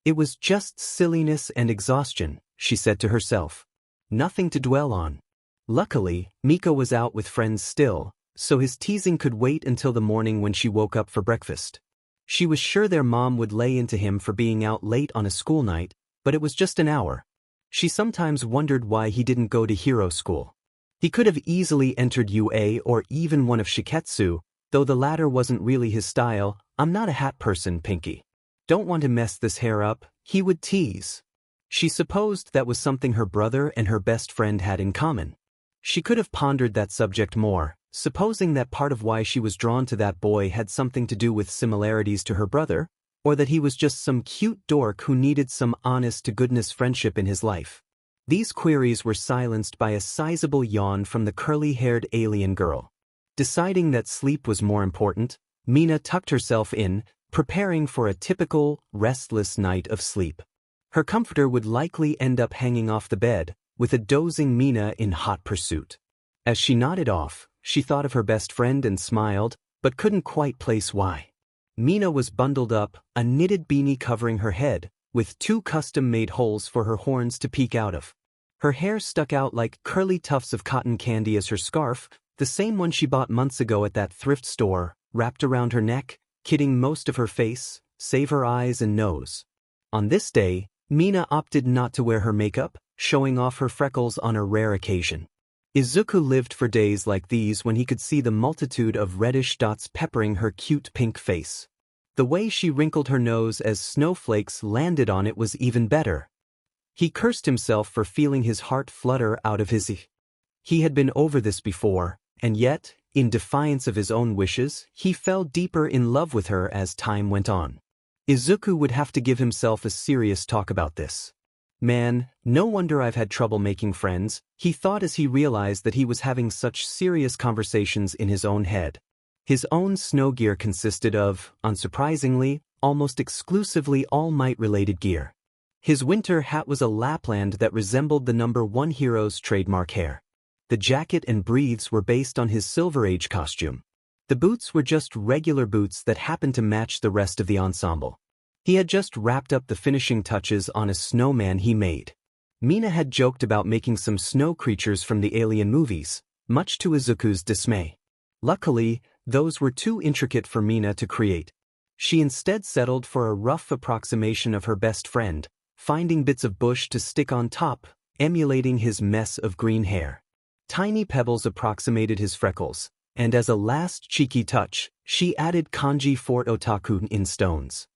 It was just silliness and exhaustion, she said to herself. Nothing to dwell on. Luckily, Mika was out with friends still, so his teasing could wait until the morning when she woke up for breakfast. She was sure their mom would lay into him for being out late on a school night, but it was just an hour. She sometimes wondered why he didn't go to hero school. He could have easily entered UA or even one of Shiketsu, though the latter wasn't really his style. I'm not a hat person, Pinky. Don't want to mess this hair up, he would tease. She supposed that was something her brother and her best friend had in common. She could have pondered that subject more, supposing that part of why she was drawn to that boy had something to do with similarities to her brother, or that he was just some cute dork who needed some honest-to-goodness friendship in his life. These queries were silenced by a sizable yawn from the curly-haired alien girl. Deciding that sleep was more important, Mina tucked herself in, preparing for a typical, restless night of sleep. Her comforter would likely end up hanging off the bed, with a dozing Mina in hot pursuit. As she nodded off, she thought of her best friend and smiled, but couldn't quite place why. Mina was bundled up, a knitted beanie covering her head, with 2 custom-made holes for her horns to peek out of. Her hair stuck out like curly tufts of cotton candy as her scarf, the same one she bought months ago at that thrift store, wrapped around her neck, kidding most of her face, save her eyes and nose. On this day, Mina opted not to wear her makeup, showing off her freckles on a rare occasion. Izuku lived for days like these when he could see the multitude of reddish dots peppering her cute pink face. The way she wrinkled her nose as snowflakes landed on it was even better. He cursed himself for feeling his heart flutter out of his ear. He had been over this before, and yet, in defiance of his own wishes, he fell deeper in love with her as time went on. Izuku would have to give himself a serious talk about this. Man, no wonder I've had trouble making friends, he thought as he realized that he was having such serious conversations in his own head. His own snow gear consisted of, unsurprisingly, almost exclusively All Might-related gear. His winter hat was a Lapland that resembled the number 1 hero's trademark hair. The jacket and breathes were based on his Silver Age costume. The boots were just regular boots that happened to match the rest of the ensemble. He had just wrapped up the finishing touches on a snowman he made. Mina had joked about making some snow creatures from the Alien movies, much to Izuku's dismay. Luckily, those were too intricate for Mina to create. She instead settled for a rough approximation of her best friend, finding bits of bush to stick on top, emulating his mess of green hair. Tiny pebbles approximated his freckles, and as a last cheeky touch, she added kanji fort otaku in stones.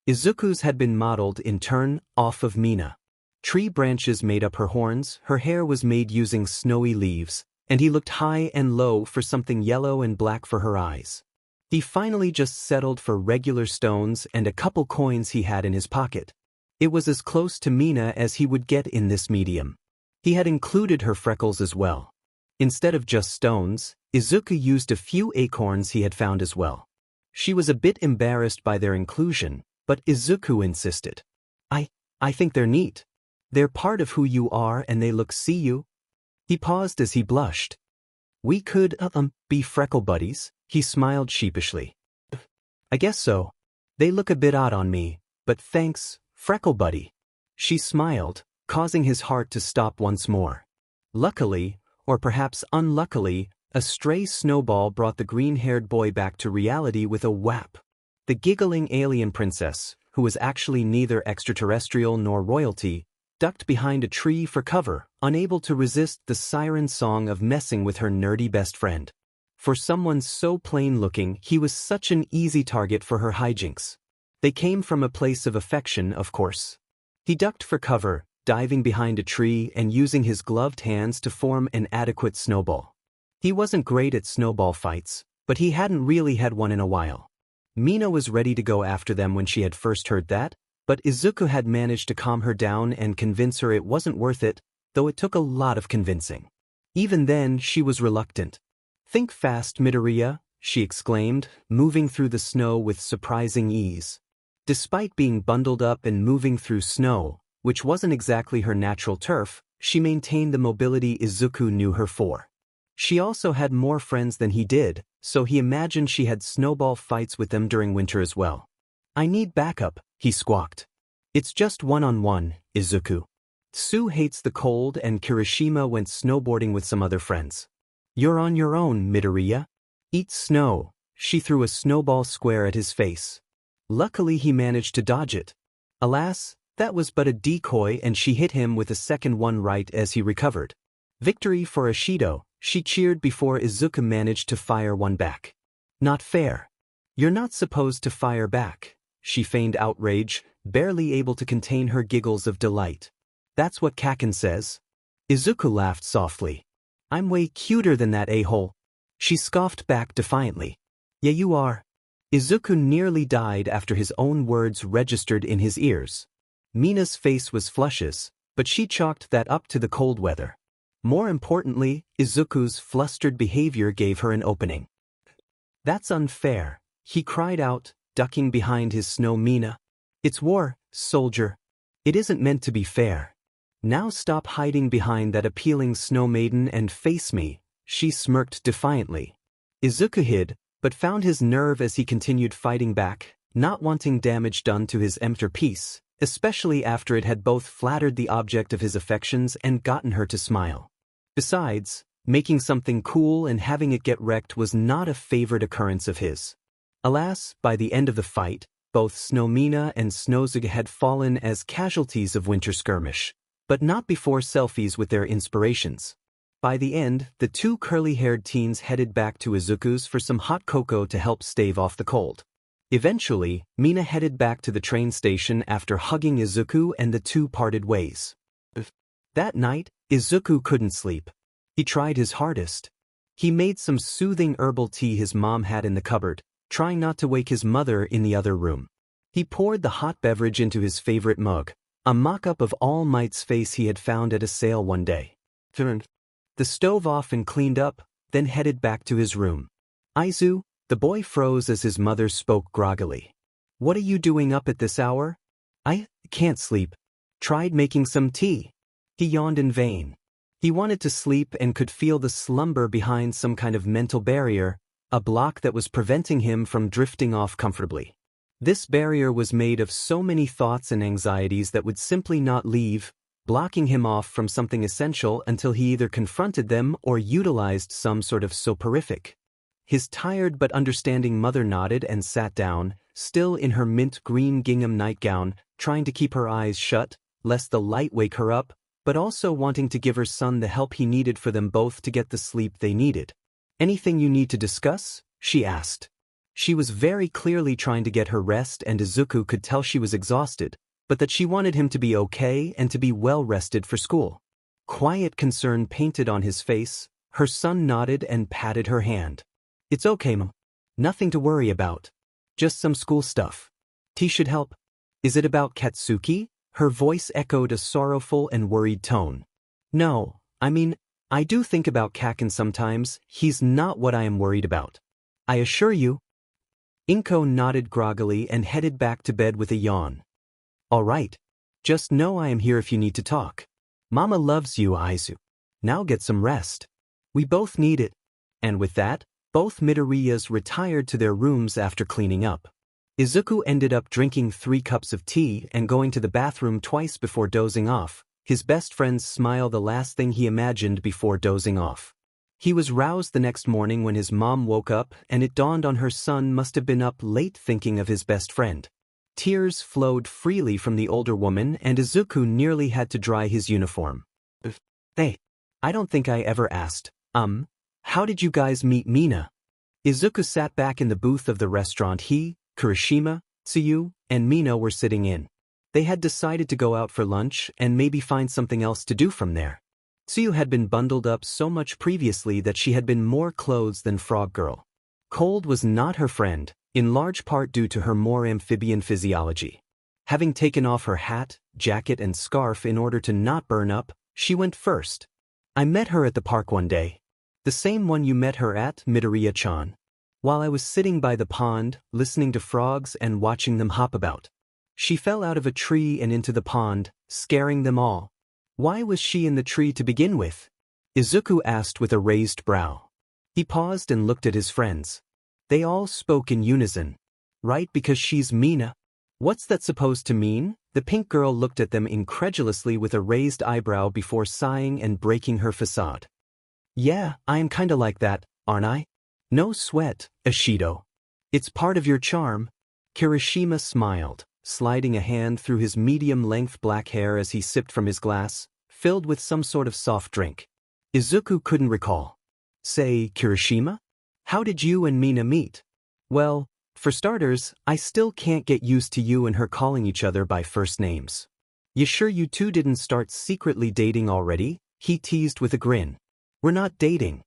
Izuku's had been modeled in turn off of Mina. Tree branches made up her horns, her hair was made using snowy leaves, and he looked high and low for something yellow and black for her eyes. He finally just settled for regular stones and a couple coins he had in his pocket. It was as close to Mina as he would get in this medium. He had included her freckles as well. Instead of just stones, Izuku used a few acorns he had found as well. She was a bit embarrassed by their inclusion, but Izuku insisted. I think they're neat. They're part of who you are and they look see you. He paused as he blushed. We could, be freckle buddies, he smiled sheepishly. I guess so. They look a bit odd on me, but thanks, freckle buddy. She smiled, causing his heart to stop once more. Luckily, or perhaps unluckily, a stray snowball brought the green-haired boy back to reality with a whap. The giggling alien princess, who was actually neither extraterrestrial nor royalty, ducked behind a tree for cover, unable to resist the siren song of messing with her nerdy best friend. For someone so plain-looking, he was such an easy target for her hijinks. They came from a place of affection, of course. He ducked for cover, diving behind a tree and using his gloved hands to form an adequate snowball. He wasn't great at snowball fights, but he hadn't really had one in a while. Mina was ready to go after them when she had first heard that, but Izuku had managed to calm her down and convince her it wasn't worth it, though it took a lot of convincing. Even then, she was reluctant. Think fast, Midoriya, she exclaimed, moving through the snow with surprising ease. Despite being bundled up and moving through snow, which wasn't exactly her natural turf, she maintained the mobility Izuku knew her for. She also had more friends than he did, so he imagined she had snowball fights with them during winter as well. I need backup, he squawked. It's just one-on-one, Izuku. Sue hates the cold and Kirishima went snowboarding with some other friends. You're on your own, Midoriya. Eat snow. She threw a snowball square at his face. Luckily he managed to dodge it. Alas, that was but a decoy and she hit him with a second one right as he recovered. Victory for Ashido, she cheered before Izuku managed to fire one back. Not fair. You're not supposed to fire back, she feigned outrage, barely able to contain her giggles of delight. That's what Kaken says. Izuku laughed softly. I'm way cuter than that a-hole. She scoffed back defiantly. Yeah, you are. Izuku nearly died after his own words registered in his ears. Mina's face was flushes, but she chalked that up to the cold weather. More importantly, Izuku's flustered behavior gave her an opening. That's unfair, he cried out, ducking behind his snow Mina. It's war, soldier. It isn't meant to be fair. Now stop hiding behind that appealing snow maiden and face me, she smirked defiantly. Izuku hid, but found his nerve as he continued fighting back, not wanting damage done to his empty piece, especially after it had both flattered the object of his affections and gotten her to smile. Besides, making something cool and having it get wrecked was not a favorite occurrence of his. Alas, by the end of the fight, both Snow Mina and Snowzuga had fallen as casualties of winter skirmish, but not before selfies with their inspirations. By the end, the two curly-haired teens headed back to Izuku's for some hot cocoa to help stave off the cold. Eventually, Mina headed back to the train station after hugging Izuku and the two parted ways. That night, Izuku couldn't sleep. He tried his hardest. He made some soothing herbal tea his mom had in the cupboard, trying not to wake his mother in the other room. He poured the hot beverage into his favorite mug, a mock-up of All Might's face he had found at a sale one day. Turned the stove off and cleaned up, then headed back to his room. Aizu, the boy froze as his mother spoke groggily. What are you doing up at this hour? I can't sleep. Tried making some tea. He yawned in vain. He wanted to sleep and could feel the slumber behind some kind of mental barrier, a block that was preventing him from drifting off comfortably. This barrier was made of so many thoughts and anxieties that would simply not leave, blocking him off from something essential until he either confronted them or utilized some sort of soporific. His tired but understanding mother nodded and sat down, still in her mint green gingham nightgown, trying to keep her eyes shut, lest the light wake her up, but also wanting to give her son the help he needed for them both to get the sleep they needed. Anything you need to discuss? She asked. She was very clearly trying to get her rest and Izuku could tell she was exhausted, but that she wanted him to be okay and to be well rested for school. Quiet concern painted on his face, her son nodded and patted her hand. It's okay, Mom. Nothing to worry about. Just some school stuff. Tea should help. Is it about Katsuki? Her voice echoed a sorrowful and worried tone. No, I mean, I do think about Kaken sometimes, he's not what I am worried about. I assure you. Inko nodded groggily and headed back to bed with a yawn. All right. Just know I am here if you need to talk. Mama loves you, Izuku. Now get some rest. We both need it. And with that, both Midoriyas retired to their rooms after cleaning up. Izuku ended up drinking 3 cups of tea and going to the bathroom twice before dozing off, his best friend's smile the last thing he imagined before dozing off. He was roused the next morning when his mom woke up and it dawned on her son must have been up late thinking of his best friend. Tears flowed freely from the older woman and Izuku nearly had to dry his uniform. Hey, I don't think I ever asked, how did you guys meet Mina? Izuku sat back in the booth of the restaurant he, Kirishima, Suyu, and Mina were sitting in. They had decided to go out for lunch and maybe find something else to do from there. Suyu had been bundled up so much previously that she had been more clothes than Frog Girl. Cold was not her friend, in large part due to her more amphibian physiology. Having taken off her hat, jacket and scarf in order to not burn up, she went first. I met her at the park one day. The same one you met her at, Midoriya-chan. While I was sitting by the pond, listening to frogs and watching them hop about. She fell out of a tree and into the pond, scaring them all. Why was she in the tree to begin with? Izuku asked with a raised brow. He paused and looked at his friends. They all spoke in unison. Right, because she's Mina. What's that supposed to mean? The pink girl looked at them incredulously with a raised eyebrow before sighing and breaking her facade. Yeah, I am kinda like that, aren't I? No sweat, Ishido. It's part of your charm. Kirishima smiled, sliding a hand through his medium-length black hair as he sipped from his glass, filled with some sort of soft drink. Izuku couldn't recall. Say, Kirishima? How did you and Mina meet? Well, for starters, I still can't get used to you and her calling each other by first names. You sure you two didn't start secretly dating already? He teased with a grin. We're not dating.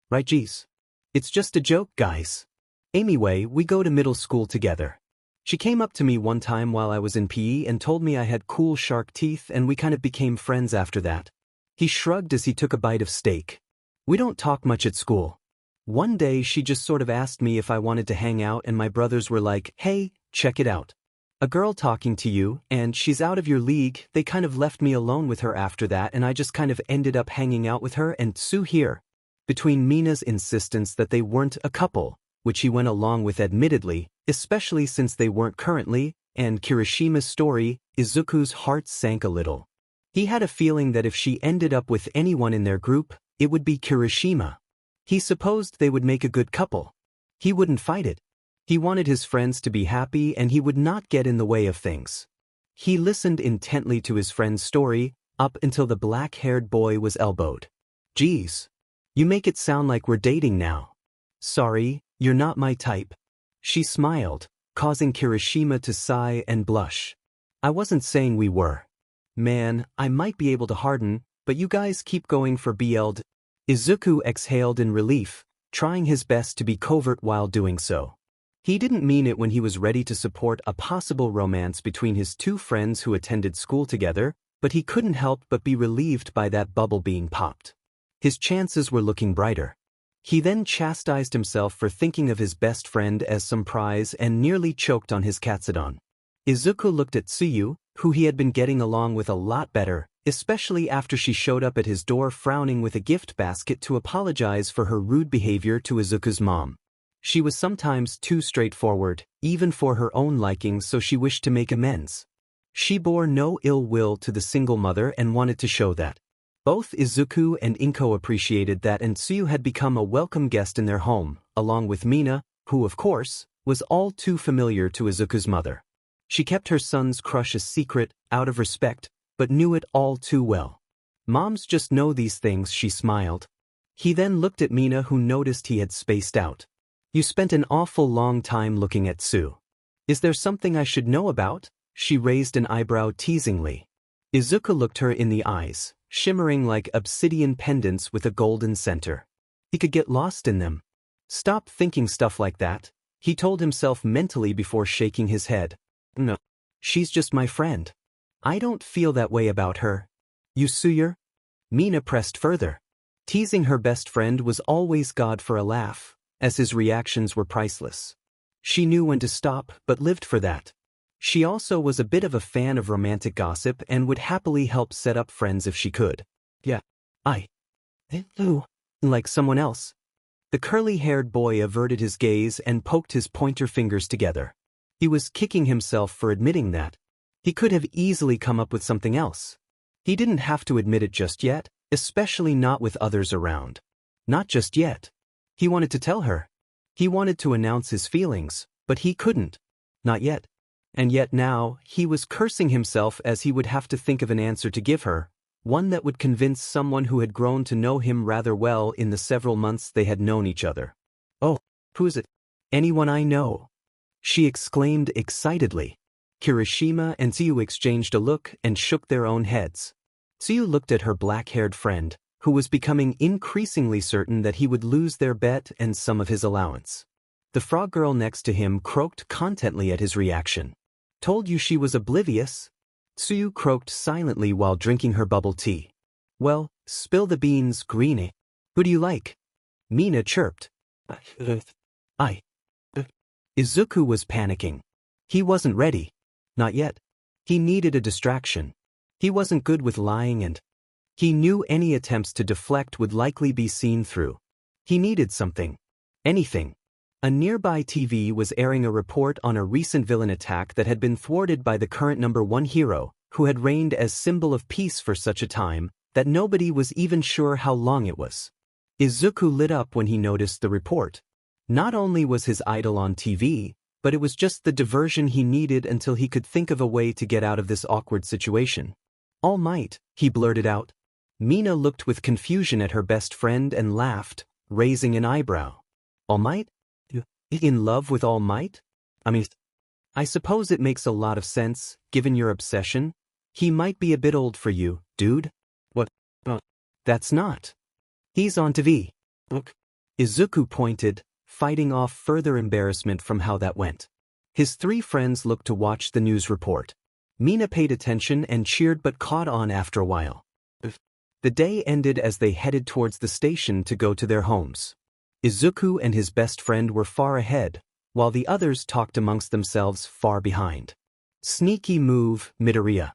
Right, geez. It's just a joke, guys. Anyway, we go to middle school together. She came up to me one time while I was in PE and told me I had cool shark teeth and we kind of became friends after that. He shrugged as he took a bite of steak. We don't talk much at school. One day she just sort of asked me if I wanted to hang out and my brothers were like, hey, check it out. A girl talking to you, and she's out of your league. They kind of left me alone with her after that and I just kind of ended up hanging out with her and Sue here. Between Mina's insistence that they weren't a couple, which he went along with admittedly, especially since they weren't currently, and Kirishima's story, Izuku's heart sank a little. He had a feeling that if she ended up with anyone in their group, it would be Kirishima. He supposed they would make a good couple. He wouldn't fight it. He wanted his friends to be happy and he would not get in the way of things. He listened intently to his friend's story, up until the black-haired boy was elbowed. Geez. You make it sound like we're dating now. Sorry, you're not my type. She smiled, causing Kirishima to sigh and blush. I wasn't saying we were. Man, I might be able to harden, but you guys keep going for BL'd. Izuku exhaled in relief, trying his best to be covert while doing so. He didn't mean it when he was ready to support a possible romance between his two friends who attended school together, but he couldn't help but be relieved by that bubble being popped. His chances were looking brighter. He then chastised himself for thinking of his best friend as some prize and nearly choked on his katsudon. Izuku looked at Suyu, who he had been getting along with a lot better, especially after she showed up at his door frowning with a gift basket to apologize for her rude behavior to Izuku's mom. She was sometimes too straightforward, even for her own liking, so she wished to make amends. She bore no ill will to the single mother and wanted to show that. Both Izuku and Inko appreciated that, and Suyu had become a welcome guest in their home, along with Mina, who, of course, was all too familiar to Izuku's mother. She kept her son's crush a secret, out of respect, but knew it all too well. Moms just know these things, she smiled. He then looked at Mina, who noticed he had spaced out. You spent an awful long time looking at Sue. Is there something I should know about? She raised an eyebrow teasingly. Izuku looked her in the eyes, shimmering like obsidian pendants with a golden center. He could get lost in them. Stop thinking stuff like that, he told himself mentally before shaking his head. No. She's just my friend. I don't feel that way about her. You Suyer? Mina pressed further. Teasing her best friend was always God for a laugh, as his reactions were priceless. She knew when to stop, but lived for that. She also was a bit of a fan of romantic gossip and would happily help set up friends if she could. Yeah. Lou. Like someone else. The curly-haired boy averted his gaze and poked his pointer fingers together. He was kicking himself for admitting that. He could have easily come up with something else. He didn't have to admit it just yet, especially not with others around. Not just yet. He wanted to tell her. He wanted to announce his feelings, but he couldn't. Not yet. And yet now, he was cursing himself as he would have to think of an answer to give her, one that would convince someone who had grown to know him rather well in the several months they had known each other. Oh, who is it? Anyone I know. She exclaimed excitedly. Kirishima and Suyu exchanged a look and shook their own heads. Suyu looked at her black-haired friend, who was becoming increasingly certain that he would lose their bet and some of his allowance. The frog girl next to him croaked contently at his reaction. Told you she was oblivious? Suyu croaked silently while drinking her bubble tea. Well, spill the beans, Greenie. Who do you like? Mina chirped. Izuku was panicking. He wasn't ready. Not yet. He needed a distraction. He wasn't good with lying and he knew any attempts to deflect would likely be seen through. He needed something. Anything. A nearby TV was airing a report on a recent villain attack that had been thwarted by the current #1 hero, who had reigned as symbol of peace for such a time that nobody was even sure how long it was. Izuku lit up when he noticed the report. Not only was his idol on TV, but it was just the diversion he needed until he could think of a way to get out of this awkward situation. All Might, he blurted out. Mina looked with confusion at her best friend and laughed, raising an eyebrow. All Might? In love with All Might? I suppose it makes a lot of sense, given your obsession. He might be a bit old for you, dude. What? That's not. He's on TV. Look. Izuku pointed, fighting off further embarrassment from how that went. His three friends looked to watch the news report. Mina paid attention and cheered but caught on after a while. The day ended as they headed towards the station to go to their homes. Izuku and his best friend were far ahead, while the others talked amongst themselves far behind. Sneaky move, Midoriya.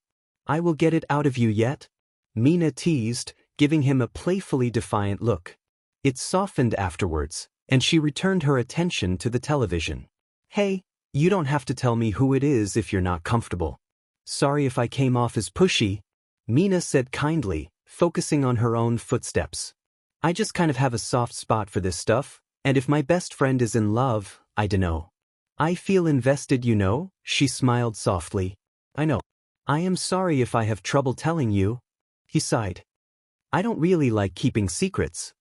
I will get it out of you yet? Mina teased, giving him a playfully defiant look. It softened afterwards, and she returned her attention to the television. Hey, you don't have to tell me who it is if you're not comfortable. Sorry if I came off as pushy, Mina said kindly, focusing on her own footsteps. I just kind of have a soft spot for this stuff, and if my best friend is in love, I dunno. I feel invested, you know, she smiled softly. I know. I am sorry if I have trouble telling you. He sighed. I don't really like keeping secrets.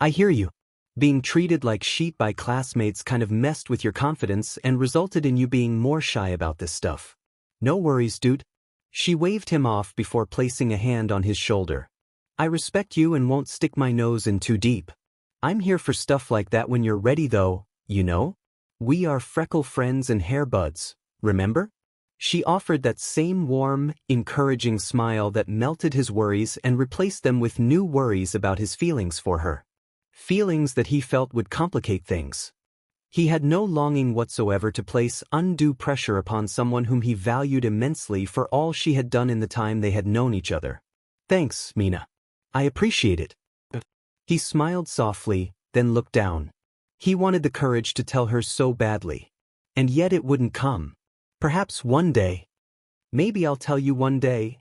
I hear you. Being treated like sheep by classmates kind of messed with your confidence and resulted in you being more shy about this stuff. No worries, dude. She waved him off before placing a hand on his shoulder. I respect you and won't stick my nose in too deep. I'm here for stuff like that when you're ready though, you know? We are freckle friends and hair buds, remember? She offered that same warm, encouraging smile that melted his worries and replaced them with new worries about his feelings for her. Feelings that he felt would complicate things. He had no longing whatsoever to place undue pressure upon someone whom he valued immensely for all she had done in the time they had known each other. Thanks, Mina. I appreciate it. He smiled softly, then looked down. He wanted the courage to tell her so badly. And yet it wouldn't come. Perhaps one day. Maybe I'll tell you one day.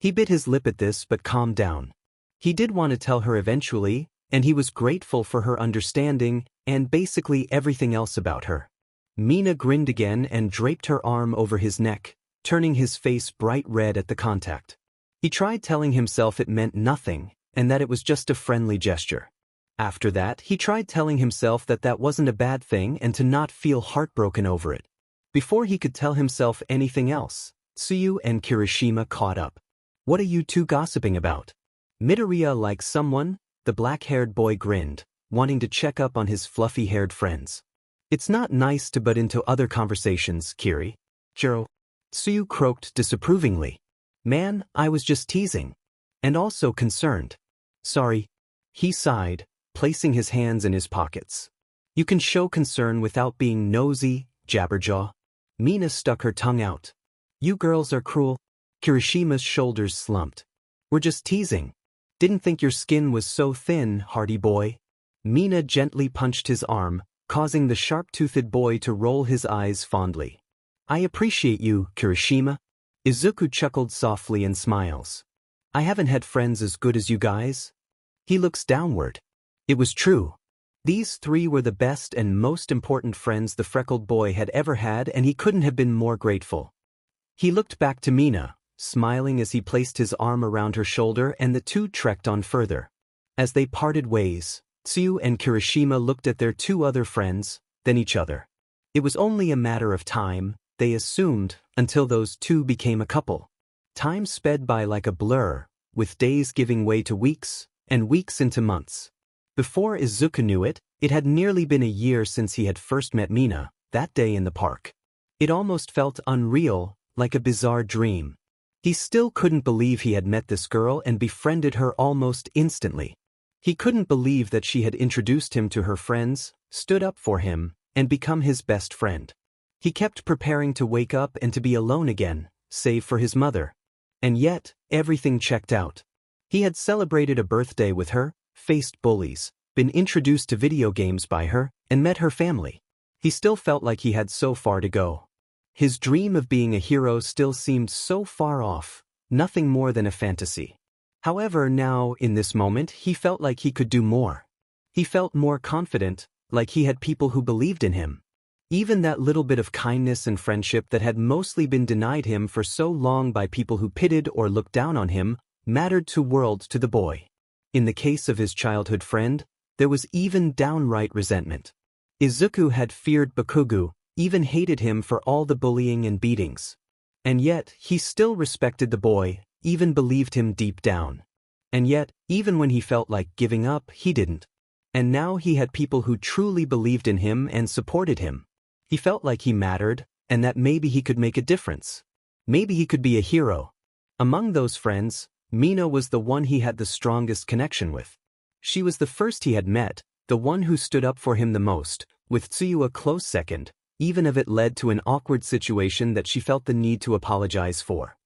He bit his lip at this but calmed down. He did want to tell her eventually, and he was grateful for her understanding and basically everything else about her. Mina grinned again and draped her arm over his neck, turning his face bright red at the contact. He tried telling himself it meant nothing and that it was just a friendly gesture. After that, he tried telling himself that that wasn't a bad thing and to not feel heartbroken over it. Before he could tell himself anything else, Suyu and Kirishima caught up. What are you two gossiping about? Midoriya like someone? The black-haired boy grinned, wanting to check up on his fluffy-haired friends. It's not nice to butt into other conversations, Kiri. Jiro. Suyu croaked disapprovingly. Man, I was just teasing. And also concerned. Sorry. He sighed, placing his hands in his pockets. You can show concern without being nosy, Jabberjaw. Mina stuck her tongue out. You girls are cruel. Kirishima's shoulders slumped. We're just teasing. Didn't think your skin was so thin, hardy boy. Mina gently punched his arm, causing the sharp-toothed boy to roll his eyes fondly. I appreciate you, Kirishima. Izuku chuckled softly and smiles. I haven't had friends as good as you guys. He looks downward. It was true. These three were the best and most important friends the freckled boy had ever had, and he couldn't have been more grateful. He looked back to Mina, smiling as he placed his arm around her shoulder, and the two trekked on further. As they parted ways, Suyu and Kirishima looked at their two other friends, then each other. It was only a matter of time, they assumed, until those two became a couple. Time sped by like a blur, with days giving way to weeks, and weeks into months. Before Izuku knew it, it had nearly been a year since he had first met Mina, that day in the park. It almost felt unreal, like a bizarre dream. He still couldn't believe he had met this girl and befriended her almost instantly. He couldn't believe that she had introduced him to her friends, stood up for him, and become his best friend. He kept preparing to wake up and to be alone again, save for his mother. And yet, everything checked out. He had celebrated a birthday with her, faced bullies, been introduced to video games by her, and met her family. He still felt like he had so far to go. His dream of being a hero still seemed so far off, nothing more than a fantasy. However, now, in this moment, he felt like he could do more. He felt more confident, like he had people who believed in him. Even that little bit of kindness and friendship that had mostly been denied him for so long by people who pitted or looked down on him, mattered to worlds to the boy. In the case of his childhood friend, there was even downright resentment. Izuku had feared Bakugo, even hated him for all the bullying and beatings. And yet, he still respected the boy, even believed him deep down. And yet, even when he felt like giving up, he didn't. And now he had people who truly believed in him and supported him. He felt like he mattered, and that maybe he could make a difference. Maybe he could be a hero. Among those friends, Mina was the one he had the strongest connection with. She was the first he had met, the one who stood up for him the most, with Suyu a close second, even if it led to an awkward situation that she felt the need to apologize for.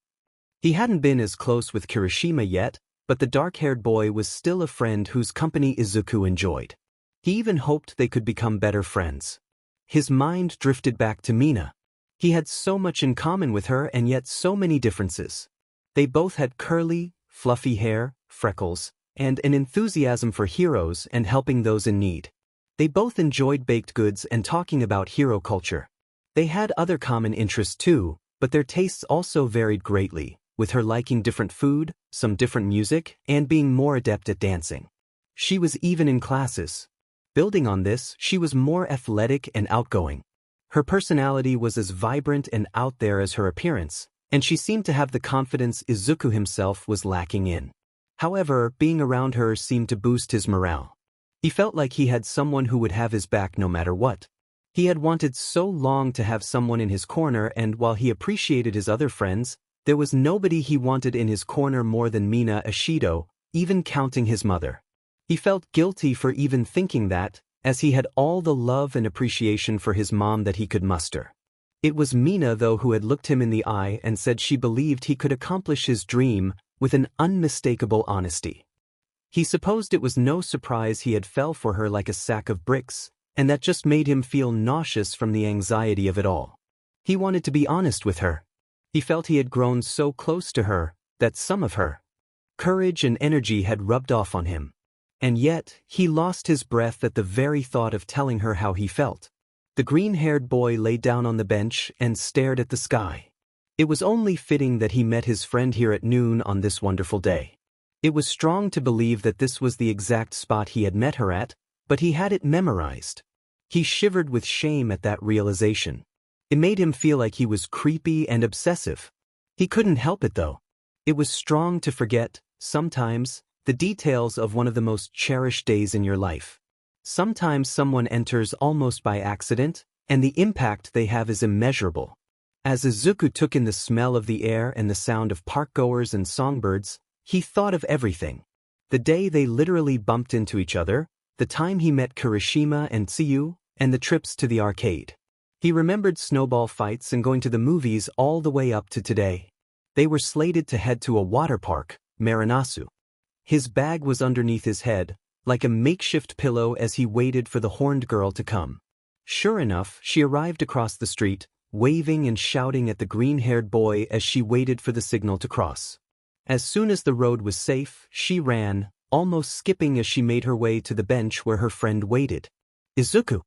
He hadn't been as close with Kirishima yet, but the dark-haired boy was still a friend whose company Izuku enjoyed. He even hoped they could become better friends. His mind drifted back to Mina. He had so much in common with her and yet so many differences. They both had curly, fluffy hair, freckles, and an enthusiasm for heroes and helping those in need. They both enjoyed baked goods and talking about hero culture. They had other common interests too, but their tastes also varied greatly, with her liking different food, some different music, and being more adept at dancing. She was even in classes. Building on this, she was more athletic and outgoing. Her personality was as vibrant and out there as her appearance, and she seemed to have the confidence Izuku himself was lacking in. However, being around her seemed to boost his morale. He felt like he had someone who would have his back no matter what. He had wanted so long to have someone in his corner, and while he appreciated his other friends, there was nobody he wanted in his corner more than Mina Ashido, even counting his mother. He felt guilty for even thinking that, as he had all the love and appreciation for his mom that he could muster. It was Mina, though, who had looked him in the eye and said she believed he could accomplish his dream with an unmistakable honesty. He supposed it was no surprise he had fell for her like a sack of bricks, and that just made him feel nauseous from the anxiety of it all. He wanted to be honest with her. He felt he had grown so close to her, that some of her courage and energy had rubbed off on him. And yet, he lost his breath at the very thought of telling her how he felt. The green-haired boy lay down on the bench and stared at the sky. It was only fitting that he met his friend here at noon on this wonderful day. It was strong to believe that this was the exact spot he had met her at, but he had it memorized. He shivered with shame at that realization. It made him feel like he was creepy and obsessive. He couldn't help it though. It was strong to forget, sometimes, the details of one of the most cherished days in your life. Sometimes someone enters almost by accident, and the impact they have is immeasurable. As Izuku took in the smell of the air and the sound of parkgoers and songbirds, He thought of everything. The day they literally bumped into each other, the time he met Kirishima and Suyu, and the trips to the arcade. He remembered snowball fights and going to the movies all the way up to today. They were slated to head to a water park, Marinasu. His bag was underneath his head, like a makeshift pillow as he waited for the horned girl to come. Sure enough, she arrived across the street, waving and shouting at the green-haired boy as she waited for the signal to cross. As soon as the road was safe, she ran, almost skipping as she made her way to the bench where her friend waited. Izuku.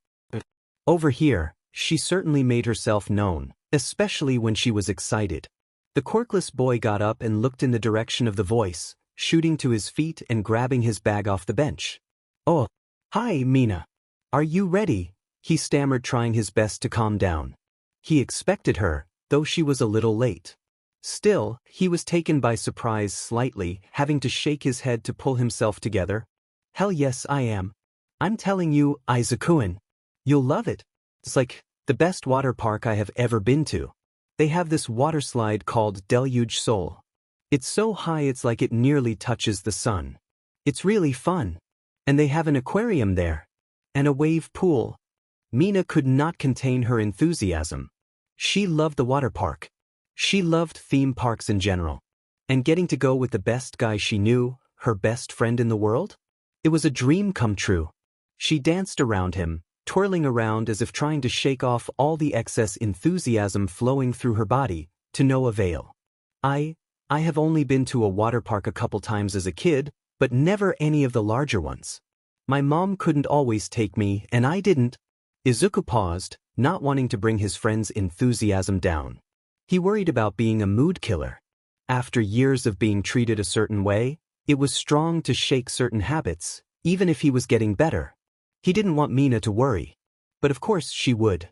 Over here, she certainly made herself known, especially when she was excited. The quirkless boy got up and looked in the direction of the voice, shooting to his feet and grabbing his bag off the bench. Oh, hi, Mina. Are you ready? He stammered, trying his best to calm down. He expected her, though she was a little late. Still, he was taken by surprise slightly, having to shake his head to pull himself together. Hell yes, I am. I'm telling you, Izuku-in. You'll love it. It's like the best water park I have ever been to. They have this water slide called Deluge Soul. It's so high it's like it nearly touches the sun. It's really fun. And they have an aquarium there. And a wave pool. Mina could not contain her enthusiasm. She loved the water park. She loved theme parks in general. And getting to go with the best guy she knew, her best friend in the world? It was a dream come true. She danced around him, twirling around as if trying to shake off all the excess enthusiasm flowing through her body, to no avail. I have only been to a water park a couple times as a kid, but never any of the larger ones. My mom couldn't always take me, and I didn't. Izuku paused, not wanting to bring his friend's enthusiasm down. He worried about being a mood killer. After years of being treated a certain way, it was strong to shake certain habits, even if he was getting better. He didn't want Mina to worry. But of course she would.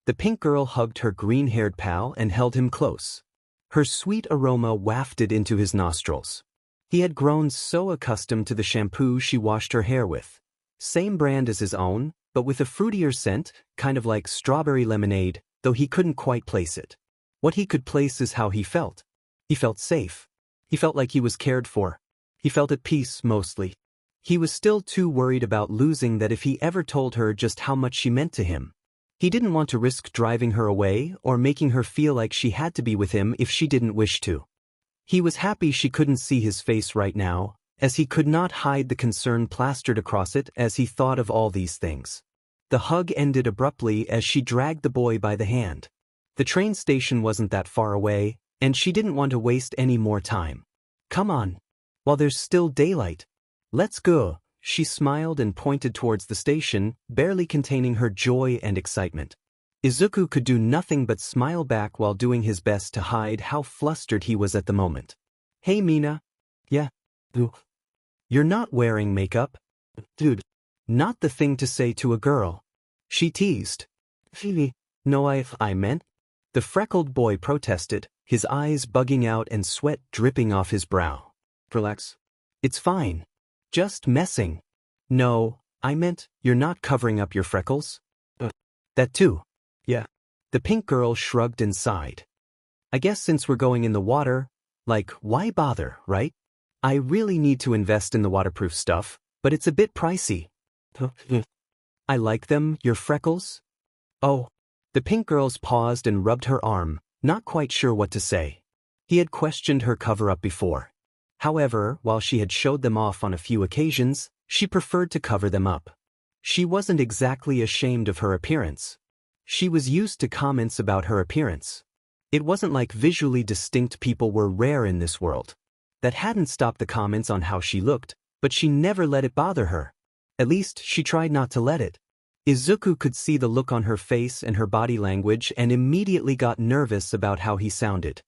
The pink girl hugged her green-haired pal and held him close. Her sweet aroma wafted into his nostrils. He had grown so accustomed to the shampoo she washed her hair with. Same brand as his own, but with a fruitier scent, kind of like strawberry lemonade, though he couldn't quite place it. What he could place is how he felt. He felt safe. He felt like he was cared for. He felt at peace, mostly. He was still too worried about losing that if he ever told her just how much she meant to him. He didn't want to risk driving her away or making her feel like she had to be with him if she didn't wish to. He was happy she couldn't see his face right now, as he could not hide the concern plastered across it as he thought of all these things. The hug ended abruptly as she dragged the boy by the hand. The train station wasn't that far away, and she didn't want to waste any more time. Come on. While there's still daylight. Let's go. She smiled and pointed towards the station, barely containing her joy and excitement. Izuku could do nothing but smile back while doing his best to hide how flustered he was at the moment. Hey Mina. Yeah. You're not wearing makeup. Dude. Not the thing to say to a girl. She teased. No, I meant. The freckled boy protested, his eyes bugging out and sweat dripping off his brow. Relax. It's fine. Just messing. No, I meant, you're not covering up your freckles? That too. Yeah. The pink girl shrugged and sighed. I guess since we're going in the water, like, why bother, right? I really need to invest in the waterproof stuff, but it's a bit pricey. I like them, your freckles? Oh. The pink girls paused and rubbed her arm, not quite sure what to say. He had questioned her cover-up before. However, while she had showed them off on a few occasions, she preferred to cover them up. She wasn't exactly ashamed of her appearance. She was used to comments about her appearance. It wasn't like visually distinct people were rare in this world. That hadn't stopped the comments on how she looked, but she never let it bother her. At least, she tried not to let it. Izuku could see the look on her face and her body language and immediately got nervous about how he sounded.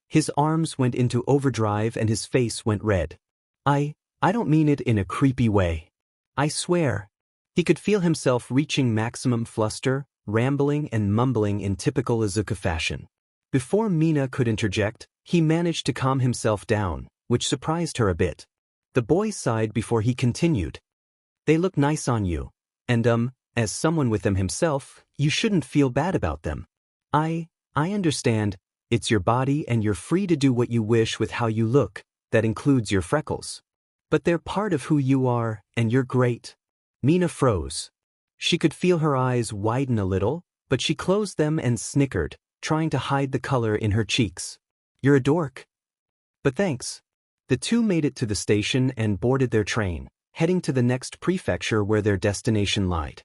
His arms went into overdrive and his face went red. I don't mean it in a creepy way. I swear. He could feel himself reaching maximum fluster, rambling and mumbling in typical Izuku fashion. Before Mina could interject, he managed to calm himself down, which surprised her a bit. The boy sighed before he continued. They look nice on you. And as someone with them himself, you shouldn't feel bad about them. I understand, it's your body and you're free to do what you wish with how you look, that includes your freckles. But they're part of who you are, and you're great. Mina froze. She could feel her eyes widen a little, but she closed them and snickered, trying to hide the color in her cheeks. You're a dork. But thanks. The two made it to the station and boarded their train, heading to the next prefecture where their destination lied.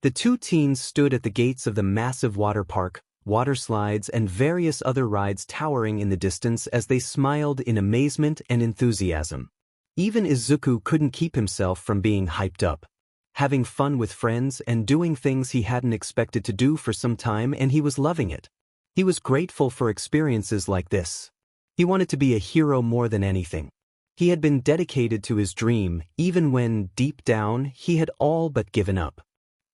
The two teens stood at the gates of the massive water park, water slides and various other rides towering in the distance as they smiled in amazement and enthusiasm. Even Izuku couldn't keep himself from being hyped up. Having fun with friends and doing things he hadn't expected to do for some time, and he was loving it. He was grateful for experiences like this. He wanted to be a hero more than anything. He had been dedicated to his dream, even when, deep down, he had all but given up.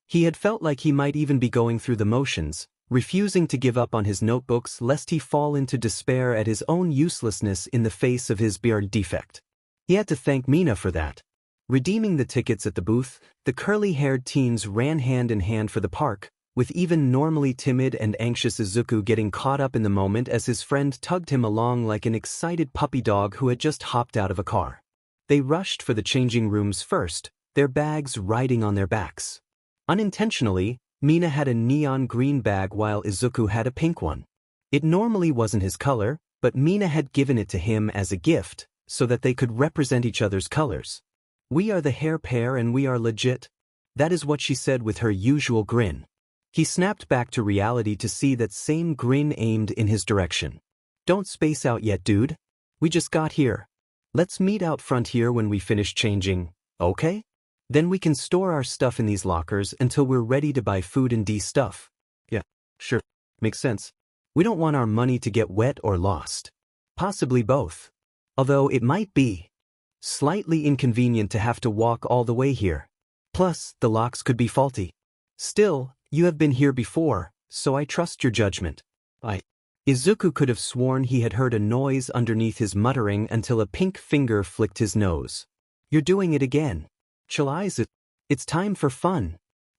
He had felt like he might even be going through the motions, refusing to give up on his notebooks lest he fall into despair at his own uselessness in the face of his beard defect. He had to thank Mina for that. Redeeming the tickets at the booth, the curly-haired teens ran hand in hand for the park, with even normally timid and anxious Izuku getting caught up in the moment as his friend tugged him along like an excited puppy dog who had just hopped out of a car. They rushed for the changing rooms first, their bags riding on their backs. Unintentionally, Mina had a neon green bag while Izuku had a pink one. It normally wasn't his color, but Mina had given it to him as a gift, so that they could represent each other's colors. We are the hair pair and we are legit. That is what she said with her usual grin. He snapped back to reality to see that same grin aimed in his direction. Don't space out yet, dude. We just got here. Let's meet out front here when we finish changing, okay? Then we can store our stuff in these lockers until we're ready to buy food and stuff. Yeah, sure. Makes sense. We don't want our money to get wet or lost. Possibly both. Although it might be slightly inconvenient to have to walk all the way here. Plus, the locks could be faulty. Still, you have been here before, so I trust your judgment. Izuku could have sworn he had heard a noise underneath his muttering until a pink finger flicked his nose. You're doing it again. It's time for fun.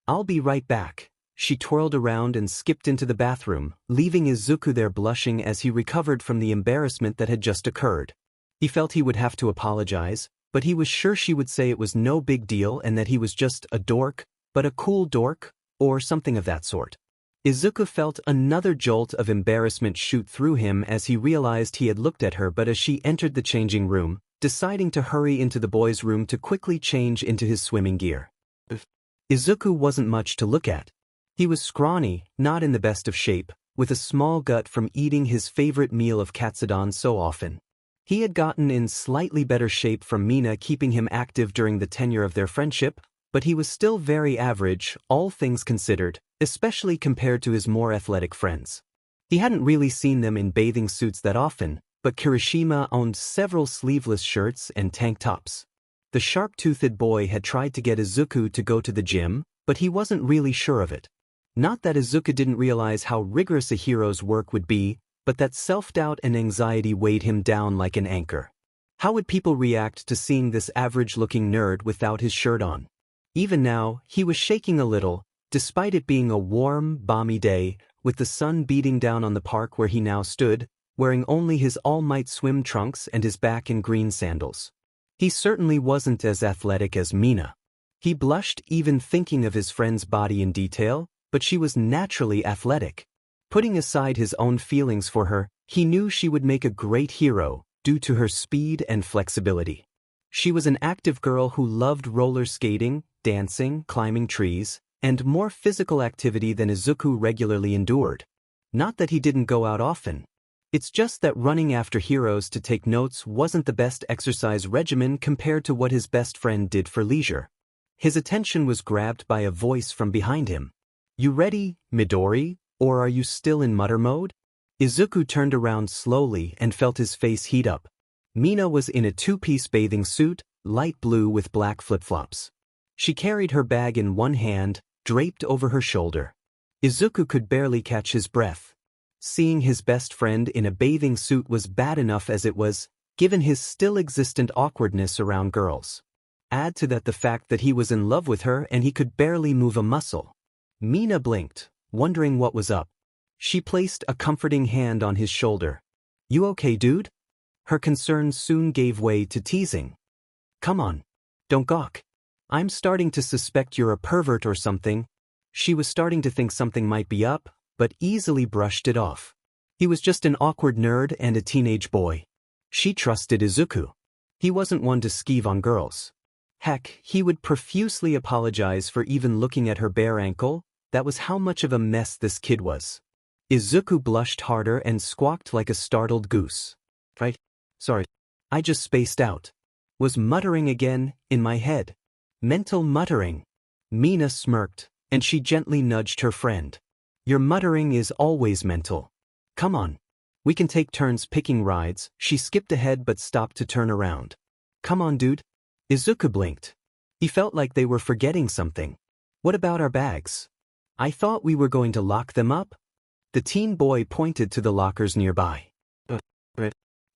I'll be right back. She twirled around and skipped into the bathroom, leaving Izuku there blushing as he recovered from the embarrassment that had just occurred. He felt he would have to apologize, but he was sure she would say it was no big deal and that he was just a dork, but a cool dork, or something of that sort. Izuku felt another jolt of embarrassment shoot through him as he realized he had looked at her, but as she entered the changing room, deciding to hurry into the boys' room to quickly change into his swimming gear. Izuku wasn't much to look at. He was scrawny, not in the best of shape, with a small gut from eating his favorite meal of katsudon so often. He had gotten in slightly better shape from Mina keeping him active during the tenure of their friendship, but he was still very average, all things considered, especially compared to his more athletic friends. He hadn't really seen them in bathing suits that often, but Kirishima owned several sleeveless shirts and tank tops. The sharp-toothed boy had tried to get Izuku to go to the gym, but he wasn't really sure of it. Not that Izuku didn't realize how rigorous a hero's work would be, but that self-doubt and anxiety weighed him down like an anchor. How would people react to seeing this average-looking nerd without his shirt on? Even now, he was shaking a little, despite it being a warm, balmy day, with the sun beating down on the park where he now stood, wearing only his all-might swim trunks and his back in green sandals. He certainly wasn't as athletic as Mina. He blushed even thinking of his friend's body in detail, but she was naturally athletic. Putting aside his own feelings for her, he knew she would make a great hero, due to her speed and flexibility. She was an active girl who loved roller skating, dancing, climbing trees, and more physical activity than Izuku regularly endured. Not that he didn't go out often. It's just that running after heroes to take notes wasn't the best exercise regimen compared to what his best friend did for leisure. His attention was grabbed by a voice from behind him. You ready, Midori, or are you still in mutter mode? Izuku turned around slowly and felt his face heat up. Mina was in a two-piece bathing suit, light blue with black flip-flops. She carried her bag in one hand, draped over her shoulder. Izuku could barely catch his breath. Seeing his best friend in a bathing suit was bad enough as it was, given his still existent awkwardness around girls. Add to that the fact that he was in love with her and he could barely move a muscle. Mina blinked, wondering what was up. She placed a comforting hand on his shoulder. You okay, dude? Her concern soon gave way to teasing. Come on. Don't gawk. I'm starting to suspect you're a pervert or something. She was starting to think something might be up, but easily brushed it off. He was just an awkward nerd and a teenage boy. She trusted Izuku. He wasn't one to skeeve on girls. Heck, he would profusely apologize for even looking at her bare ankle. That was how much of a mess this kid was. Izuku blushed harder and squawked like a startled goose. Right? Sorry. I just spaced out. Was muttering again, in my head. Mental muttering. Mina smirked, and she gently nudged her friend. Your muttering is always mental. Come on. We can take turns picking rides. She skipped ahead but stopped to turn around. Come on, dude. Izuku blinked. He felt like they were forgetting something. What about our bags? I thought we were going to lock them up? The teen boy pointed to the lockers nearby.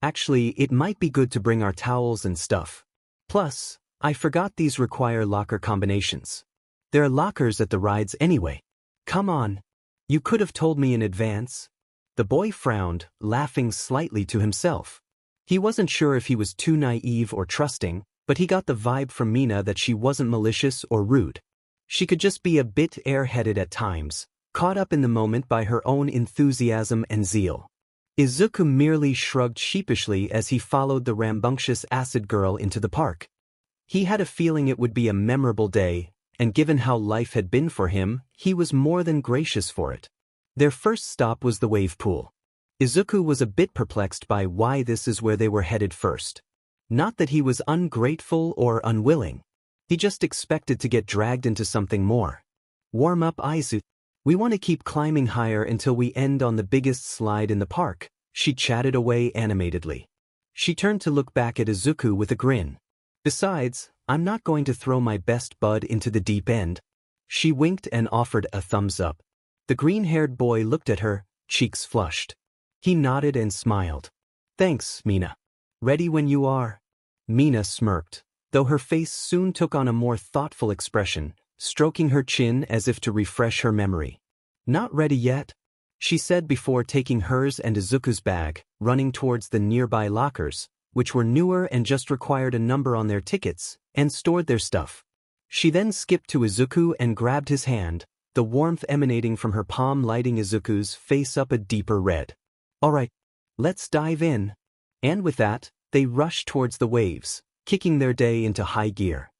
Actually, it might be good to bring our towels and stuff. Plus, I forgot these require locker combinations. There are lockers at the rides anyway. Come on. You could have told me in advance. The boy frowned, laughing slightly to himself. He wasn't sure if he was too naive or trusting, but he got the vibe from Mina that she wasn't malicious or rude. She could just be a bit airheaded at times, caught up in the moment by her own enthusiasm and zeal. Izuku merely shrugged sheepishly as he followed the rambunctious acid girl into the park. He had a feeling it would be a memorable day, and given how life had been for him, he was more than gracious for it. Their first stop was the wave pool. Izuku was a bit perplexed by why this is where they were headed first. Not that he was ungrateful or unwilling. He just expected to get dragged into something more. Warm up, Izuku. We want to keep climbing higher until we end on the biggest slide in the park, she chatted away animatedly. She turned to look back at Izuku with a grin. Besides, I'm not going to throw my best bud into the deep end. She winked and offered a thumbs up. The green-haired boy looked at her, cheeks flushed. He nodded and smiled. Thanks, Mina. Ready when you are. Mina smirked, though her face soon took on a more thoughtful expression, stroking her chin as if to refresh her memory. Not ready yet, she said before taking hers and Izuku's bag, running towards the nearby lockers, which were newer and just required a number on their tickets, and stored their stuff. She then skipped to Izuku and grabbed his hand, the warmth emanating from her palm lighting Izuku's face up a deeper red. All right, let's dive in. And with that, they rushed towards the waves, kicking their day into high gear.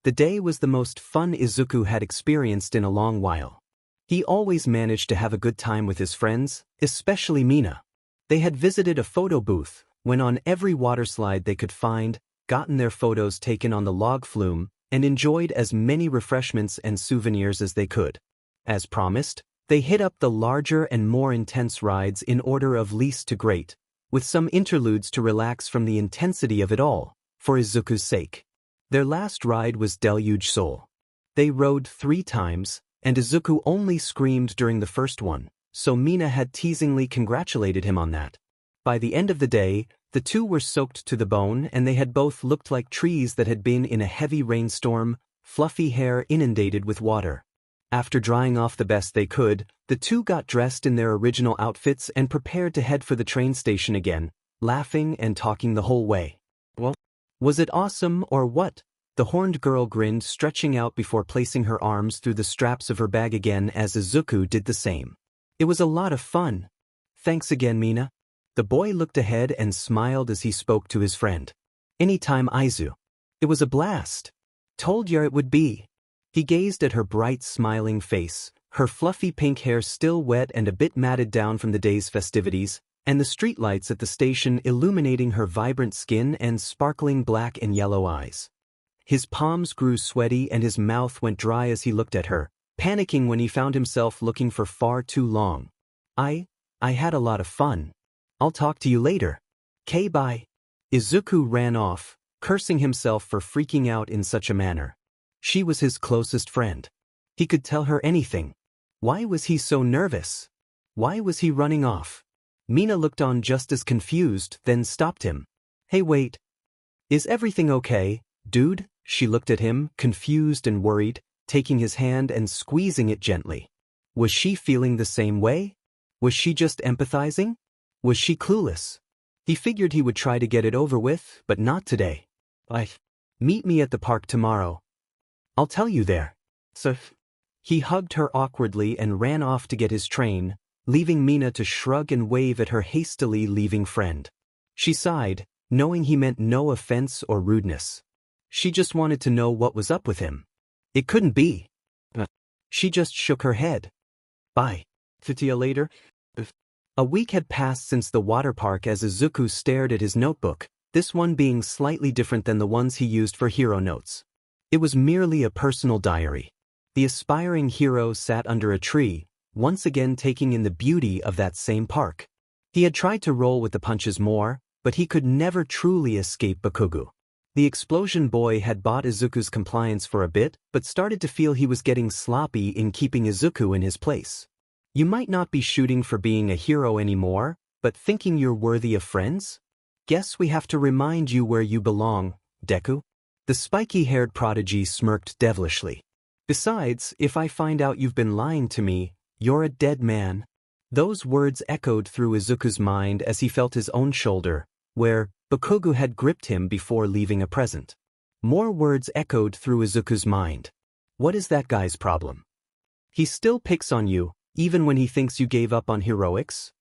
The day was the most fun Izuku had experienced in a long while. He always managed to have a good time with his friends, especially Mina. They had visited a photo booth, went on every water slide they could find, gotten their photos taken on the log flume, and enjoyed as many refreshments and souvenirs as they could. As promised, they hit up the larger and more intense rides in order of least to great, with some interludes to relax from the intensity of it all, for Izuku's sake. Their last ride was Deluge Soul. They rode 3 times, and Izuku only screamed during the first one, so Mina had teasingly congratulated him on that. By the end of the day, the two were soaked to the bone and they had both looked like trees that had been in a heavy rainstorm, fluffy hair inundated with water. After drying off the best they could, the two got dressed in their original outfits and prepared to head for the train station again, laughing and talking the whole way. Well, was it awesome or what? The horned girl grinned, stretching out before placing her arms through the straps of her bag again as Izuku did the same. It was a lot of fun. Thanks again, Mina. The boy looked ahead and smiled as he spoke to his friend. Anytime, Izu. It was a blast. Told you it would be. He gazed at her bright, smiling face, her fluffy pink hair still wet and a bit matted down from the day's festivities, and the streetlights at the station illuminating her vibrant skin and sparkling black and yellow eyes. His palms grew sweaty and his mouth went dry as he looked at her, panicking when he found himself looking for far too long. I had a lot of fun. I'll talk to you later. K bye. Izuku ran off, cursing himself for freaking out in such a manner. She was his closest friend. He could tell her anything. Why was he so nervous? Why was he running off? Mina looked on just as confused, then stopped him. Hey, wait. Is everything okay, dude? She looked at him, confused and worried, taking his hand and squeezing it gently. Was she feeling the same way? Was she just empathizing? Was she clueless? He figured he would try to get it over with, but not today. Meet me at the park tomorrow. I'll tell you there. So, he hugged her awkwardly and ran off to get his train, leaving Mina to shrug and wave at her hastily leaving friend. She sighed, knowing he meant no offense or rudeness. She just wanted to know what was up with him. It couldn't be. She just shook her head. Bye. 50 years later. A week had passed since the water park as Izuku stared at his notebook, this one being slightly different than the ones he used for hero notes. It was merely a personal diary. The aspiring hero sat under a tree, once again taking in the beauty of that same park. He had tried to roll with the punches more, but he could never truly escape Bakugo. The explosion boy had bought Izuku's compliance for a bit, but started to feel he was getting sloppy in keeping Izuku in his place. You might not be shooting for being a hero anymore, but thinking you're worthy of friends? Guess we have to remind you where you belong, Deku. The spiky-haired prodigy smirked devilishly. Besides, if I find out you've been lying to me, you're a dead man. Those words echoed through Izuku's mind as he felt his own shoulder, where Bakugo had gripped him before leaving a present. More words echoed through Izuku's mind. What is that guy's problem? He still picks on you, even when he thinks you gave up on heroics?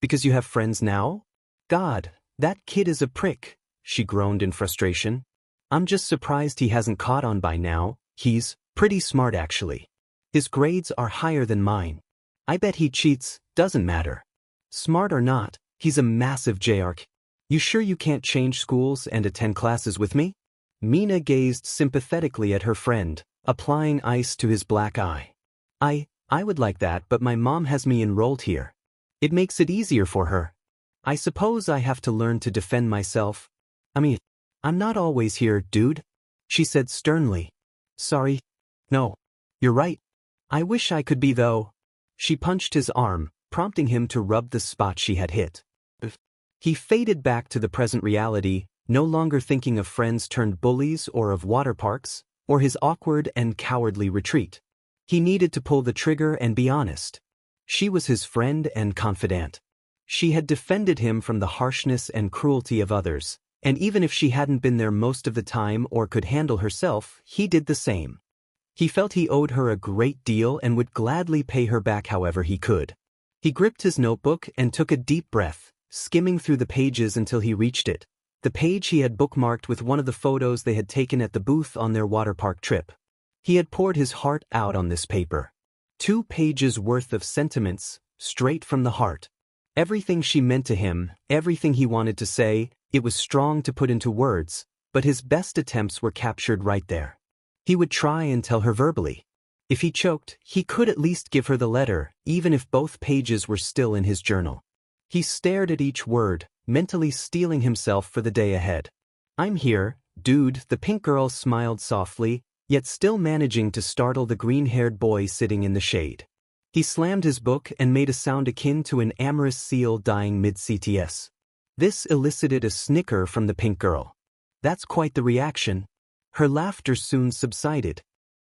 Because you have friends now? God, that kid is a prick, she groaned in frustration. I'm just surprised he hasn't caught on by now. He's pretty smart actually. His grades are higher than mine. I bet he cheats, doesn't matter. Smart or not, he's a massive J-arc. You sure you can't change schools and attend classes with me? Mina gazed sympathetically at her friend, applying ice to his black eye. I would like that, but my mom has me enrolled here. It makes it easier for her. I suppose I have to learn to defend myself. I'm not always here, dude, she said sternly. Sorry. No. You're right. I wish I could be though. She punched his arm, prompting him to rub the spot she had hit. He faded back to the present reality, no longer thinking of friends turned bullies or of water parks, or his awkward and cowardly retreat. He needed to pull the trigger and be honest. She was his friend and confidant. She had defended him from the harshness and cruelty of others, and even if she hadn't been there most of the time or could handle herself, he did the same. He felt he owed her a great deal and would gladly pay her back however he could. He gripped his notebook and took a deep breath, skimming through the pages until he reached it, the page he had bookmarked with one of the photos they had taken at the booth on their water park trip. He had poured his heart out on this paper. 2 pages worth of sentiments, straight from the heart. Everything she meant to him, everything he wanted to say, it was strong to put into words, but his best attempts were captured right there. He would try and tell her verbally. If he choked, he could at least give her the letter, even if both pages were still in his journal. He stared at each word, mentally steeling himself for the day ahead. I'm here, dude, the pink girl smiled softly, yet still managing to startle the green-haired boy sitting in the shade. He slammed his book and made a sound akin to an amorous seal dying mid-CTS. This elicited a snicker from the pink girl. That's quite the reaction. Her laughter soon subsided.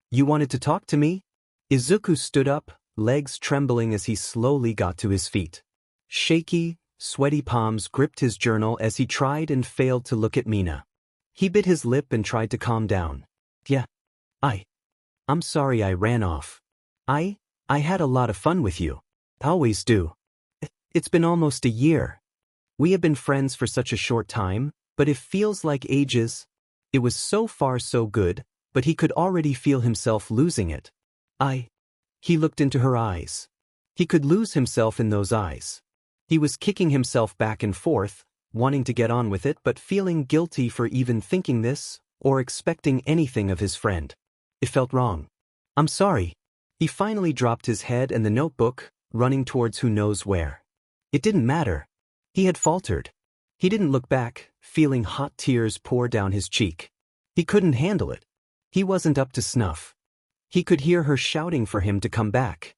You wanted to talk to me? Izuku stood up, legs trembling as he slowly got to his feet. Shaky, sweaty palms gripped his journal as he tried and failed to look at Mina. He bit his lip and tried to calm down. Yeah. I'm sorry I ran off. I had a lot of fun with you. Always do. It's been almost a year. We have been friends for such a short time, but it feels like ages. It was so far so good, but he could already feel himself losing it. He looked into her eyes. He could lose himself in those eyes. He was kicking himself back and forth, wanting to get on with it but feeling guilty for even thinking this, or expecting anything of his friend. It felt wrong. I'm sorry. He finally dropped his head and the notebook, running towards who knows where. It didn't matter. He had faltered. He didn't look back, feeling hot tears pour down his cheek. He couldn't handle it. He wasn't up to snuff. He could hear her shouting for him to come back.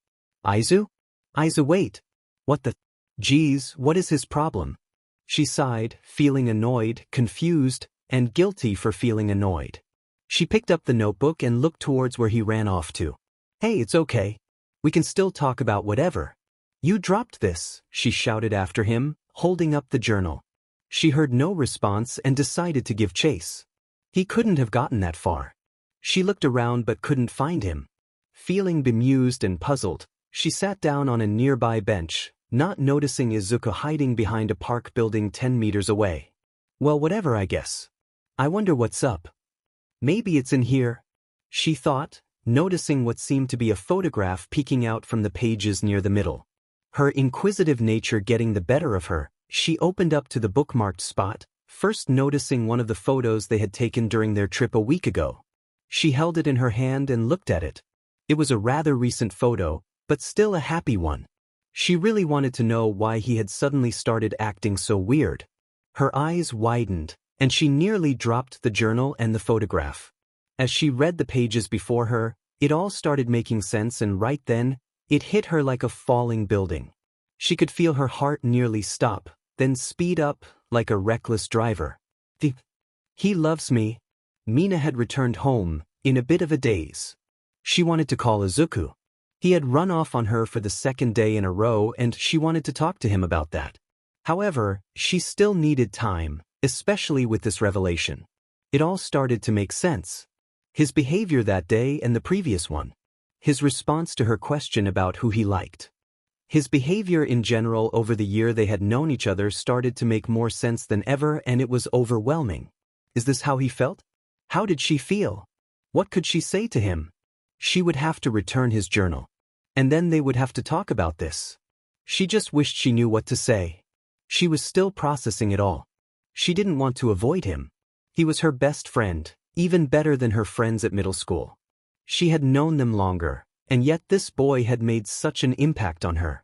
Izu, wait. What the? Geez, what is his problem? She sighed, feeling annoyed, confused, and guilty for feeling annoyed. She picked up the notebook and looked towards where he ran off to. Hey, it's okay. We can still talk about whatever. You dropped this, she shouted after him, holding up the journal. She heard no response and decided to give chase. He couldn't have gotten that far. She looked around but couldn't find him. Feeling bemused and puzzled, she sat down on a nearby bench, not noticing Izuku hiding behind a park building 10 meters away. Well, whatever, I guess. I wonder what's up. Maybe it's in here, she thought, noticing what seemed to be a photograph peeking out from the pages near the middle. Her inquisitive nature getting the better of her, she opened up to the bookmarked spot, first noticing one of the photos they had taken during their trip a week ago. She held it in her hand and looked at it. It was a rather recent photo, but still a happy one. She really wanted to know why he had suddenly started acting so weird. Her eyes widened, and she nearly dropped the journal and the photograph. As she read the pages before her, it all started making sense, and right then, it hit her like a falling building. She could feel her heart nearly stop, then speed up, like a reckless driver. He loves me. Mina had returned home, in a bit of a daze. She wanted to call Izuku. He had run off on her for the second day in a row, and she wanted to talk to him about that. However, she still needed time, especially with this revelation. It all started to make sense. His behavior that day and the previous one. His response to her question about who he liked. His behavior in general over the year they had known each other started to make more sense than ever, and it was overwhelming. Is this how he felt? How did she feel? What could she say to him? She would have to return his journal. And then they would have to talk about this. She just wished she knew what to say. She was still processing it all. She didn't want to avoid him. He was her best friend, even better than her friends at middle school. She had known them longer, and yet this boy had made such an impact on her.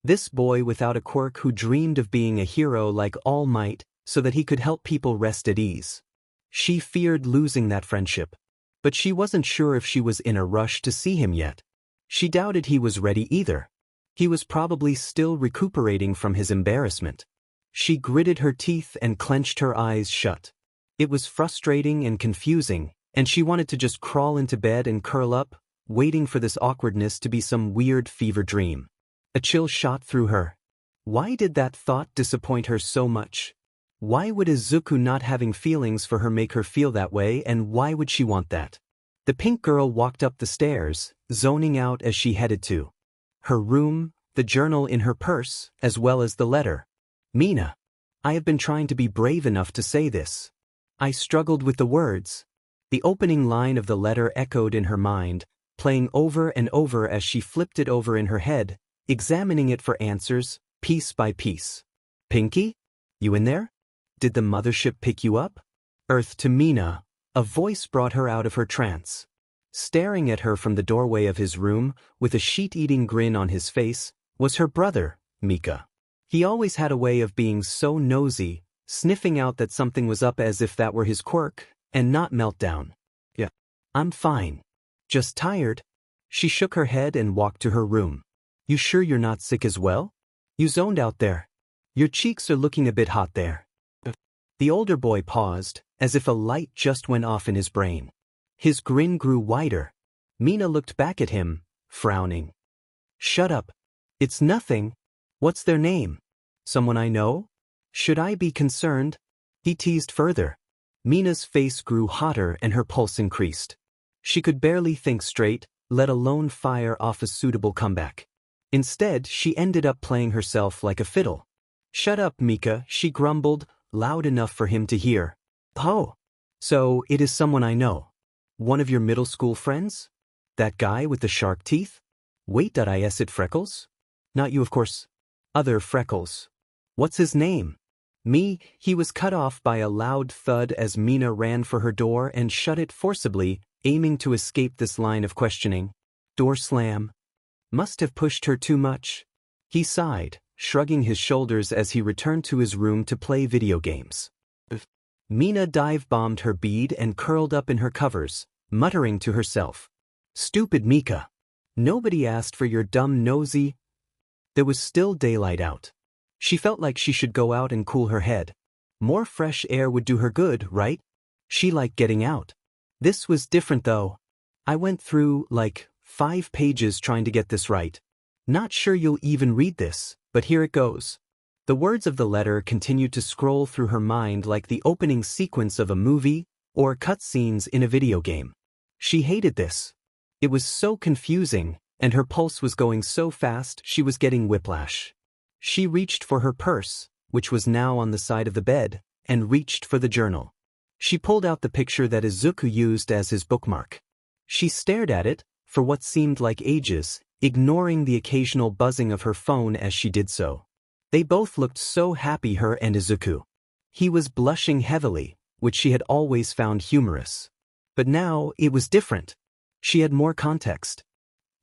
This boy without a quirk who dreamed of being a hero like All Might so that he could help people rest at ease. She feared losing that friendship. But she wasn't sure if she was in a rush to see him yet. She doubted he was ready either. He was probably still recuperating from his embarrassment. She gritted her teeth and clenched her eyes shut. It was frustrating and confusing, and she wanted to just crawl into bed and curl up, waiting for this awkwardness to be some weird fever dream. A chill shot through her. Why did that thought disappoint her so much? Why would Izuku not having feelings for her make her feel that way, and why would she want that? The pink girl walked up the stairs, zoning out as she headed to her room, the journal in her purse, as well as the letter. Mina. I have been trying to be brave enough to say this. I struggled with the words. The opening line of the letter echoed in her mind, playing over and over as she flipped it over in her head, examining it for answers, piece by piece. Pinky? You in there? Did the mothership pick you up? Earth to Mina. A voice brought her out of her trance. Staring at her from the doorway of his room, with a sheet-eating grin on his face, was her brother, Mika. He always had a way of being so nosy, sniffing out that something was up as if that were his quirk, and not meltdown. Yeah. I'm fine. Just tired. She shook her head and walked to her room. You sure you're not sick as well? You zoned out there. Your cheeks are looking a bit hot there. The older boy paused, as if a light just went off in his brain. His grin grew wider. Mina looked back at him, frowning. Shut up. It's nothing. What's their name? Someone I know? Should I be concerned? He teased further. Mina's face grew hotter and her pulse increased. She could barely think straight, let alone fire off a suitable comeback. Instead, she ended up playing herself like a fiddle. Shut up, Mika, she grumbled, loud enough for him to hear. Oh. So, it is someone I know. One of your middle school friends? That guy with the shark teeth? Wait, is it Freckles? Not you, of course. Other Freckles. What's his name? He was cut off by a loud thud as Mina ran for her door and shut it forcibly, aiming to escape this line of questioning. Door slam. Must have pushed her too much. He sighed, shrugging his shoulders as he returned to his room to play video games. Mina dive-bombed her bead and curled up in her covers, muttering to herself. Stupid Mika. Nobody asked for your dumb nosy. There was still daylight out. She felt like she should go out and cool her head. More fresh air would do her good, right? She liked getting out. This was different though. I went through, 5 pages trying to get this right. Not sure you'll even read this, but here it goes. The words of the letter continued to scroll through her mind like the opening sequence of a movie or cutscenes in a video game. She hated this. It was so confusing, and her pulse was going so fast she was getting whiplash. She reached for her purse, which was now on the side of the bed, and reached for the journal. She pulled out the picture that Izuku used as his bookmark. She stared at it for what seemed like ages, ignoring the occasional buzzing of her phone as she did so. They both looked so happy, her and Izuku. He was blushing heavily, which she had always found humorous. But now it was different. She had more context.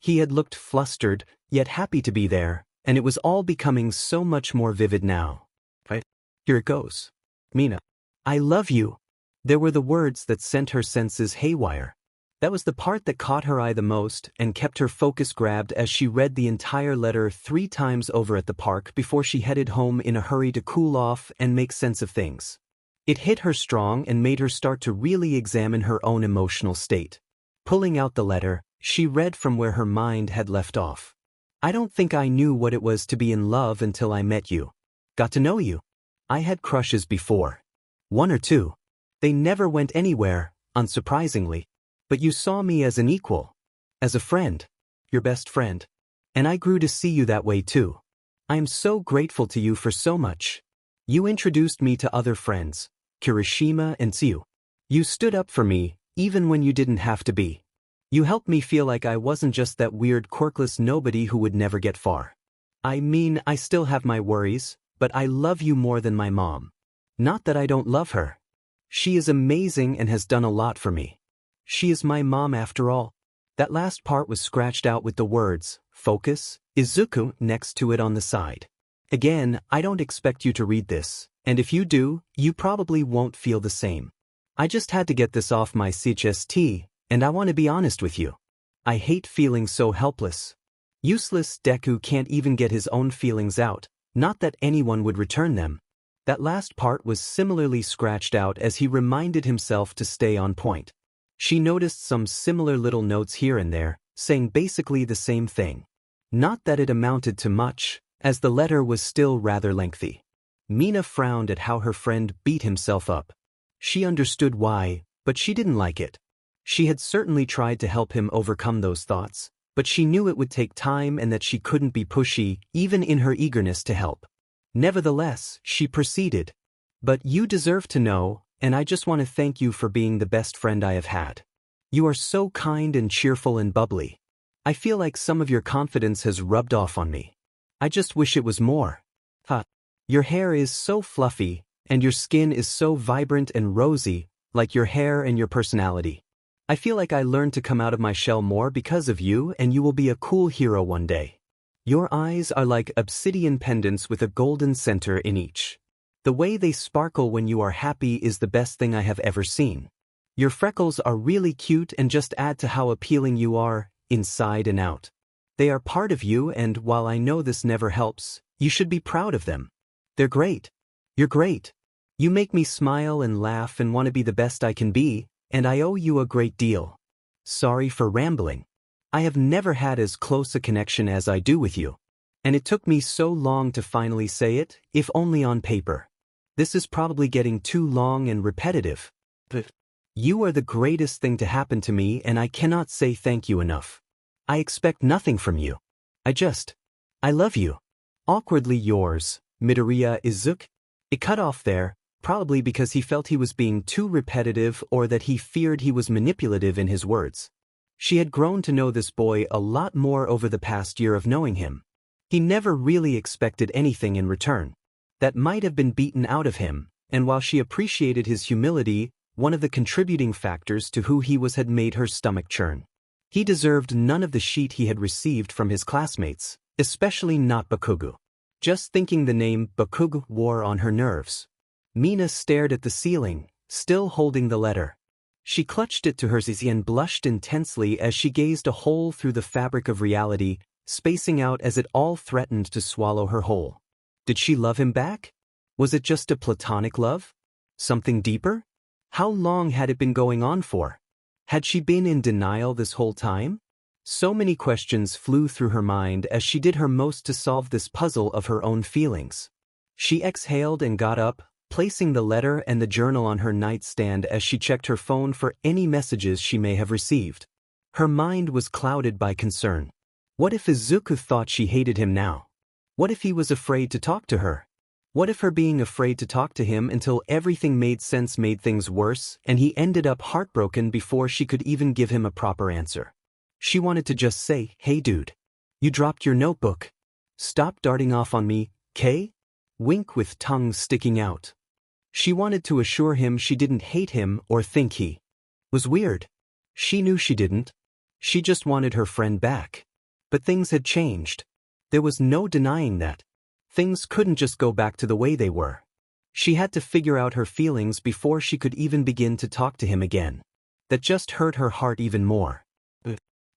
He had looked flustered, yet happy to be there, and it was all becoming so much more vivid now. Right? Here it goes. Mina, I love you. There were the words that sent her senses haywire. That was the part that caught her eye the most and kept her focus grabbed as she read the entire letter 3 times over at the park before she headed home in a hurry to cool off and make sense of things. It hit her strong and made her start to really examine her own emotional state. Pulling out the letter, she read from where her mind had left off. I don't think I knew what it was to be in love until I met you. Got to know you. I had crushes before. 1 or 2. They never went anywhere, unsurprisingly. But you saw me as an equal. As a friend. Your best friend. And I grew to see you that way too. I am so grateful to you for so much. You introduced me to other friends, Kirishima and Suyu. You stood up for me, even when you didn't have to be. You helped me feel like I wasn't just that weird quirkless nobody who would never get far. I mean, I still have my worries, but I love you more than my mom. Not that I don't love her. She is amazing and has done a lot for me. She is my mom after all. That last part was scratched out with the words, focus, Izuku next to it on the side. Again, I don't expect you to read this, and if you do, you probably won't feel the same. I just had to get this off my chest, and I want to be honest with you. I hate feeling so helpless. Useless Deku can't even get his own feelings out, not that anyone would return them. That last part was similarly scratched out as he reminded himself to stay on point. She noticed some similar little notes here and there, saying basically the same thing. Not that it amounted to much, as the letter was still rather lengthy. Mina frowned at how her friend beat himself up. She understood why, but she didn't like it. She had certainly tried to help him overcome those thoughts, but she knew it would take time and that she couldn't be pushy, even in her eagerness to help. Nevertheless, she proceeded. But you deserve to know, and I just want to thank you for being the best friend I have had. You are so kind and cheerful and bubbly. I feel like some of your confidence has rubbed off on me. I just wish it was more. Your hair is so fluffy, and your skin is so vibrant and rosy, like your hair and your personality. I feel like I learned to come out of my shell more because of you, and you will be a cool hero one day. Your eyes are like obsidian pendants with a golden center in each. The way they sparkle when you are happy is the best thing I have ever seen. Your freckles are really cute and just add to how appealing you are, inside and out. They are part of you, and while I know this never helps, you should be proud of them. They're great. You're great. You make me smile and laugh and want to be the best I can be, and I owe you a great deal. Sorry for rambling. I have never had as close a connection as I do with you. And it took me so long to finally say it, if only on paper. This is probably getting too long and repetitive. But you are the greatest thing to happen to me, and I cannot say thank you enough. I expect nothing from you. I love you. Awkwardly yours, Midoriya Izuku. It cut off there, probably because he felt he was being too repetitive or that he feared he was manipulative in his words. She had grown to know this boy a lot more over the past year of knowing him. He never really expected anything in return. That might have been beaten out of him, and while she appreciated his humility, one of the contributing factors to who he was had made her stomach churn. He deserved none of the shit he had received from his classmates, especially not Bakugo. Just thinking the name Bakugo wore on her nerves. Mina stared at the ceiling, still holding the letter. She clutched it to her zizi and blushed intensely as she gazed a hole through the fabric of reality, spacing out as it all threatened to swallow her whole. Did she love him back? Was it just a platonic love? Something deeper? How long had it been going on for? Had she been in denial this whole time? So many questions flew through her mind as she did her most to solve this puzzle of her own feelings. She exhaled and got up, placing the letter and the journal on her nightstand as she checked her phone for any messages she may have received. Her mind was clouded by concern. What if Izuku thought she hated him now? What if he was afraid to talk to her? What if her being afraid to talk to him until everything made sense made things worse and he ended up heartbroken before she could even give him a proper answer? She wanted to just say, "Hey dude. You dropped your notebook. Stop darting off on me, K?" Wink with tongue sticking out. She wanted to assure him she didn't hate him or think he was weird. She knew she didn't. She just wanted her friend back. But things had changed. There was no denying that. Things couldn't just go back to the way they were. She had to figure out her feelings before she could even begin to talk to him again. That just hurt her heart even more.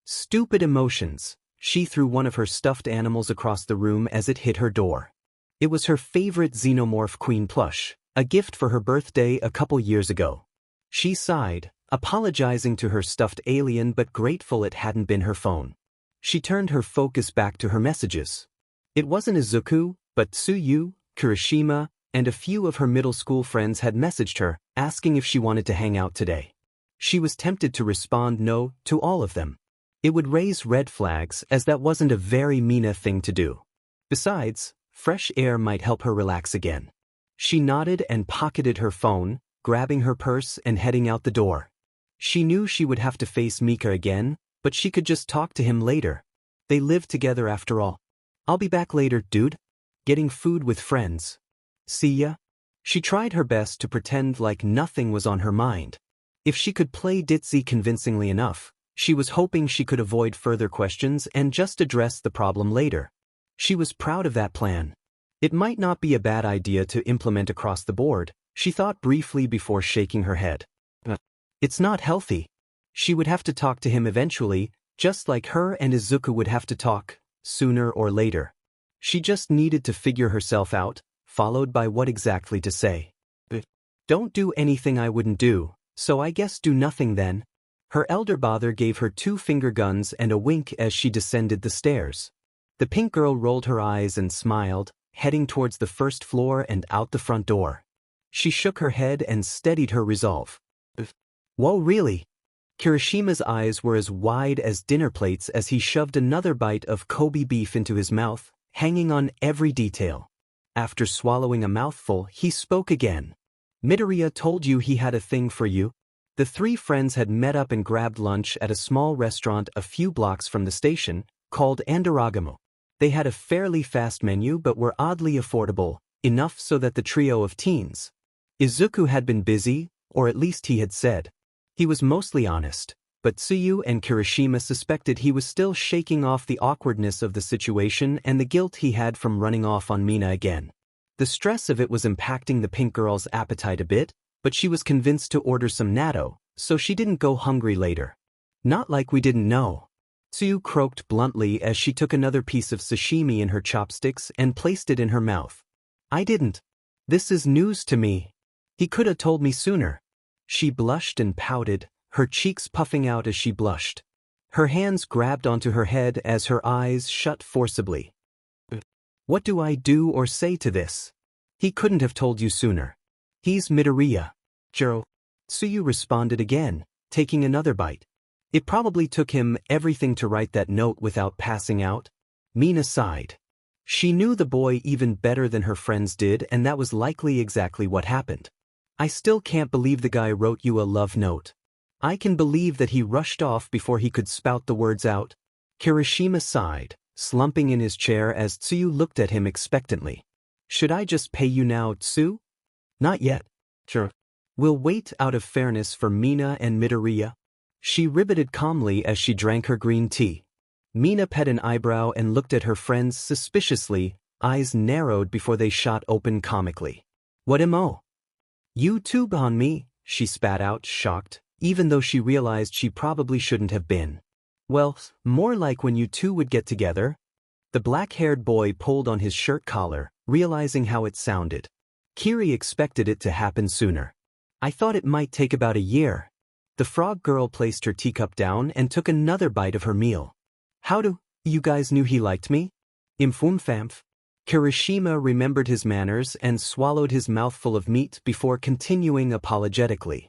Stupid emotions. She threw one of her stuffed animals across the room as it hit her door. It was her favorite xenomorph queen plush, a gift for her birthday a couple years ago. She sighed, apologizing to her stuffed alien but grateful it hadn't been her phone. She turned her focus back to her messages. It wasn't Izuku, but Suyu, Kirishima, and a few of her middle school friends had messaged her, asking if she wanted to hang out today. She was tempted to respond no to all of them. It would raise red flags as that wasn't a very Mina thing to do. Besides, fresh air might help her relax again. She nodded and pocketed her phone, grabbing her purse and heading out the door. She knew she would have to face Mika again, but she could just talk to him later. They lived together after all. "I'll be back later, dude. Getting food with friends. See ya." She tried her best to pretend like nothing was on her mind. If she could play ditzy convincingly enough, she was hoping she could avoid further questions and just address the problem later. She was proud of that plan. It might not be a bad idea to implement across the board, she thought briefly before shaking her head. It's not healthy. She would have to talk to him eventually, just like her and Izuku would have to talk, sooner or later. She just needed to figure herself out, followed by what exactly to say. Don't do anything I wouldn't do, so I guess do nothing then. Her elder brother gave her 2 finger guns and a wink as she descended the stairs. The pink girl rolled her eyes and smiled, heading towards the first floor and out the front door. She shook her head and steadied her resolve. Whoa, really? Kirishima's eyes were as wide as dinner plates as he shoved another bite of Kobe beef into his mouth, hanging on every detail. After swallowing a mouthful, he spoke again. "Midoriya told you he had a thing for you?" The 3 friends had met up and grabbed lunch at a small restaurant a few blocks from the station, called Andaragamo. They had a fairly fast menu but were oddly affordable, enough so that the trio of teens. Izuku had been busy, or at least he had said. He was mostly honest, but Suyu and Kirishima suspected he was still shaking off the awkwardness of the situation and the guilt he had from running off on Mina again. The stress of it was impacting the pink girl's appetite a bit, but she was convinced to order some natto, so she didn't go hungry later. "Not like we didn't know." Suyu croaked bluntly as she took another piece of sashimi in her chopsticks and placed it in her mouth. "I didn't. This is news to me. He could have told me sooner." She blushed and pouted, her cheeks puffing out as she blushed. Her hands grabbed onto her head as her eyes shut forcibly. "What do I do or say to this? He couldn't have told you sooner. He's Midoriya." "Jiro." Suyu responded again, taking another bite. "It probably took him everything to write that note without passing out." Mina sighed. She knew the boy even better than her friends did, and that was likely exactly what happened. "I still can't believe the guy wrote you a love note. I can believe that he rushed off before he could spout the words out." Kirishima sighed, slumping in his chair as Tsuyu looked at him expectantly. "Should I just pay you now, Tsu?" "Not yet." "Sure. We'll wait out of fairness for Mina and Midoriya." She riveted calmly as she drank her green tea. Mina pet an eyebrow and looked at her friends suspiciously, eyes narrowed before they shot open comically. "What mo? You too on me," she spat out, shocked, even though she realized she probably shouldn't have been. "Well, more like when you two would get together." The black-haired boy pulled on his shirt collar, realizing how it sounded. Kiri expected it to happen sooner. "I thought it might take about a year." The frog girl placed her teacup down and took another bite of her meal. "How do you guys knew he liked me?" "Imfumfamf." Kirishima remembered his manners and swallowed his mouthful of meat before continuing apologetically.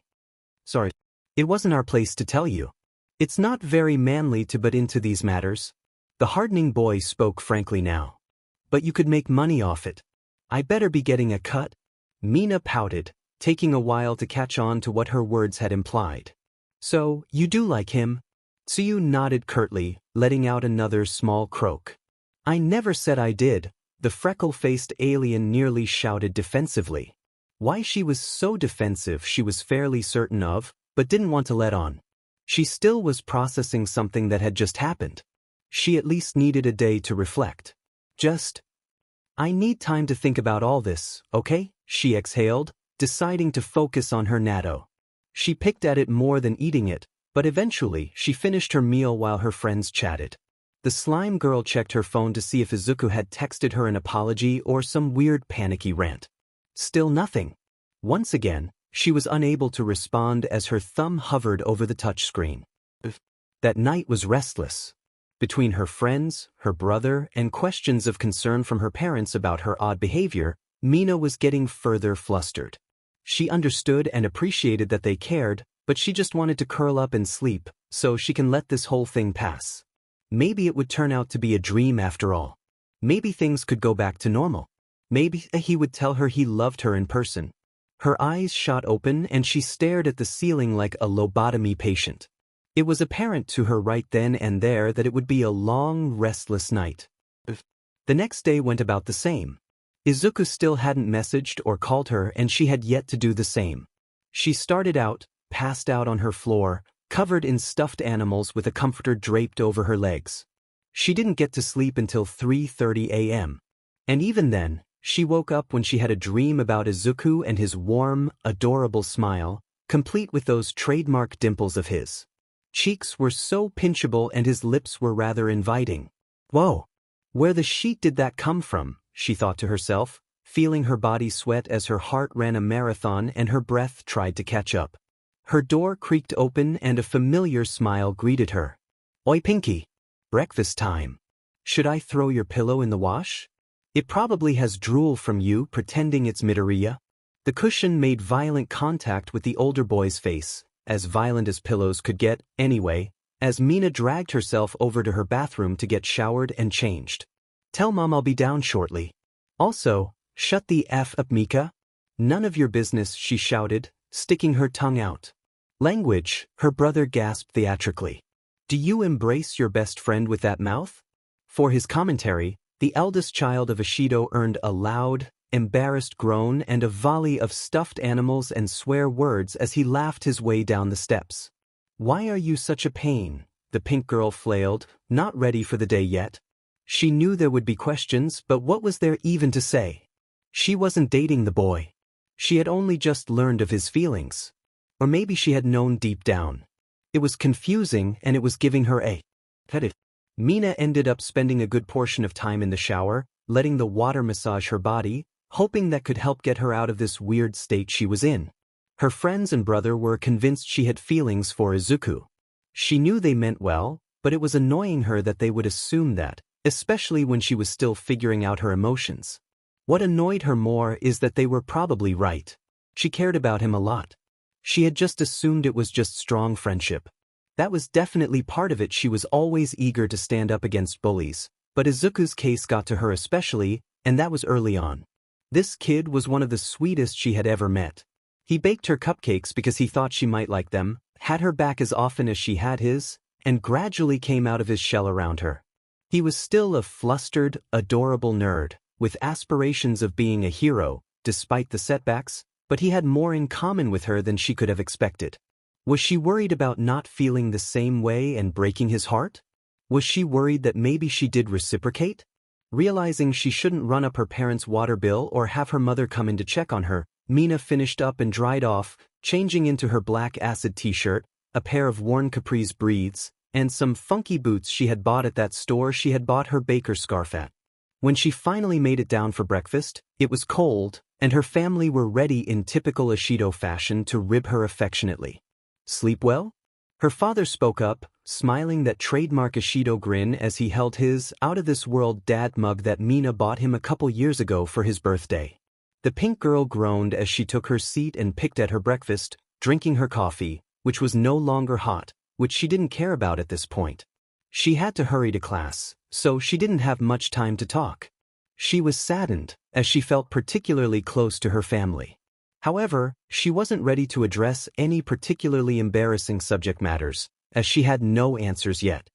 Sorry. It wasn't our place to tell you. It's not very manly to butt into these matters. The hardening boy spoke frankly now. But you could make money off it. I better be getting a cut. Mina pouted, taking a while to catch on to what her words had implied. So, you do like him? Suyu nodded curtly, letting out another small croak. I never said I did, the freckle-faced alien nearly shouted defensively. Why she was so defensive she was fairly certain of, but didn't want to let on. She still was processing something that had just happened. She at least needed a day to reflect. I need time to think about all this, okay? She exhaled, deciding to focus on her natto. She picked at it more than eating it, but eventually she finished her meal while her friends chatted. The slime girl checked her phone to see if Izuku had texted her an apology or some weird panicky rant. Still nothing. Once again, she was unable to respond as her thumb hovered over the touchscreen. That night was restless. Between her friends, her brother, and questions of concern from her parents about her odd behavior, Mina was getting further flustered. She understood and appreciated that they cared, but she just wanted to curl up and sleep, so she can let this whole thing pass. Maybe it would turn out to be a dream after all. Maybe things could go back to normal. Maybe he would tell her he loved her in person. Her eyes shot open and she stared at the ceiling like a lobotomy patient. It was apparent to her right then and there that it would be a long, restless night. The next day went about the same. Izuku still hadn't messaged or called her and she had yet to do the same. She started out, passed out on her floor, covered in stuffed animals with a comforter draped over her legs. She didn't get to sleep until 3:30 a.m. And even then, she woke up when she had a dream about Izuku and his warm, adorable smile, complete with those trademark dimples of his. Cheeks were so pinchable and his lips were rather inviting. Whoa! Where the sheet did that come from, she thought to herself, feeling her body sweat as her heart ran a marathon and her breath tried to catch up. Her door creaked open and a familiar smile greeted her. Oi Pinky! Breakfast time. Should I throw your pillow in the wash? It probably has drool from you pretending it's Midoriya. The cushion made violent contact with the older boy's face, as violent as pillows could get, anyway, as Mina dragged herself over to her bathroom to get showered and changed. Tell Mom I'll be down shortly. Also, shut the F up, Mika. None of your business, she shouted, sticking her tongue out. Language, her brother gasped theatrically. Do you embrace your best friend with that mouth? For his commentary, the eldest child of Ishido earned a loud, embarrassed groan and a volley of stuffed animals and swear words as he laughed his way down the steps. Why are you such a pain? The pink girl flailed, not ready for the day yet. She knew there would be questions, but what was there even to say? She wasn't dating the boy. She had only just learned of his feelings. Or maybe she had known deep down. It was confusing and it was giving her a headache. Mina ended up spending a good portion of time in the shower, letting the water massage her body, hoping that could help get her out of this weird state she was in. Her friends and brother were convinced she had feelings for Izuku. She knew they meant well, but it was annoying her that they would assume that, especially when she was still figuring out her emotions. What annoyed her more is that they were probably right. She cared about him a lot. She had just assumed it was just strong friendship. That was definitely part of it. She was always eager to stand up against bullies, but Izuku's case got to her especially, and that was early on. This kid was one of the sweetest she had ever met. He baked her cupcakes because he thought she might like them, had her back as often as she had his, and gradually came out of his shell around her. He was still a flustered, adorable nerd, with aspirations of being a hero, despite the setbacks, but he had more in common with her than she could have expected. Was she worried about not feeling the same way and breaking his heart? Was she worried that maybe she did reciprocate? Realizing she shouldn't run up her parents' water bill or have her mother come in to check on her, Mina finished up and dried off, changing into her black acid t-shirt, a pair of worn Capri's breathes, and some funky boots she had bought at that store she had bought her baker scarf at. When she finally made it down for breakfast, it was cold, and her family were ready in typical Ishido fashion to rib her affectionately. Sleep well? Her father spoke up, smiling that trademark Ishido grin as he held his out-of-this-world dad mug that Mina bought him a couple years ago for his birthday. The pink girl groaned as she took her seat and picked at her breakfast, drinking her coffee, which was no longer hot, which she didn't care about at this point. She had to hurry to class, so she didn't have much time to talk. She was saddened, as she felt particularly close to her family. However, she wasn't ready to address any particularly embarrassing subject matters, as she had no answers yet.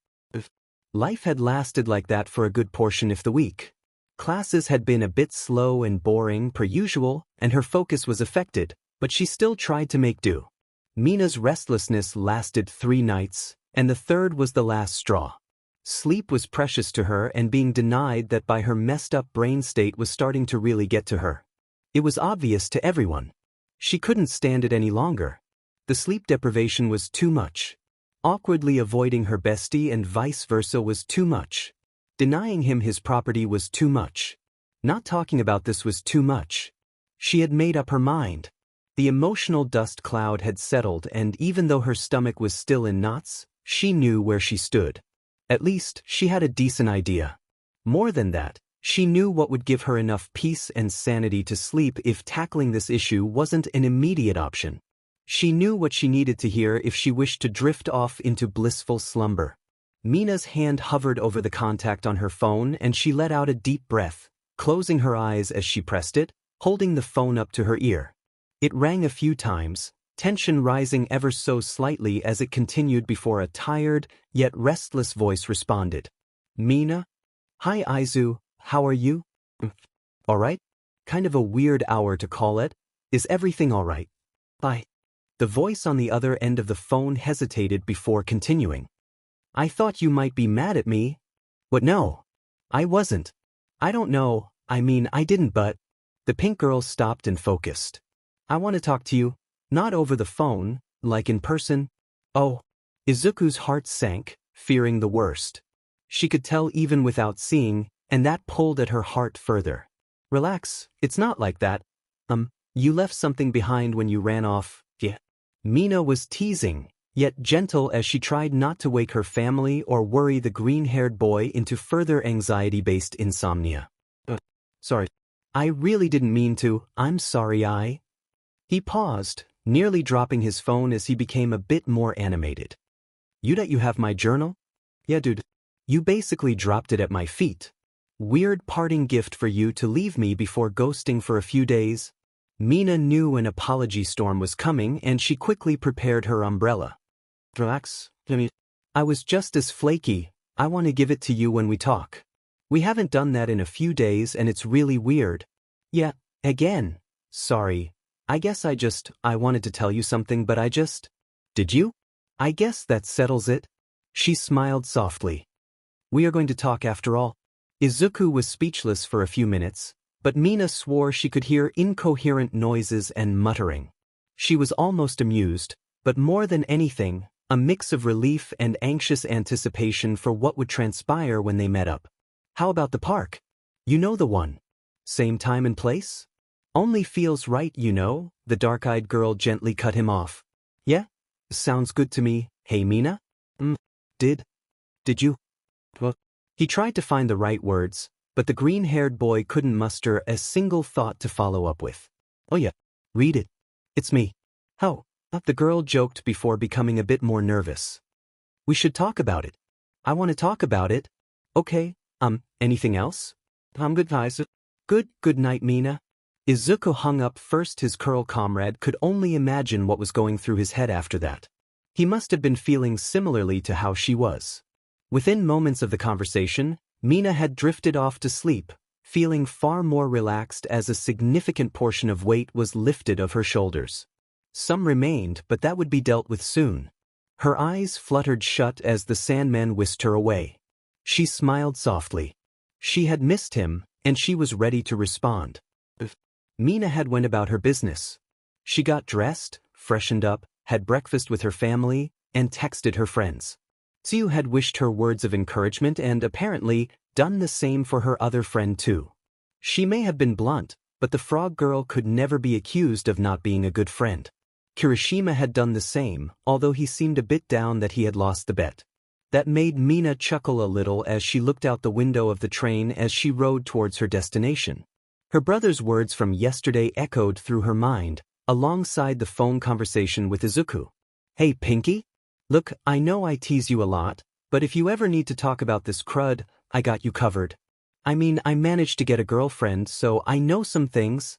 Life had lasted like that for a good portion of the week. Classes had been a bit slow and boring per usual, and her focus was affected, but she still tried to make do. Mina's restlessness lasted 3 nights, and the third was the last straw. Sleep was precious to her, and being denied that by her messed-up brain state was starting to really get to her. It was obvious to everyone. She couldn't stand it any longer. The sleep deprivation was too much. Awkwardly avoiding her bestie and vice versa was too much. Denying him his property was too much. Not talking about this was too much. She had made up her mind. The emotional dust cloud had settled, and even though her stomach was still in knots, she knew where she stood. At least, she had a decent idea. More than that, she knew what would give her enough peace and sanity to sleep if tackling this issue wasn't an immediate option. She knew what she needed to hear if she wished to drift off into blissful slumber. Mina's hand hovered over the contact on her phone and she let out a deep breath, closing her eyes as she pressed it, holding the phone up to her ear. It rang a few times, tension rising ever so slightly as it continued before a tired, yet restless voice responded. Mina? Hi Izu, how are you? Alright? Kind of a weird hour to call it. Is everything alright? Bye. The voice on the other end of the phone hesitated before continuing. I thought you might be mad at me. What? No. I wasn't. I don't know, I mean I didn't but... The pink girl stopped and focused. I want to talk to you, not over the phone, like in person. Oh. Izuku's heart sank, fearing the worst. She could tell even without seeing, and that pulled at her heart further. Relax, it's not like that. You left something behind when you ran off, yeah. Mina was teasing, yet gentle as she tried not to wake her family or worry the green-haired boy into further anxiety-based insomnia. Sorry. I really didn't mean to, I'm sorry He paused, nearly dropping his phone as he became a bit more animated. You have my journal? Yeah dude. You basically dropped it at my feet. Weird parting gift for you to leave me before ghosting for a few days. Mina knew an apology storm was coming and she quickly prepared her umbrella. Relax, I was just as flaky, I want to give it to you when we talk. We haven't done that in a few days and it's really weird. Yeah, again. Sorry. I guess I wanted to tell you something but Did you? I guess that settles it. She smiled softly. We are going to talk after all. Izuku was speechless for a few minutes, but Mina swore she could hear incoherent noises and muttering. She was almost amused, but more than anything, a mix of relief and anxious anticipation for what would transpire when they met up. How about the park? You know the one. Same time and place? Only feels right, you know, the dark-eyed girl gently cut him off. Yeah? Sounds good to me. Hey Mina? Did you? Well, he tried to find the right words, but the green-haired boy couldn't muster a single thought to follow up with. Oh yeah, read it. It's me. How? The girl joked before becoming a bit more nervous. We should talk about it. I want to talk about it. Okay, anything else? I'm good, guys. Good night, Mina. Izuku hung up first. His curl comrade could only imagine what was going through his head after that. He must have been feeling similarly to how she was. Within moments of the conversation, Mina had drifted off to sleep, feeling far more relaxed as a significant portion of weight was lifted off her shoulders. Some remained, but that would be dealt with soon. Her eyes fluttered shut as the Sandman whisked her away. She smiled softly. She had missed him, and she was ready to respond. Mina had went about her business. She got dressed, freshened up, had breakfast with her family, and texted her friends. Suyu had wished her words of encouragement and, apparently, done the same for her other friend too. She may have been blunt, but the frog girl could never be accused of not being a good friend. Kirishima had done the same, although he seemed a bit down that he had lost the bet. That made Mina chuckle a little as she looked out the window of the train as she rode towards her destination. Her brother's words from yesterday echoed through her mind, alongside the phone conversation with Izuku. Hey Pinky? Look, I know I tease you a lot, but if you ever need to talk about this crud, I got you covered. I mean, I managed to get a girlfriend, so I know some things.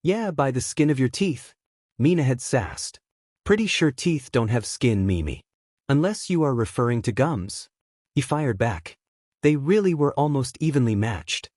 Yeah, by the skin of your teeth. Mina had sassed. Pretty sure teeth don't have skin, Mimi. Unless you are referring to gums. He fired back. They really were almost evenly matched.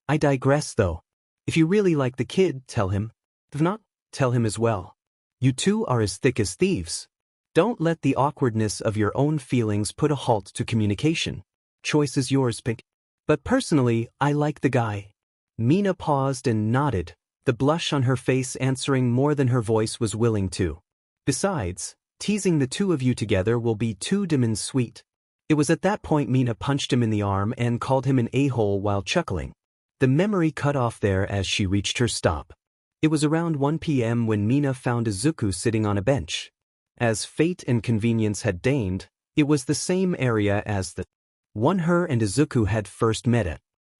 I digress though. If you really like the kid, tell him. If not, tell him as well. You two are as thick as thieves. Don't let the awkwardness of your own feelings put a halt to communication. Choice is yours, Pink. But personally, I like the guy. Mina paused and nodded, the blush on her face answering more than her voice was willing to. Besides, teasing the two of you together will be too dim and sweet. It was at that point Mina punched him in the arm and called him an a-hole while chuckling. The memory cut off there as she reached her stop. It was around 1 p.m. when Mina found Izuku sitting on a bench. As fate and convenience had deigned, it was the same area as the one her and Izuku had first met at.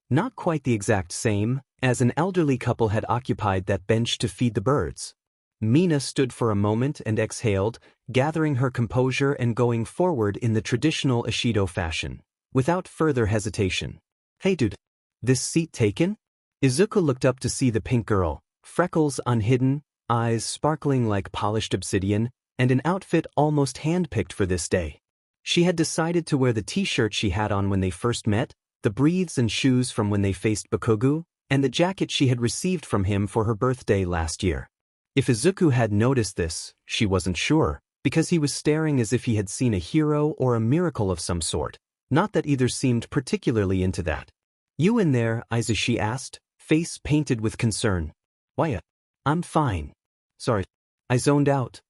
Not quite the exact same, as an elderly couple had occupied that bench to feed the birds. Mina stood for a moment and exhaled, gathering her composure and going forward in the traditional Ishido fashion, without further hesitation. Hey dude, this seat taken? Izuku looked up to see the pink girl, freckles unhidden, eyes sparkling like polished obsidian, and an outfit almost handpicked for this day. She had decided to wear the t-shirt she had on when they first met, the breathes and shoes from when they faced Bakugo, and the jacket she had received from him for her birthday last year. If Izuku had noticed this, she wasn't sure, because he was staring as if he had seen a hero or a miracle of some sort, not that either seemed particularly into that. You in there, Izuku asked, face painted with concern. Why, I'm fine. Sorry, I zoned out.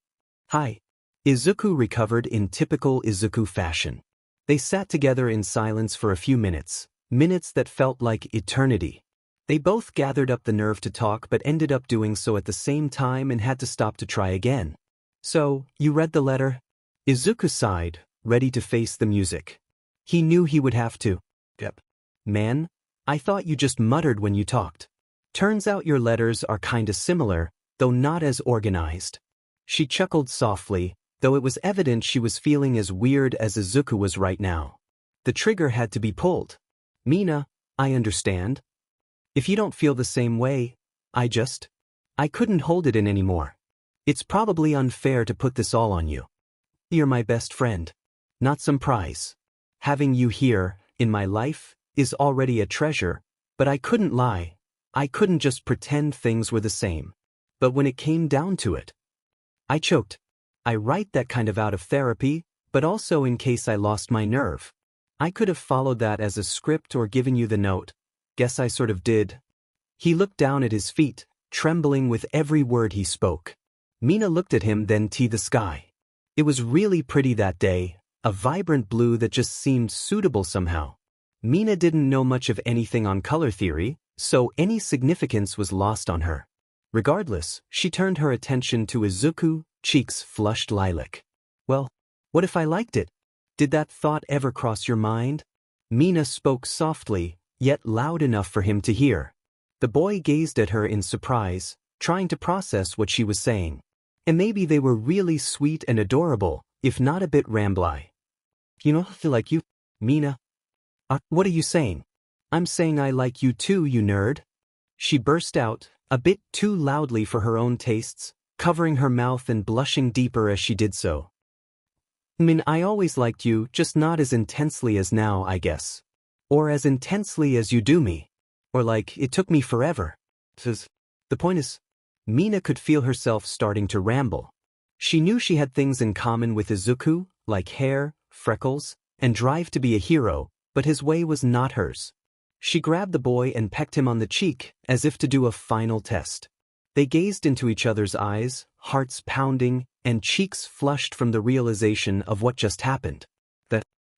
Hi. Izuku recovered in typical Izuku fashion. They sat together in silence for a few minutes, minutes that felt like eternity. They both gathered up the nerve to talk but ended up doing so at the same time and had to stop to try again. So, you read the letter? Izuku sighed, ready to face the music. He knew he would have to. Yep. Man, I thought you just muttered when you talked. Turns out your letters are kinda similar, though not as organized. She chuckled softly, though it was evident she was feeling as weird as Izuku was right now. The trigger had to be pulled. Mina, I understand. If you don't feel the same way, I couldn't hold it in anymore. It's probably unfair to put this all on you. You're my best friend. Not some prize. Having you here, in my life, is already a treasure, but I couldn't lie. I couldn't just pretend things were the same. But when it came down to it, I choked. I write that kind of out of therapy, but also in case I lost my nerve. I could have followed that as a script or given you the note. Guess I sort of did. He looked down at his feet, trembling with every word he spoke. Mina looked at him then to the sky. It was really pretty that day, a vibrant blue that just seemed suitable somehow. Mina didn't know much of anything on color theory, so any significance was lost on her. Regardless, she turned her attention to Izuku, cheeks flushed lilac. Well, what if I liked it? Did that thought ever cross your mind? Mina spoke softly, yet loud enough for him to hear. The boy gazed at her in surprise, trying to process what she was saying. And maybe they were really sweet and adorable, if not a bit rambly. You know, I feel like you, Mina. What are you saying? I'm saying I like you too, you nerd. She burst out, a bit too loudly for her own tastes, covering her mouth and blushing deeper as she did so. I mean, I always liked you, just not as intensely as now, I guess. Or as intensely as you do me. Or like, it took me forever. The point is, Mina could feel herself starting to ramble. She knew she had things in common with Izuku, like hair, freckles, and drive to be a hero, but his way was not hers. She grabbed the boy and pecked him on the cheek, as if to do a final test. They gazed into each other's eyes, hearts pounding, and cheeks flushed from the realization of what just happened.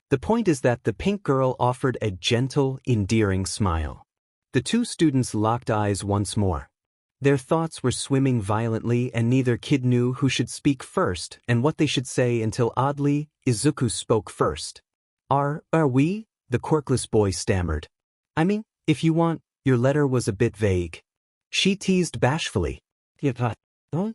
The point is that the pink girl offered a gentle, endearing smile. The two students locked eyes once more. Their thoughts were swimming violently and neither kid knew who should speak first and what they should say until oddly, Izuku spoke first. Are we? The quirkless boy stammered. I mean, if you want, your letter was a bit vague. She teased bashfully.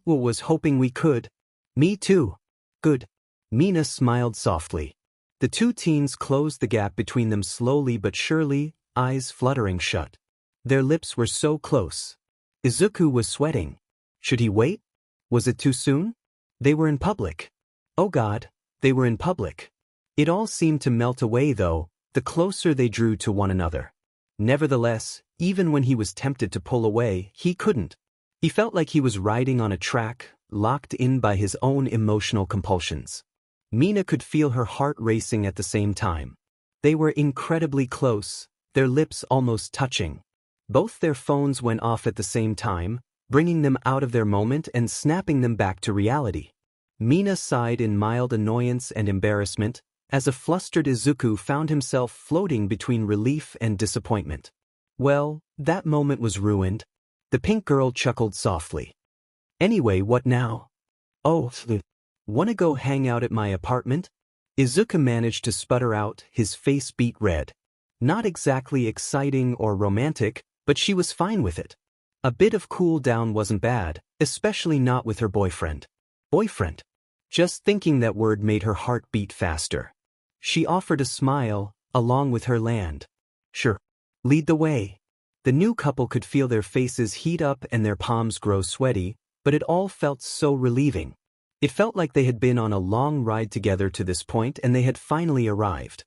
Was hoping we could. Me too. Good. Mina smiled softly. The two teens closed the gap between them slowly but surely, eyes fluttering shut. Their lips were so close. Izuku was sweating. Should he wait? Was it too soon? They were in public. Oh God, they were in public. It all seemed to melt away though, the closer they drew to one another. Nevertheless, even when he was tempted to pull away, he couldn't. He felt like he was riding on a track, locked in by his own emotional compulsions. Mina could feel her heart racing at the same time. They were incredibly close, their lips almost touching. Both their phones went off at the same time, bringing them out of their moment and snapping them back to reality. Mina sighed in mild annoyance and embarrassment, as a flustered Izuku found himself floating between relief and disappointment. Well, that moment was ruined. The pink girl chuckled softly. Anyway, what now? Oh, wanna go hang out at my apartment? Izuku managed to sputter out, his face beet red. Not exactly exciting or romantic, but she was fine with it. A bit of cool down wasn't bad, especially not with her boyfriend. Boyfriend. Just thinking that word made her heart beat faster. She offered a smile, along with her land. Sure. Lead the way. The new couple could feel their faces heat up and their palms grow sweaty, but it all felt so relieving. It felt like they had been on a long ride together to this point and they had finally arrived.